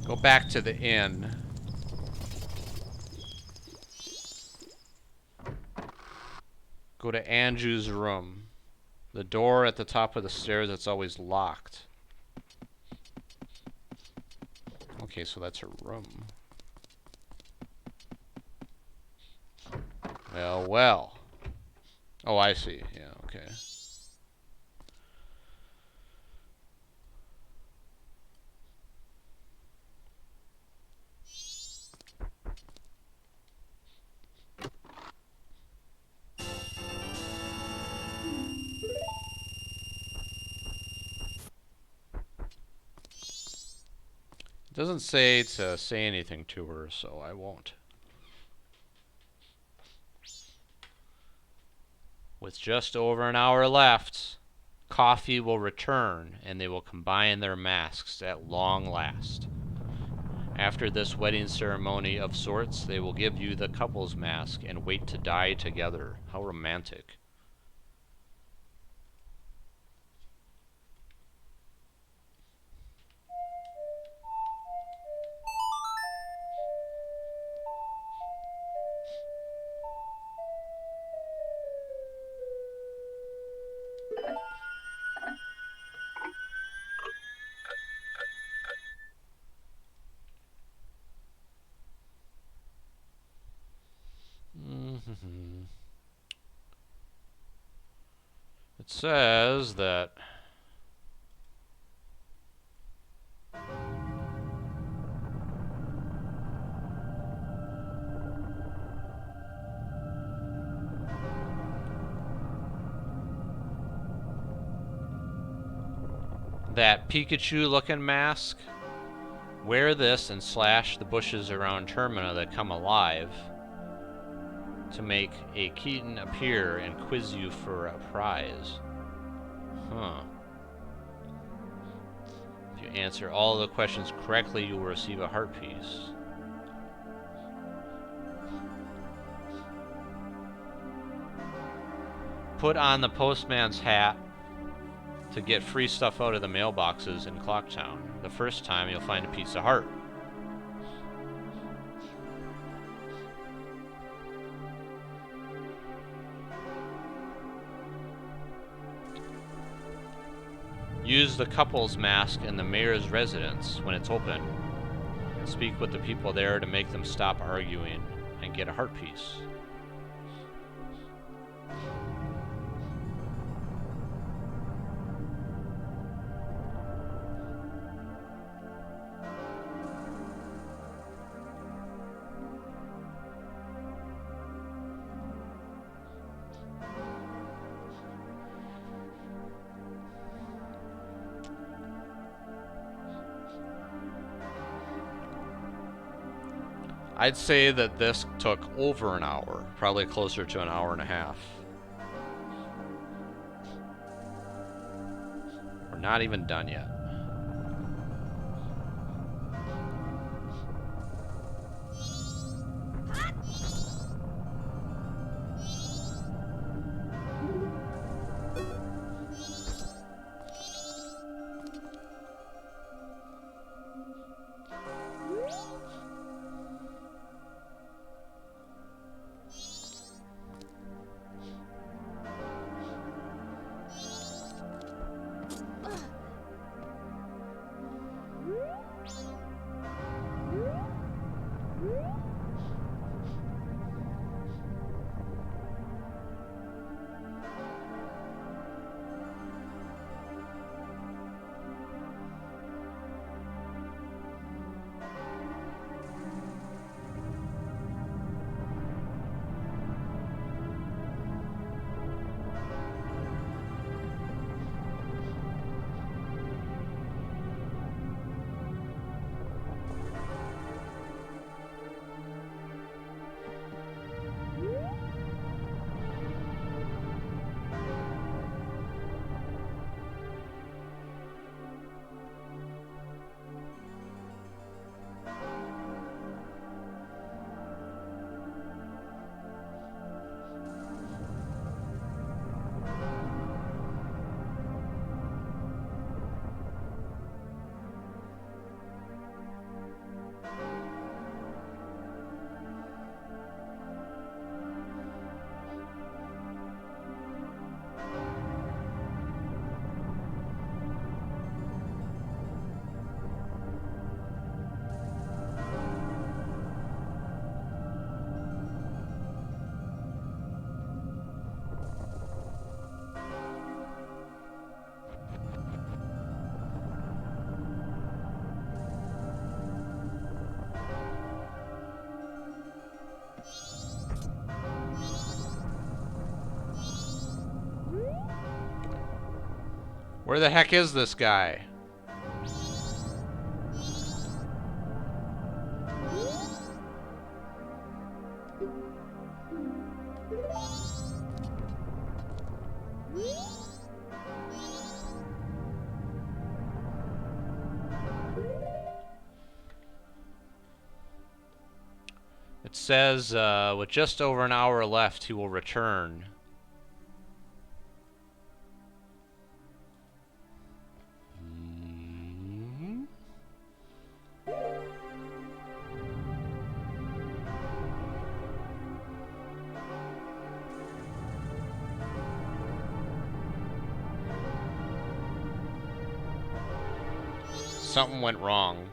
Go back to the inn. Go to Anju's room. The door at the top of the stairs, it's always locked. Okay, so that's her room. Well, well. Oh, I see. Yeah, okay. It doesn't say to say anything to her, so I won't. With just over an hour left, Coffee will return, and they will combine their masks at long last. After this wedding ceremony of sorts, they will give you the couple's mask and wait to die together. How romantic. It says that Pikachu looking mask, wear this and slash the bushes around Termina that come alive to make a Keaton appear and quiz you for a prize. Huh. If you answer all of the questions correctly, you will receive a heart piece. Put on the postman's hat to get free stuff out of the mailboxes in Clocktown. The first time you'll find a piece of heart. Use the couple's mask in the mayor's residence when it's open. And speak with the people there to make them stop arguing and get a heart piece. I'd say that this took over an hour, probably closer to an hour and a half. We're not even done yet. Where the heck is this guy? It says, with just over an hour left, he will return. Something went wrong.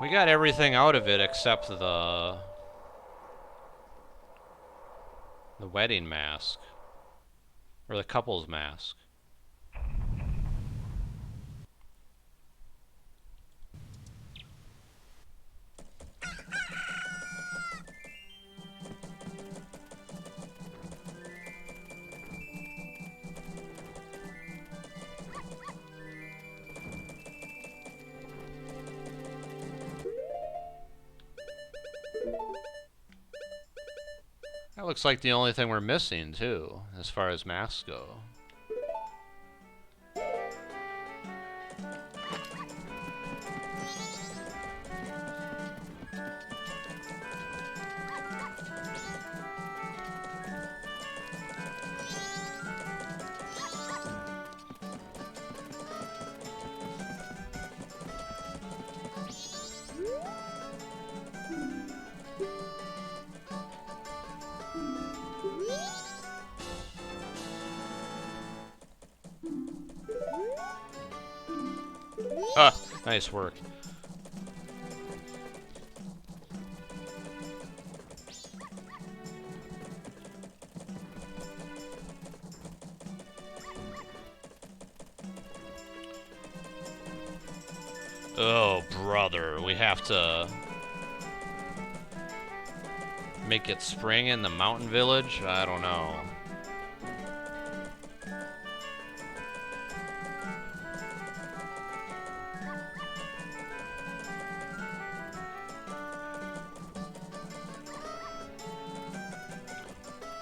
We got everything out of it except the wedding mask. Or the couple's mask. That looks like the only thing we're missing, too, as far as masks go. Ah, nice work. Oh, brother. We have to make it spring in the mountain village? I don't know.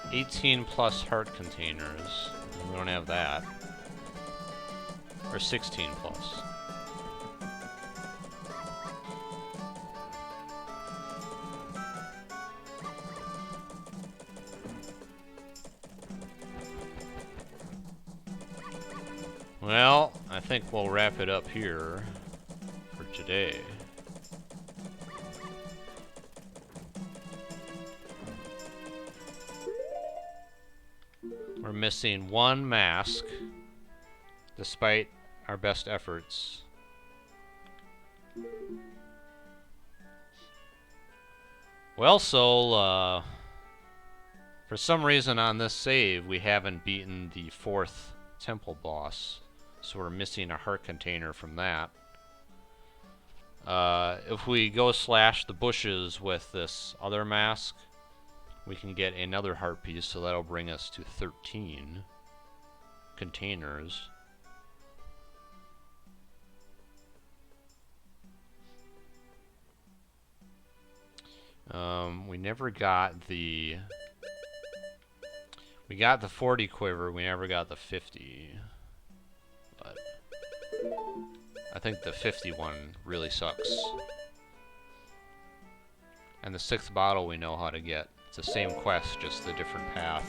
+18 heart containers. We don't have that. Or 16 plus. Well, I think we'll wrap it up here for today. We're missing one mask, despite our best efforts. Well, Soul, for some reason on this save, we haven't beaten the 4th temple boss, so we're missing a heart container from that. If we go slash the bushes with this other mask, we can get another heart piece, so that'll bring us to 13 containers. We never got the... We got the 40 quiver, we never got the 50. But I think the 51 really sucks. And the 6th bottle we know how to get. It's the same quest, just a different path.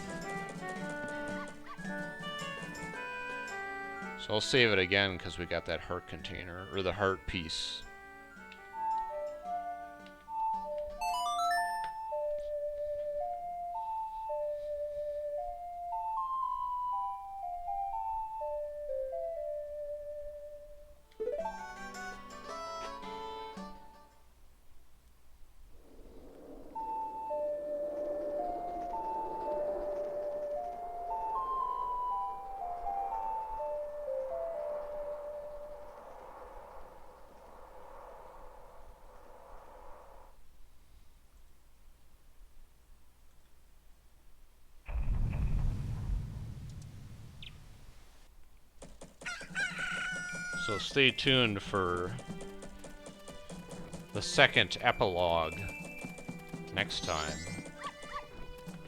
So I'll save it again because we got that heart container, or the heart piece. So stay tuned for the 2nd epilogue next time.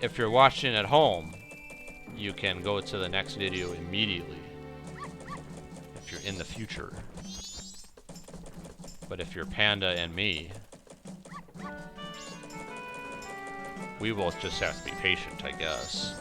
If you're watching at home, you can go to the next video immediately if you're in the future. But if you're Panda and me, we both just have to be patient, I guess.